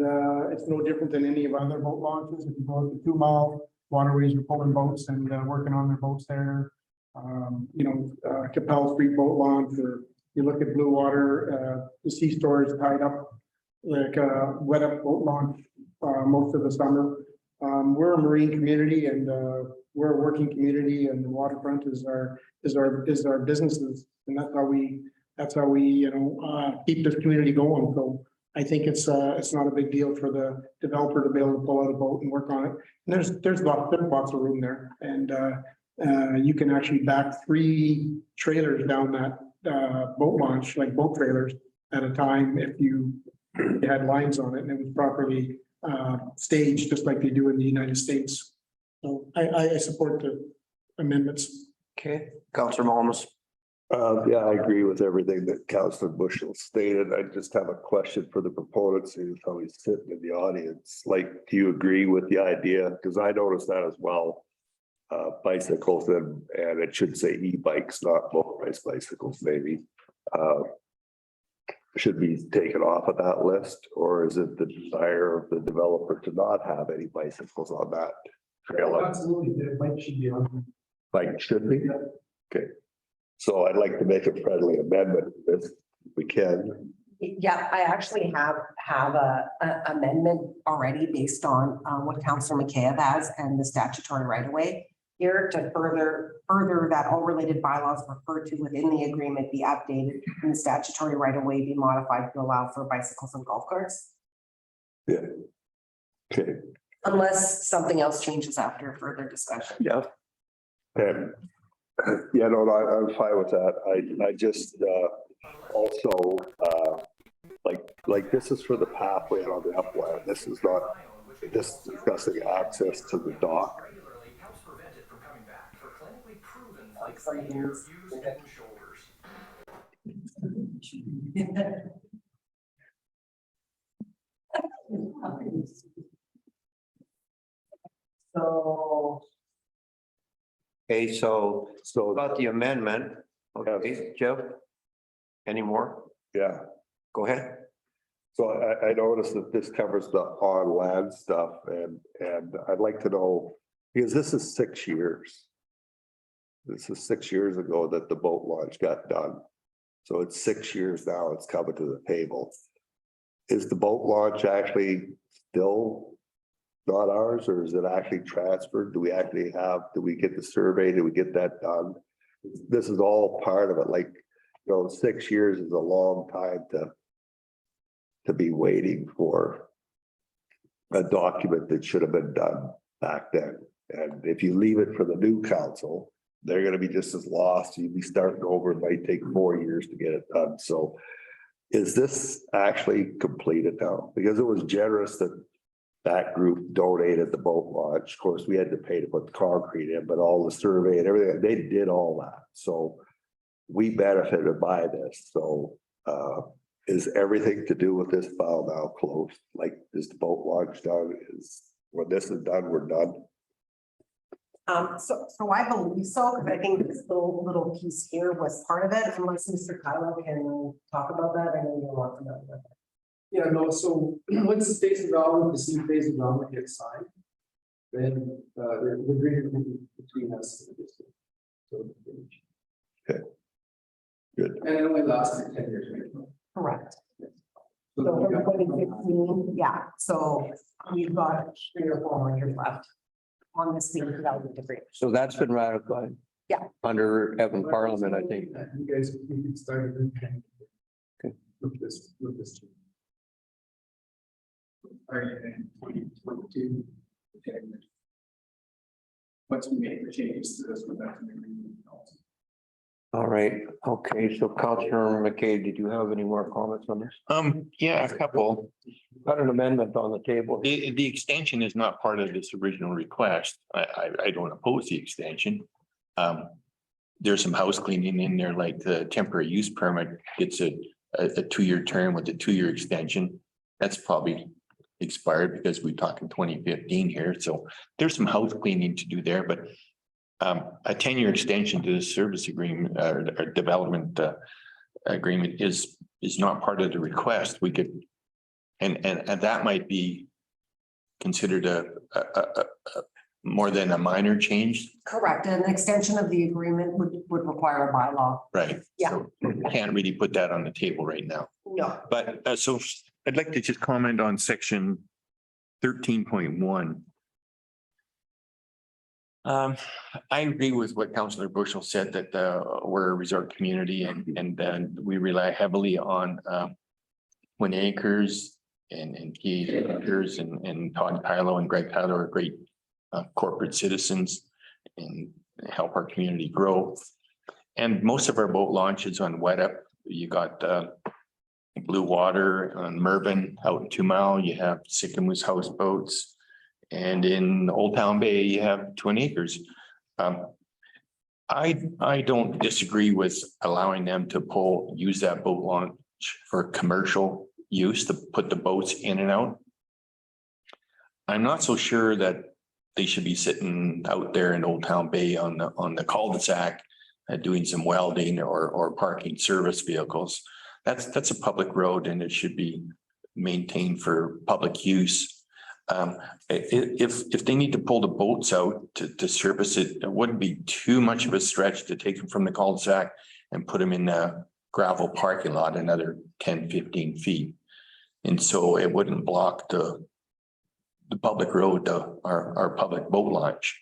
it's no different than any of other boat launches. If you go to 2 Mile Waterways, are pulling boats and working on their boats there. You know, Capel Street boat launch, or you look at Blue Water, the C-store is tied up like a wet up boat launch most of the summer. We're a marine community, and we're a working community, and the waterfront is our businesses, and that's how we you know keep this community going. So I think it's not a big deal for the developer to be able to pull out a boat and work on it. And there's lots of room there, and you can actually back 3 trailers down that boat launch, like boat trailers at a time, if you had lines on it and it was properly staged, just like they do in the United States. So I support the amendments. Okay, Counselor Malmus. Yeah, I agree with everything that Councillor Bushel stated. I just have a question for the proponents, who's how he's sitting in the audience. Like, do you agree with the idea? Because I noticed that as well. Bicycles and it should say e-bikes, not motorized bicycles, maybe. Should be taken off of that list, or is it the desire of the developer to not have any bicycles on that trail? Absolutely, the bike should be on. Bike should be? Okay. So I'd like to make a friendly amendment to this, if we can. Yeah, I actually have a amendment already based on what Councillor McKay has and the statutory right of way here to further that all related bylaws referred to within the agreement be updated and the statutory right of way be modified to allow for bicycles and golf carts. Yeah. Okay. Unless something else changes after further discussion. Yeah. And yeah, no, I'm fine with that. I just also like this is for the pathway on the upland. This is not this discussing access to the dock. Like some years. So. Okay, so about the amendment, okay, Jeff? Any more? Yeah. Go ahead. So I noticed that this covers the on land stuff and I'd like to know, because this is 6 years. This is 6 years ago that the boat launch got done. So it's 6 years now, it's coming to the table. Is the boat launch actually still not ours, or is it actually transferred? Do we get the survey? Do we get that done? This is all part of it. Like, 6 years is a long time to be waiting for a document that should have been done back then. And if you leave it for the new council, they're gonna be just as lost. You'd be starting over. It might take 4 years to get it done. So is this actually completed now? Because it was generous that group donated the boat launch. Of course, we had to pay to put the concrete in, but all the survey and everything, they did all that. So we benefited by this. So is everything to do with this file now closed? Like, is the boat launch done? When this is done, we're done? So I believe so, because I think this little piece here was part of it, unless Mr. Kylo can talk about that. I know you want to know about that. Yeah, no, so once the phase of development, the C phase of development gets signed, then the agreement between us and the district. So, okay. Good. And it only lasts for 10 years, right? Correct. So from 2015, yeah, so we've got 3 or 4 more years left on this being development agreement. So that's been ratified. Yeah. Under Evan Parliament, I think. You guys, we can start with this. In 2022. Okay. Once we make the changes to this, we're back to the agreement. All right, okay, so Councillor McKay, did you have any more comments on this? Yeah, a couple. Got an amendment on the table. The extension is not part of this original request. I don't oppose the extension. There's some house cleaning in there, like the temporary use permit gets a 2-year term with a 2-year extension. That's probably expired because we're talking 2015 here. So there's some house cleaning to do there, but a 10-year extension to the service agreement or development agreement is not part of the request. We could, and that might be considered a more than a minor change. Correct, and an extension of the agreement would require a bylaw. Right. Yeah. So can't really put that on the table right now. No. But so I'd like to just comment on section 13.1. I agree with what Councillor Bushel said, that we're a resort community and we rely heavily on Twin Acres and Key Acres and Todd Kylo and Greg Kylo are great corporate citizens and help our community grow. And most of our boat launches on wet up, you got Blue Water on Mervyn out in 2 Mile, you have Sycamoose houseboats And in Old Town Bay, you have Twin Acres. I don't disagree with allowing them to use that boat launch for commercial use to put the boats in and out. I'm not so sure that they should be sitting out there in Old Town Bay on the cul-de-sac doing some welding or parking service vehicles. That's a public road and it should be maintained for public use. If they need to pull the boats out to service it, it wouldn't be too much of a stretch to take them from the cul-de-sac and put them in a gravel parking lot another 10, 15 feet. And so it wouldn't block the public road, our public boat launch.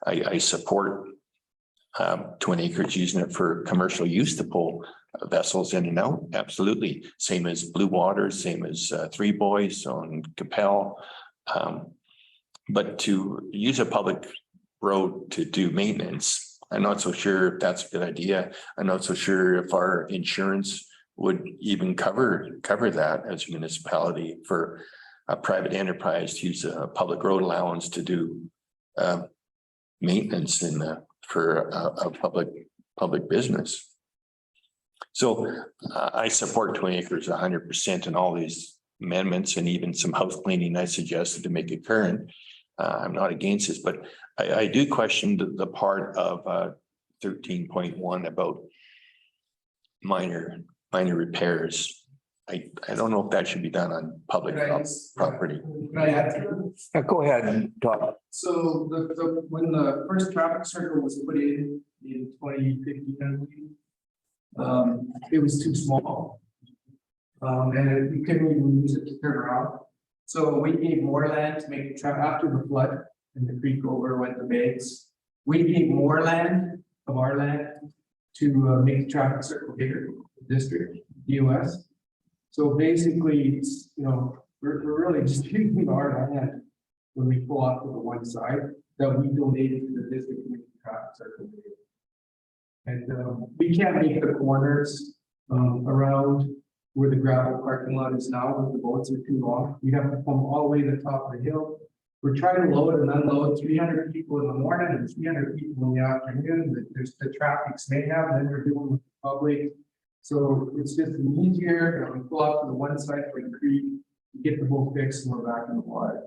I support Twin Acres using it for commercial use to pull vessels in and out. Absolutely. Same as Blue Waters, same as Three Boys on Capel. But to use a public road to do maintenance, I'm not so sure if that's a good idea. I'm not so sure if our insurance would even cover that as a municipality for a private enterprise to use a public road allowance to do maintenance for a public business. So I support Twin Acres 100% in all these amendments and even some house cleaning I suggested to make it current. I'm not against this, but I do question the part of 13.1 about minor repairs. I don't know if that should be done on public property. Go ahead and talk. So when the first traffic circle was put in 2015, it was too small. And we couldn't even use it to turn around. So we gave more land to make the traffic after the flood and the creek over went to banks. We gave more land of our land to make the traffic circle bigger, district, US. So basically, it's, we're really just using our land when we pull off to the one side that we donated to the district to make the traffic circle bigger. And we can't make the corners around where the gravel parking lot is now, with the boats are too long. We have to come all the way to the top of the hill. We're trying to load and unload 300 people in the morning and 300 people in the afternoon. There's the traffic's mayhem, then we're dealing with the public. So it's just easier, we pull out to the one side for the creek, get the boat fixed, and we're back in the water.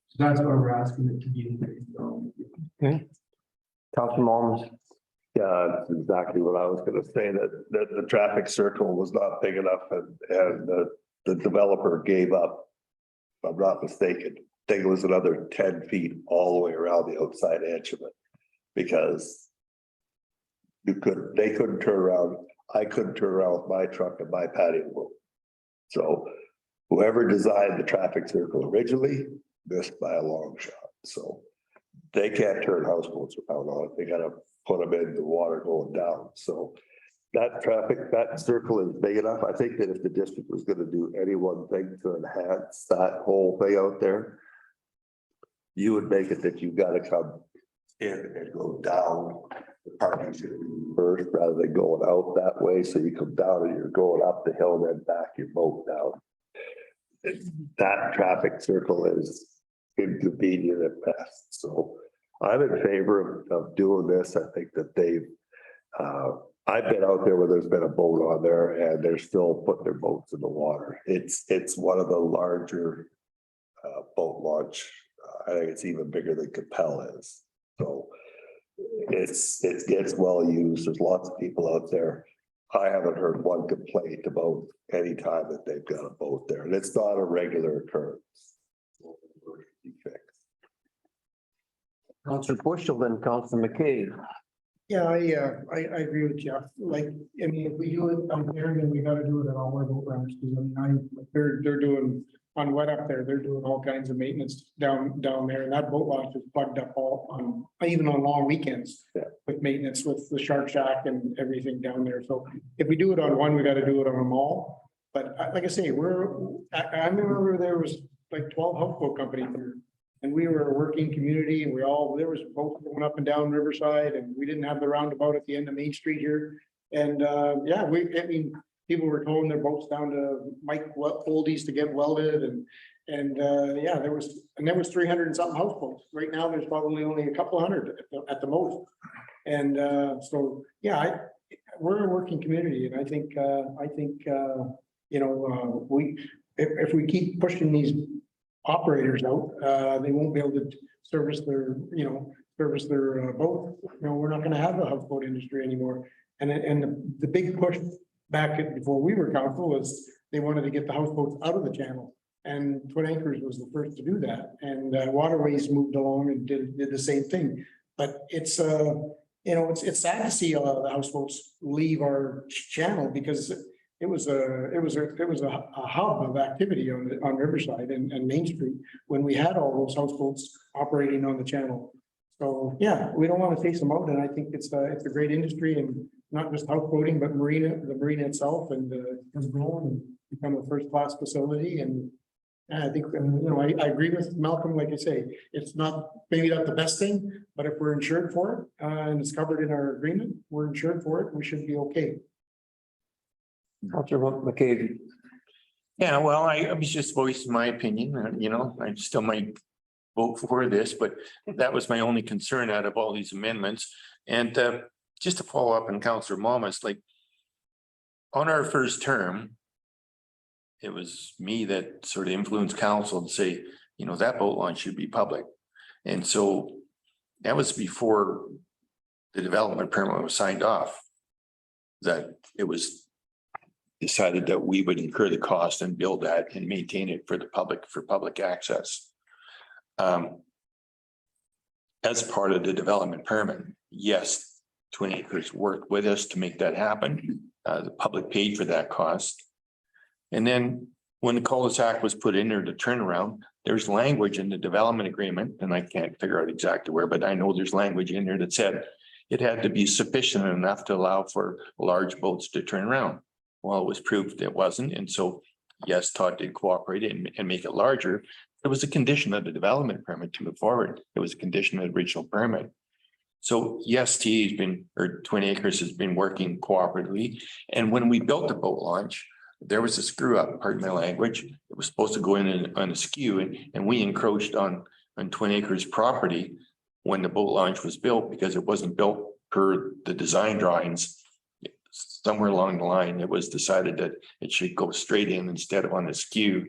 So that's why we're asking the community. Okay. Councilor Moms. Yeah, that's exactly what I was gonna say, that the traffic circle was not big enough and the developer gave up. If I'm not mistaken, I think it was another 10 feet all the way around the outside edge of it. Because they couldn't turn around, I couldn't turn around with my truck and my patio boat. So whoever designed the traffic circle originally missed by a long shot, so they can't turn houseboats around on it, they gotta put them in the water going down. So that circle is big enough. I think that if the district was gonna do any one thing to enhance that whole thing out there, you would make it that you gotta come in and go down. The parking should be first rather than going out that way. So you come down and you're going up the hill and then back your boat down. That traffic circle is inconvenient at best. So I'm in favor of doing this. I think that I've been out there where there's been a boat on there and they're still putting their boats in the water. It's one of the larger boat launch. I think it's even bigger than Capel is. So it gets well used. There's lots of people out there. I haven't heard one complaint about any time that they've got a boat there, and it's not a regular occurrence. Councilor Bushel, then Councilor McKay. Yeah, I agree with Jeff. Like, I mean, if we do it out there, then we gotta do it at all our boat ramps. Because I mean, they're doing on wet up there, they're doing all kinds of maintenance down there. And that boat launch is plugged up all on, even on long weekends. Yeah. With maintenance with the Shark Shack and everything down there. So if we do it on one, we gotta do it on them all. But like I say, I remember there was like 12 houseboat companies here. And we were a working community and there was boats going up and down Riverside and we didn't have the roundabout at the end of Main Street here. And people were towing their boats down to Mike Oldies to get welded and And yeah, there was 300 and something houseboats. Right now, there's probably only a couple hundred at the most. And so, yeah, we're a working community, and I think, you know, if we keep pushing these operators out, they won't be able to service their boat. You know, we're not gonna have a houseboat industry anymore. And the big push back before we were council was they wanted to get the houseboats out of the channel. And Twin Anchors was the first to do that. And Waterways moved along and did the same thing. But it's you know, it's sad to see the houseboats leave our channel, because it was a hub of activity on Riverside and Main Street when we had all those houseboats operating on the channel. So yeah, we don't want to face them out, and I think it's a great industry, and not just houseboating, but the marina itself, and has grown and become a first-class facility. And I think, you know, I agree with Malcolm. Like I say, it's maybe not the best thing, but if we're insured for it and it's covered in our agreement, we're insured for it, we should be okay. Councillor McCabe. Yeah, well, I was just voicing my opinion, you know, I still might vote for this, but that was my only concern out of all these amendments. And just to follow up on Councillor Mamas, like on our first term, it was me that sort of influenced council to say, you know, that boat launch should be public. And so that was before the development permit was signed off, that it was decided that we would incur the cost and build that and maintain it for the public, for public access. As part of the development permit, yes, Twin Acres worked with us to make that happen. The public paid for that cost. And then when the cul-de-sac was put in there to turn around, there's language in the development agreement, and I can't figure out exactly where, but I know there's language in there that said it had to be sufficient enough to allow for large boats to turn around. Well, it was proved it wasn't. And so, yes, Todd did cooperate and make it larger. It was a condition of the development permit to move forward. It was a condition of the original permit. So yes, Twin Acres has been working cooperatively. And when we built the boat launch, there was a screw up, pardon my language. It was supposed to go in on a skew, and we encroached on Twin Acres property when the boat launch was built, because it wasn't built per the design drawings. Somewhere along the line, it was decided that it should go straight in instead of on a skew.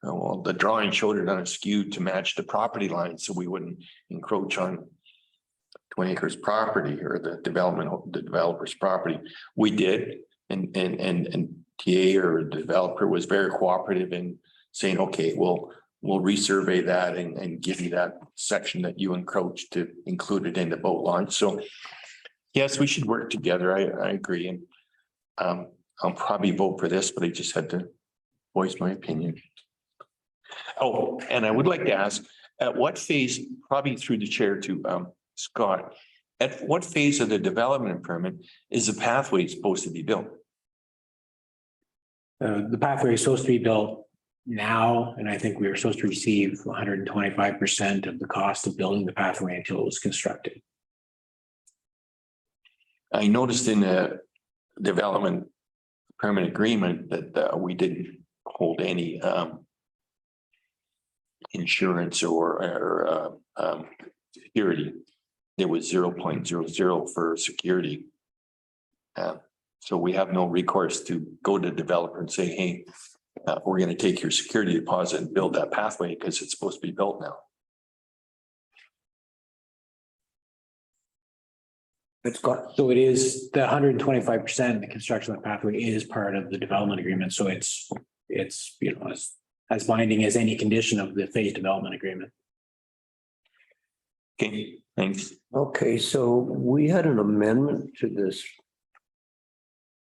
Well, the drawing showed it on a skew to match the property line, so we wouldn't encroach on Twin Acres property or the developer's property. We did, and TA or the developer was very cooperative in saying, okay, we'll resurvey that and give you that section that you encroached to include it in the boat launch. So yes, we should work together. I agree. And I'll probably vote for this, but I just had to voice my opinion. Oh, and I would like to ask, at what phase, probably through the chair to Scott, at what phase of the development permit is the pathway supposed to be built? The pathway is supposed to be built now, and I think we were supposed to receive 125% of the cost of building the pathway until it was constructed. I noticed in the development permit agreement that we didn't hold any insurance or security. There was 0.00 for security. So we have no recourse to go to the developer and say, hey, we're going to take your security deposit and build that pathway because it's supposed to be built now. So it is the 125%, the construction of the pathway is part of the development agreement. So it's, you know, as binding as any condition of the phase development agreement. Okay, thanks. Okay, so we had an amendment to this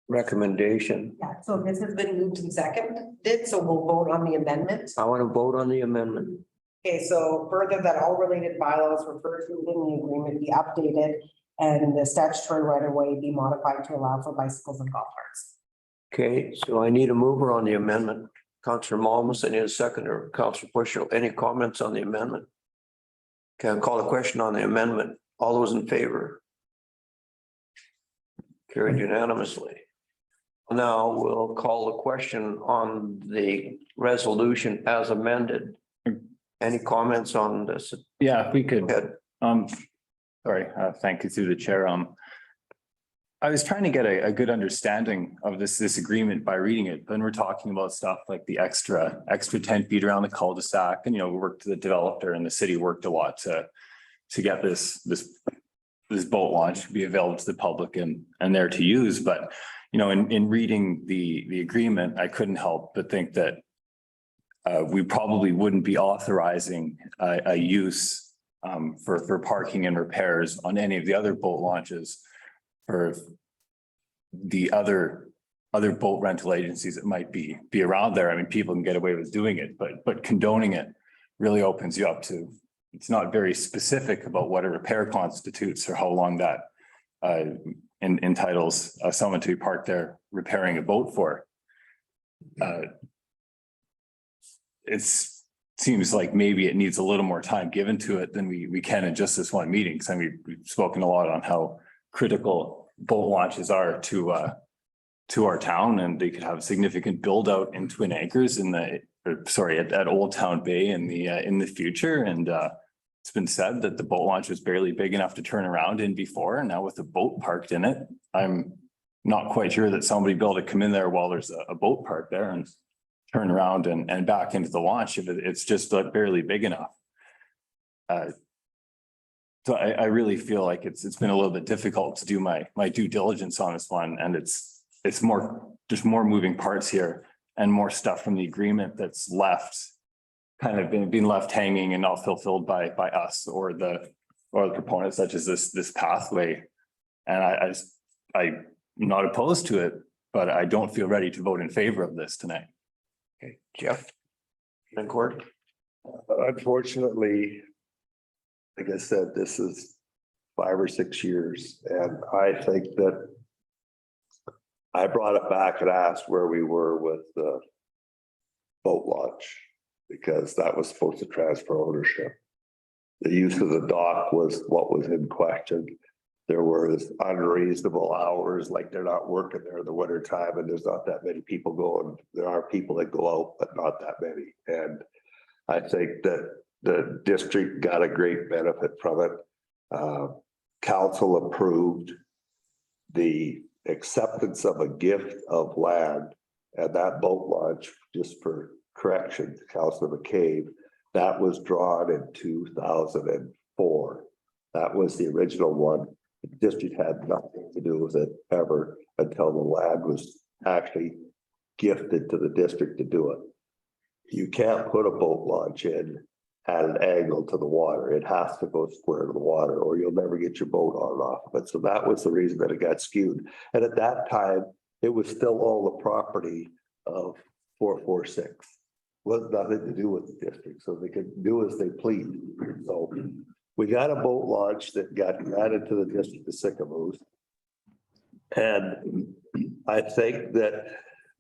recommendation. Yeah, so this has been moved and seconded, so we'll vote on the amendment. I want to vote on the amendment. Okay, so further that all related bylaws referred to in the agreement be updated and the statutory right of way be modified to allow for bicycles and golf carts. Okay, so I need a mover on the amendment. Councillor Malmus, I need a seconder. Councillor Bushel, any comments on the amendment? Okay, I'll call a question on the amendment. All those in favor? Carried unanimously. Now we'll call the question on the resolution as amended. Any comments on this? Yeah, if we could, Go ahead. sorry, thank you through the chair. I was trying to get a good understanding of this agreement by reading it. Then we're talking about stuff like the extra 10 feet around the cul-de-sac, and, you know, we worked, the developer and the city worked a lot to get this boat launch to be available to the public and there to use. But, you know, in reading the agreement, I couldn't help but think that we probably wouldn't be authorizing a use for parking and repairs on any of the other boat launches for the other boat rental agencies that might be around there. I mean, people can get away with doing it, but condoning it really opens you up to, it's not very specific about what a repair constitutes or how long that entitles someone to be parked there repairing a boat for. It seems like maybe it needs a little more time given to it than we can in just this one meeting. Because I mean, we've spoken a lot on how critical boat launches are to our town, and they could have significant build out in Twin Anchors at Old Town Bay in the future. And it's been said that the boat launch was barely big enough to turn around in before. And now with a boat parked in it, I'm not quite sure that somebody be able to come in there while there's a boat parked there and turn around and back into the launch if it's just barely big enough. So I really feel like it's been a little bit difficult to do my due diligence on this one, and it's there's more moving parts here and more stuff from the agreement that's left, kind of been left hanging and not fulfilled by us or the proponents, such as this pathway. And I'm not opposed to it, but I don't feel ready to vote in favor of this tonight. Okay, Jeff. And Gord. Unfortunately, like I said, this is 5 or 6 years, and I think that I brought it back and asked where we were with the boat launch, because that was supposed to transfer ownership. The use of the dock was what was in question. There was unreasonable hours, like they're not working there in the winter time, and there's not that many people going. There are people that go out, but not that many. And I think that the district got a great benefit from it. Council approved the acceptance of a gift of land, and that boat launch, just for correction, Councilor McCabe, that was drawn in 2004. That was the original one. The district had nothing to do with it ever until the land was actually gifted to the district to do it. You can't put a boat launch in at an angle to the water. It has to go square to the water, or you'll never get your boat on and off of it. So that was the reason that it got skewed. And at that time, it was still all the property of 446. Was nothing to do with the district, so they could do as they pleased. So we got a boat launch that got added to the district of Sycamoose. And I think that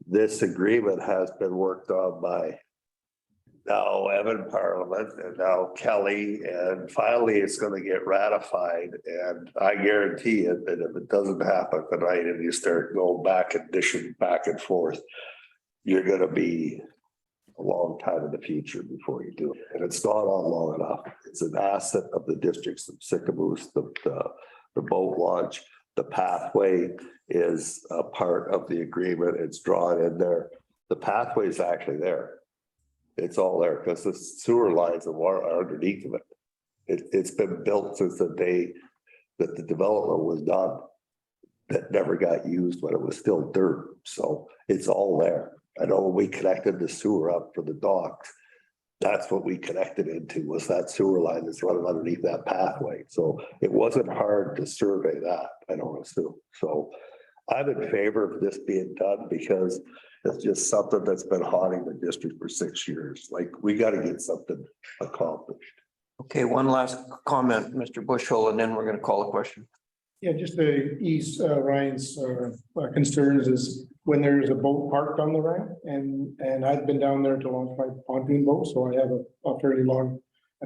this agreement has been worked on by now Evan Parliament and now Kelly, and finally it's going to get ratified. And I guarantee it that if it doesn't happen tonight and you start going back and dishing back and forth, you're going to be a long time in the future before you do it. And it's not on long enough. It's an asset of the districts of Sycamoose, the boat launch. The pathway is a part of the agreement. It's drawn in there. The pathway is actually there. It's all there because the sewer lines and water are underneath of it. It's been built since the day that the development was done. That never got used when it was still dirt. So it's all there. I know when we connected the sewer up for the docks, that's what we connected into, was that sewer line that's running underneath that pathway. So it wasn't hard to survey that, I don't assume. So I'm in favor of this being done because it's just something that's been haunting the district for 6 years. Like, we got to get something accomplished. Okay, one last comment, Mr. Bushel, and then we're going to call a question. Yeah, just to ease Ryan's concerns is when there's a boat parked on the ramp, and I've been down there to launch my pontoon boat, so I have a fairly long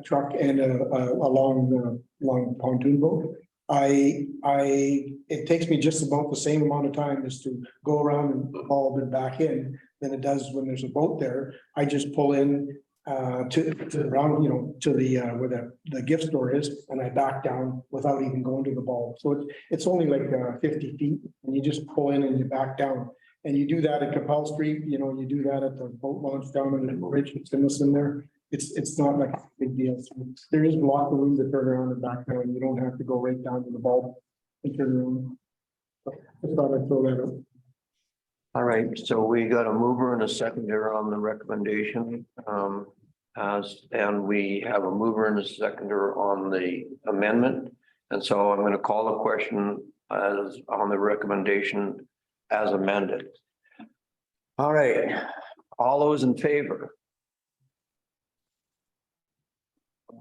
truck and a long pontoon boat. it takes me just about the same amount of time just to go around and bulb and back in than it does when there's a boat there. I just pull in to the round, you know, to the where the gift store is, and I back down without even going to the bulb. So it's only like 50 feet, and you just pull in and you back down. And you do that at Capel Street, you know, you do that at the boat launch down in the bridge, it's in there. It's not like a big deal. So there is lots of room to turn around and back down. You don't have to go right down to the bulb and turn around. Just thought I'd throw that out. All right, so we got a mover and a seconder on the recommendation. And we have a mover and a seconder on the amendment. And so I'm going to call the question as on the recommendation as amended. All right, all those in favor?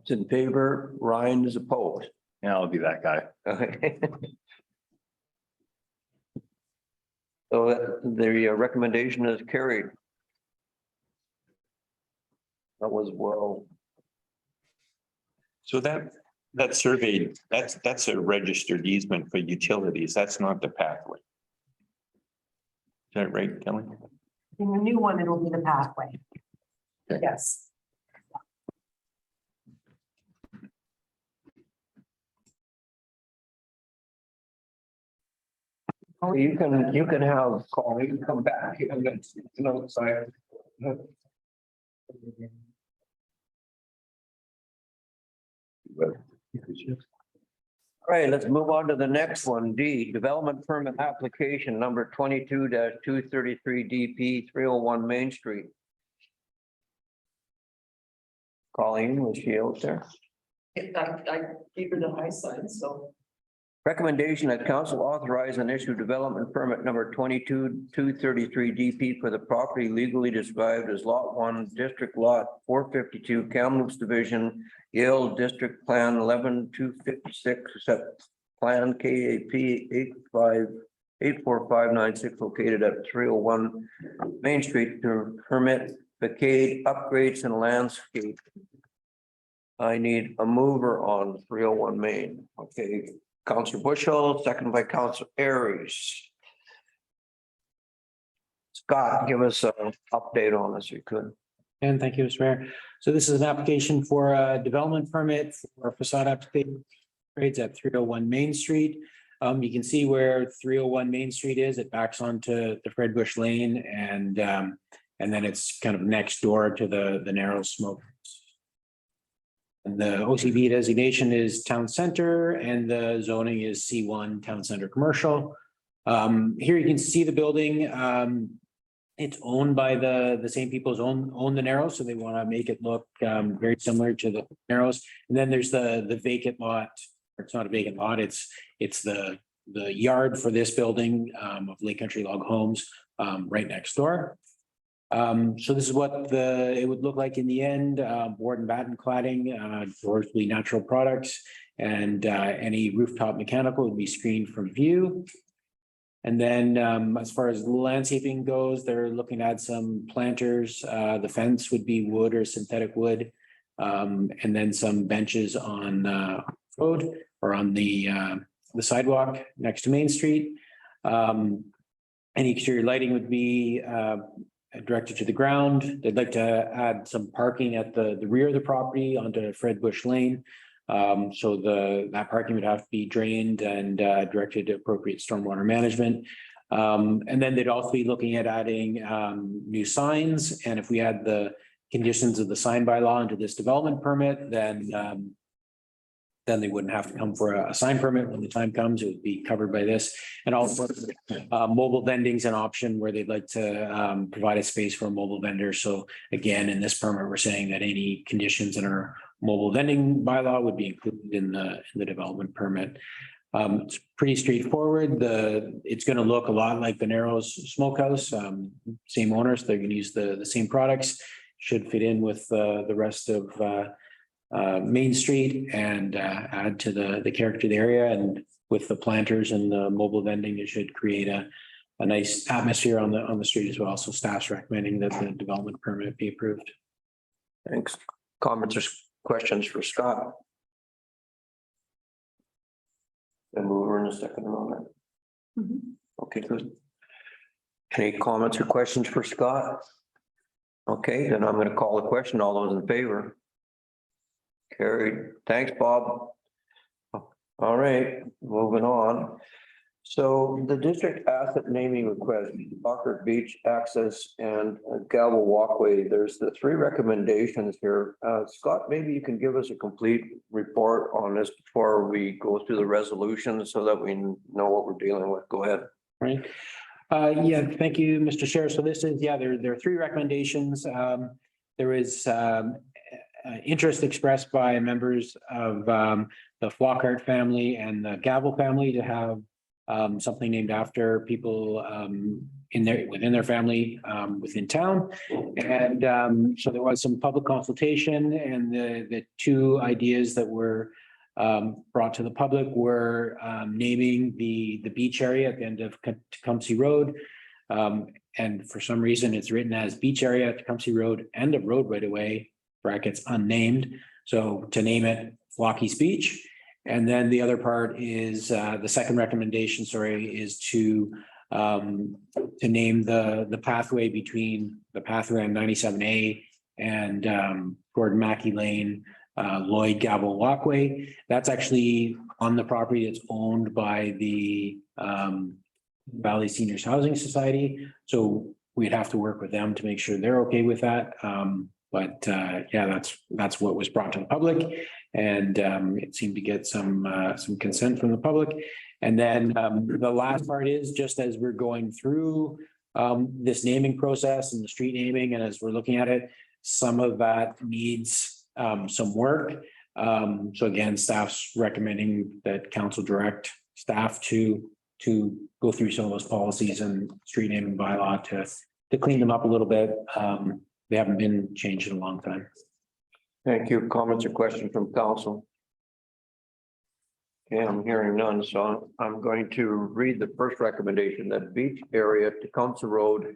It's in favor, Ryan is opposed. Yeah, I'll be that guy. Okay. So the recommendation is carried. That was well. So that survey, that's a registered easement for utilities. That's not the pathway. Is that right, Kelly? In the new one, it'll be the pathway. Okay. Yes. You can have call, you can come back. You know, sorry. All right, let's move on to the next one. D, development permit application number 22-233 DP 301 Main Street. Colleen, was she out there? I gave her the high sign, so. Recommendation that council authorize and issue development permit number 22-233 DP for the property legally described as Lot 1, District Lot 452, Kamloops Division, Yale District Plan 11-256, except Plan KAP 84596 located at 301 Main Street to permit facade upgrades and landscape. I need a mover on 301 Main. Okay. Councillor Bushel, second by Councillor Aries. Scott, give us an update on this, if you could. And thank you, Mr. Mayor. So this is an application for a development permit for facade upgrades at 301 Main Street. You can see where 301 Main Street is. It backs onto the Fred Bush Lane, and then it's kind of next door to the narrow smoke. And the OCB designation is town center, and the zoning is C1 town center commercial. Here you can see the building. It's owned by the same people who own the Narrows, so they want to make it look very similar to the Narrows. And then there's the vacant lot. Or it's not a vacant lot. It's the yard for this building of Lake Country Log Homes right next door. So this is what it would look like in the end, board and batten cladding, Dorsley Natural Products, and any rooftop mechanical would be screened from view. And then as far as landscaping goes, they're looking at some planters. The fence would be wood or synthetic wood. And then some benches on road or on the sidewalk next to Main Street. Any exterior lighting would be directed to the ground. They'd like to add some parking at the rear of the property onto Fred Bush Lane. So that parking would have to be drained and directed to appropriate stormwater management. And then they'd also be looking at adding new signs. And if we had the conditions of the sign bylaw into this development permit, then they wouldn't have to come for a sign permit when the time comes. It would be covered by this. And also mobile vending's an option where they'd like to provide a space for a mobile vendor. So again, in this permit, we're saying that any conditions in our mobile vending bylaw would be included in the development permit. It's pretty straightforward. It's going to look a lot like the Narrows Smokehouse, same owners. They're going to use the same products. Should fit in with the rest of Main Street and add to the character of the area. And with the planters and the mobile vending, it should create a nice atmosphere on the street as well. So staff's recommending that the development permit be approved. Thanks. Comments or questions for Scott? The mover and the second on that. Okay, good. Any comments or questions for Scott? Okay, then I'm gonna call the question. All those in favor? Carried. Thanks, Bob. All right, moving on. So the district asset naming request, Barker Beach access and Gavel Walkway, there's the three recommendations here. Scott, maybe you can give us a complete report on this before we go through the resolution so that we know what we're dealing with. Go ahead. Right. Yeah, thank you, Mr. Chair. So this is, yeah, there are three recommendations. There is interest expressed by members of the Flockhart family and the Gavel family to have something named after people within their family within town. And so there was some public consultation, and the two ideas that were brought to the public were naming the beach area at the end of Tecumseh Road. And for some reason, it's written as beach area at Tecumseh Road, end of road right away, brackets unnamed. So to name it Flocky's Beach. And then the other part is the second recommendation, is to name the pathway between the pathway on 97A and Gordon Mackey Lane, Lloyd Gavel Walkway. That's actually on the property that's owned by the Valley Seniors Housing Society. So we'd have to work with them to make sure they're okay with that. But yeah, that's what was brought to the public, and it seemed to get some consent from the public. And then the last part is, just as we're going through this naming process and the street naming, and as we're looking at it, some of that needs some work. So again, staff's recommending that council direct staff to go through some of those policies and street naming bylaw to clean them up a little bit. They haven't been changed in a long time. Thank you. Comments or questions from council? Okay, I'm hearing none, so I'm going to read the first recommendation, that beach area Tecumseh Road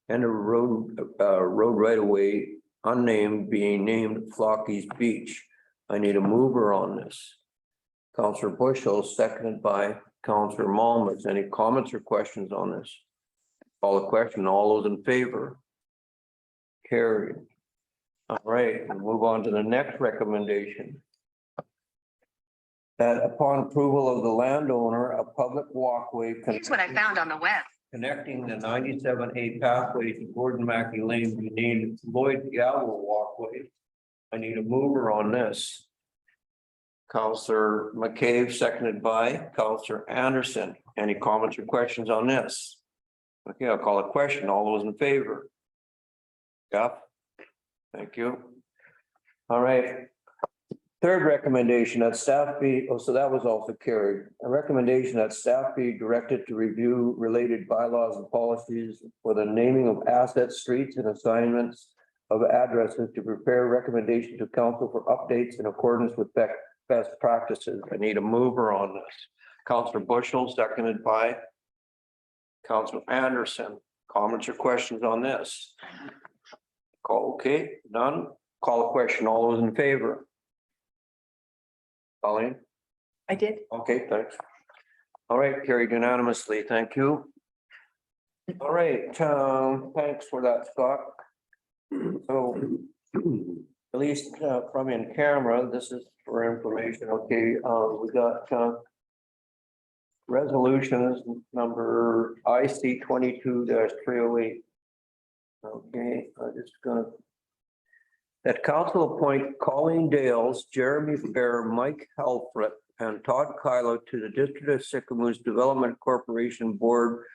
and a road right away unnamed being named Flocky's Beach. I need a mover on this. Councillor Bushel, seconded by Councillor Malmas. Any comments or questions on this? Call the question. All those in favor? Carried. All right, we'll move on to the next recommendation. That upon approval of the landowner, a public walkway. Here's what I found on the web. Connecting the 97A pathway to Gordon Mackey Lane be named Lloyd Gavel Walkway. I need a mover on this. Councillor McCabe, seconded by Councillor Anderson. Any comments or questions on this? Okay, I'll call a question. All those in favor? Yeah, thank you. All right. Third recommendation, that staff be, so that was also carried. A recommendation that staff be directed to review related bylaws and policies for the naming of assets, streets, and assignments of addresses to prepare recommendation to council for updates in accordance with best practices. I need a mover on this. Councillor Bushel, seconded by Councillor Anderson. Comments or questions on this? Call, okay, none. Call a question. All those in favor? Colleen? I did. Okay, thanks. All right, carried unanimously. Thank you. All right, thanks for that, Scott. So, at least from in camera, this is for information. Okay, we got resolutions number IC 22-308. Okay, I'm just gonna. That council appoint Colleen Dales, Jeremy Fair, Mike Halfrett, and Todd Kylo to the District of Sycamoose Development Corporation Board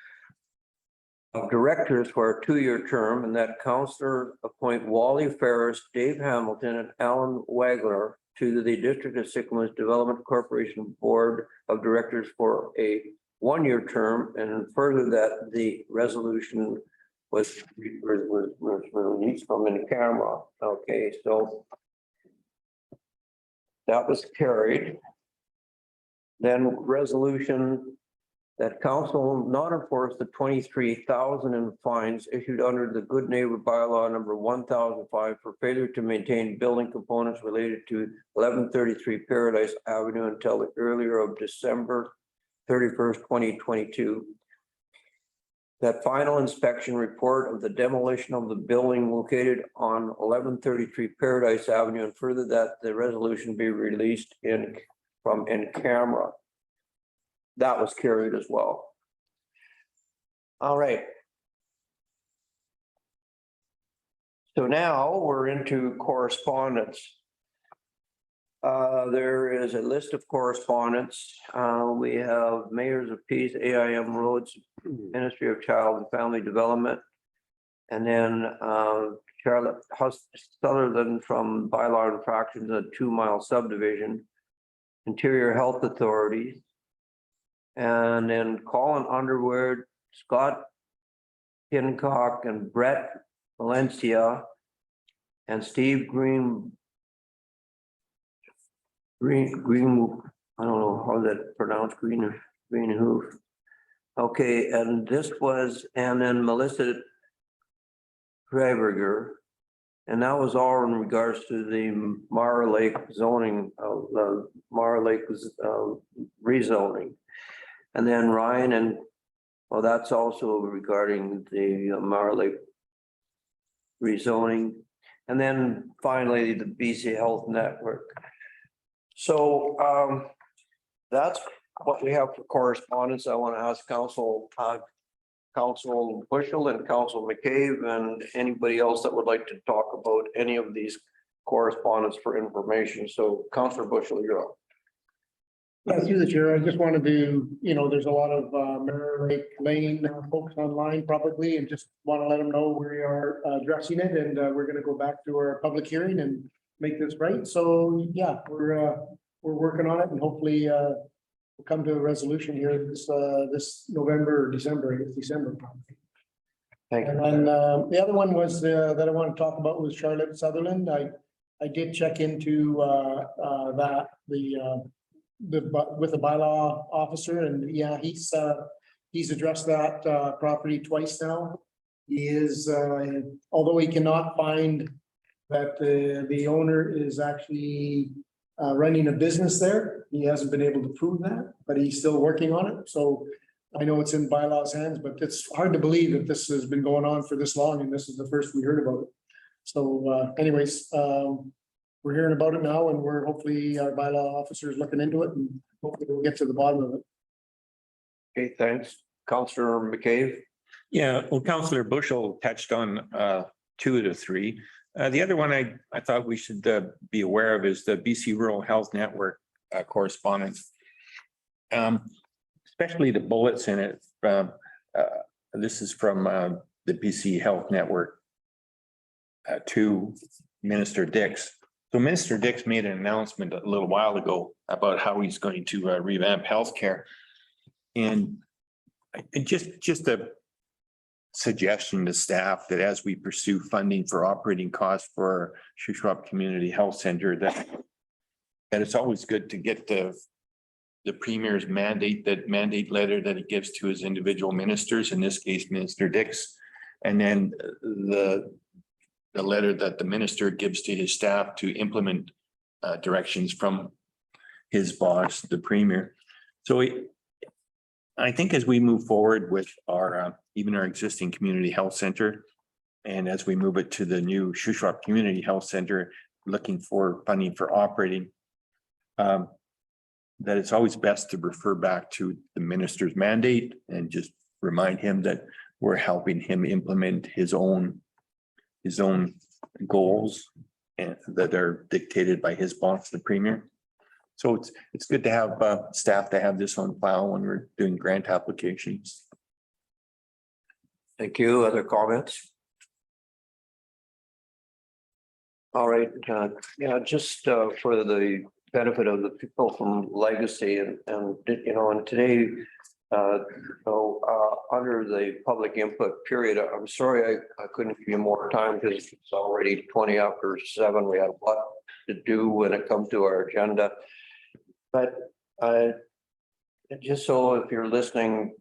of Directors for a 2-year term, and that councillor appoint Wally Ferris, Dave Hamilton, and Alan Wagler to the District of Sycamoose Development Corporation Board of Directors for a 1-year term, and further that the resolution was released from in camera. Okay, so that was carried. Then resolution that council not enforce the 23,000 in fines issued under the Good Neighbor Bylaw number 1005 for failure to maintain building components related to 1133 Paradise Avenue until the earlier of December 31st, 2022. That final inspection report of the demolition of the building located on 1133 Paradise Avenue, and further that the resolution be released in camera. That was carried as well. All right. So now we're into correspondence. There is a list of correspondence. We have Mayors of Peace, AIM Roads, Ministry of Child and Family Development. And then Charlotte Sutherland from Bylaw Infractions, a 2-mile subdivision, Interior Health Authorities. And then Colin Underwood, Scott Pincock, and Brett Valencia, and Steve Green, I don't know how that pronounced, Greenhoof. Okay, and this was, and then Melissa Kreberger, and that was all in regards to the Mara Lake zoning, the Mara Lake rezoning. And then Ryan, and well, that's also regarding the Mara Lake rezoning. And then finally, the BC Health Network. So that's what we have for correspondence. I want to ask Council Bushel and Council McCabe and anybody else that would like to talk about any of these correspondence for information. So Councilor Bushel, you're up. Thank you, the chair. I just wanted to, there's a lot of Mirror Lake Lane folks online probably, and just want to let them know we are addressing it, and we're going to go back to our public hearing and make this right. So yeah, we're working on it, and hopefully we'll come to a resolution here this November or December. I guess December probably. Thank you. And the other one was that I want to talk about was Charlotte Sutherland. I did check into that with the bylaw officer, and yeah, he's addressed that property twice now. He is although he cannot find that the owner is actually running a business there, he hasn't been able to prove that, but he's still working on it. So I know it's in bylaw's hands, but it's hard to believe that this has been going on for this long, and this is the first we heard about it. So anyways, we're hearing about it now, and we're hopefully our bylaw officer is looking into it, and hopefully we'll get to the bottom of it. Okay, thanks. Councilor McCabe. Yeah, well, Councilor Bushel touched on 2 of the 3. The other one I thought we should be aware of is the BC Rural Health Network correspondence. Especially the bullets in it. This is from the BC Health Network to Minister Dix. So Minister Dix made an announcement a little while ago about how he's going to revamp healthcare. And just a suggestion to staff that as we pursue funding for operating costs for Shuswap Community Health Center, that it's always good to get the Premier's mandate letter that he gives to his individual ministers, in this case, Minister Dix, and then the letter that the minister gives to his staff to implement directions from his boss, the Premier. So I think as we move forward with our even our existing community health center, and as we move it to the new Shuswap Community Health Center, looking for funding for operating, that it's always best to refer back to the minister's mandate and just remind him that we're helping him implement his own goals and that are dictated by his boss, the Premier. So it's good to have staff to have this on file when we're doing grant applications. Thank you. Other comments? All right. Yeah, just for the benefit of the people from Legacy and today, under the public input period, I'm sorry I couldn't give you more time because it's already 20 after 7. We had a lot to do when it comes to our agenda. But just so if you're listening,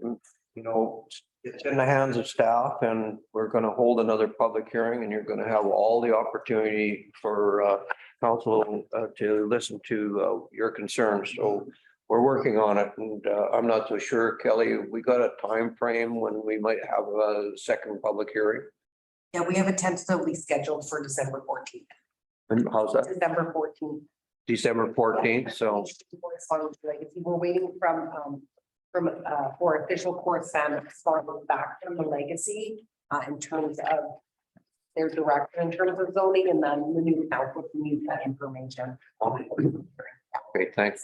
it's in the hands of staff, and we're going to hold another public hearing, and you're going to have all the opportunity for council to listen to your concerns. So we're working on it, and I'm not so sure, Kelly, we got a time frame when we might have a second public hearing? Yeah, we have a tentatively scheduled for December 14th. And how's that? December 14th. December 14th, so, We're waiting for official correspondence back from the legacy in terms of their direction, in terms of zoning, and then the new council can use that information. okay, thanks.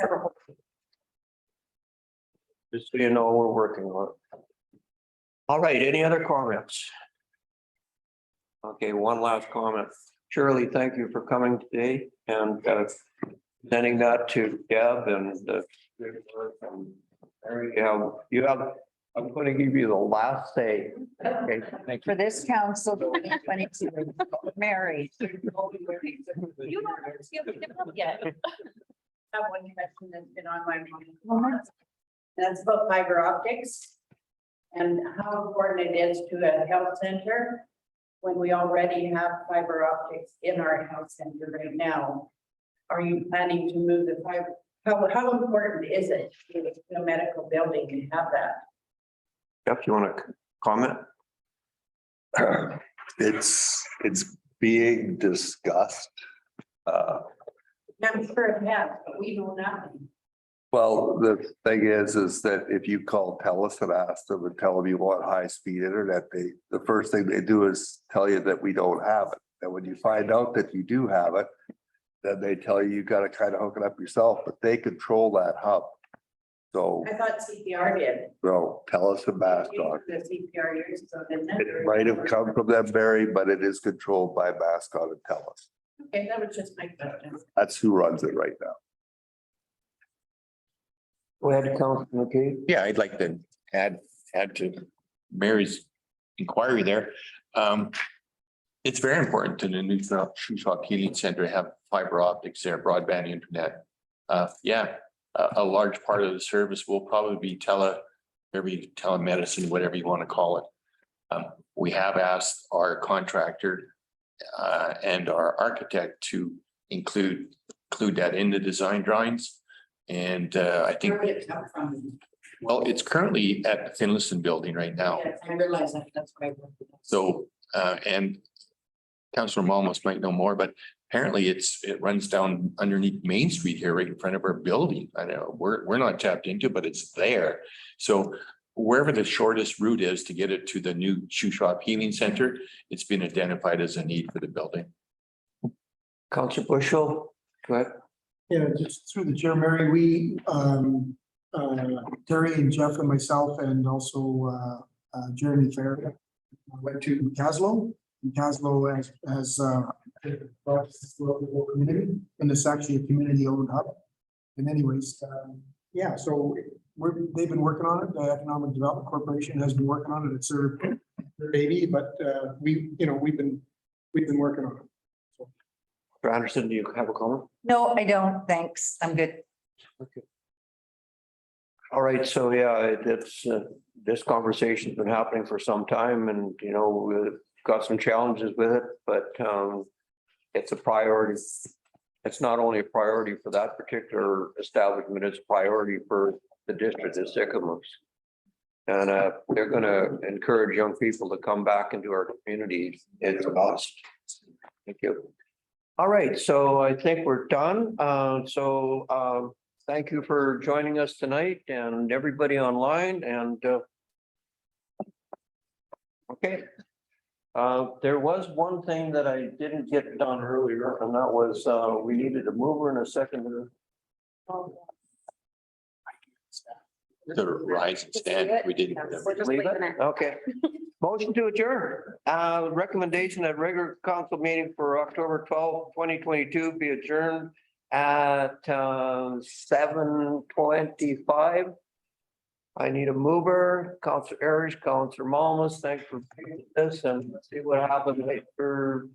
Just so you know, we're working on it. All right, any other comments? Okay, one last comment. Shirley, thank you for coming today and sending that to Deb and you have, I'm going to give you the last say. Okay, thank you. For this council, 2022, Mary. You don't yet. Have one question that's been on my mind. That's about fiber optics and how important it is to a health center when we already have fiber optics in our health center right now. Are you planning to move the fiber? How important is it to a medical building to have that? Jeff, you want to comment? It's being discussed. I'm sure it has, but we know nothing. Well, the thing is that if you call TELUS and ask them and tell them you want high-speed internet, the first thing they do is tell you that we don't have it. And when you find out that you do have it, then they tell you got to kind of hook it up yourself, but they control that hub. So, I thought CPR did. no, TELUS and Mascot. The CPR years, so didn't it? It might have come from them, Barry, but it is controlled by Mascot and TELUS. Okay, that was just my question. That's who runs it right now. Go ahead, Councilor McKee. Yeah, I'd like to add to Mary's inquiry there. It's very important to the new Shuswap Healing Center to have fiber optics there, broadband internet. A large part of the service will probably be telemedicine, whatever you want to call it. We have asked our contractor and our architect to include that in the design drawings. And I think, Where would it come from? well, it's currently at the Finlayson building right now. Yes, I realize that, that's why. So, and Councillor Malmus might know more, but apparently it runs down underneath Main Street here, right in front of our building. I know we're not tapped into, but it's there. So wherever the shortest route is to get it to the new Shuswap Healing Center, it's been identified as a need for the building. Councilor Bushel, go ahead. Yeah, just through the chair, Mary, we, Terry and Jeff and myself and also Jeremy Fair went to Caslow. And Caslow has brought us to the local community, and it's actually a community-owned hub. And anyways, yeah, so they've been working on it. The Economic Development Corporation has been working on it. It's their baby, but we've been working on it. Mr. Anderson, do you have a comment? No, I don't. Thanks. I'm good. Okay. All right, so yeah, it's this conversation's been happening for some time, and we've got some challenges with it, but it's a priority. It's not only a priority for that particular establishment, it's a priority for the district of Sycamores. And they're going to encourage young people to come back into our community. It's a must. Thank you. All right, so I think we're done. Thank you for joining us tonight and everybody online. And okay, there was one thing that I didn't get done earlier, and that was we needed a mover and a seconder. The rise and stand, we didn't. Leave it? Okay. Motion to adjourn. Recommendation that regular council meeting for October 12th, 2022 be adjourned at 7:25. I need a mover. Councilor Ayers, Councilor Malmus, thanks for this, and see what happens for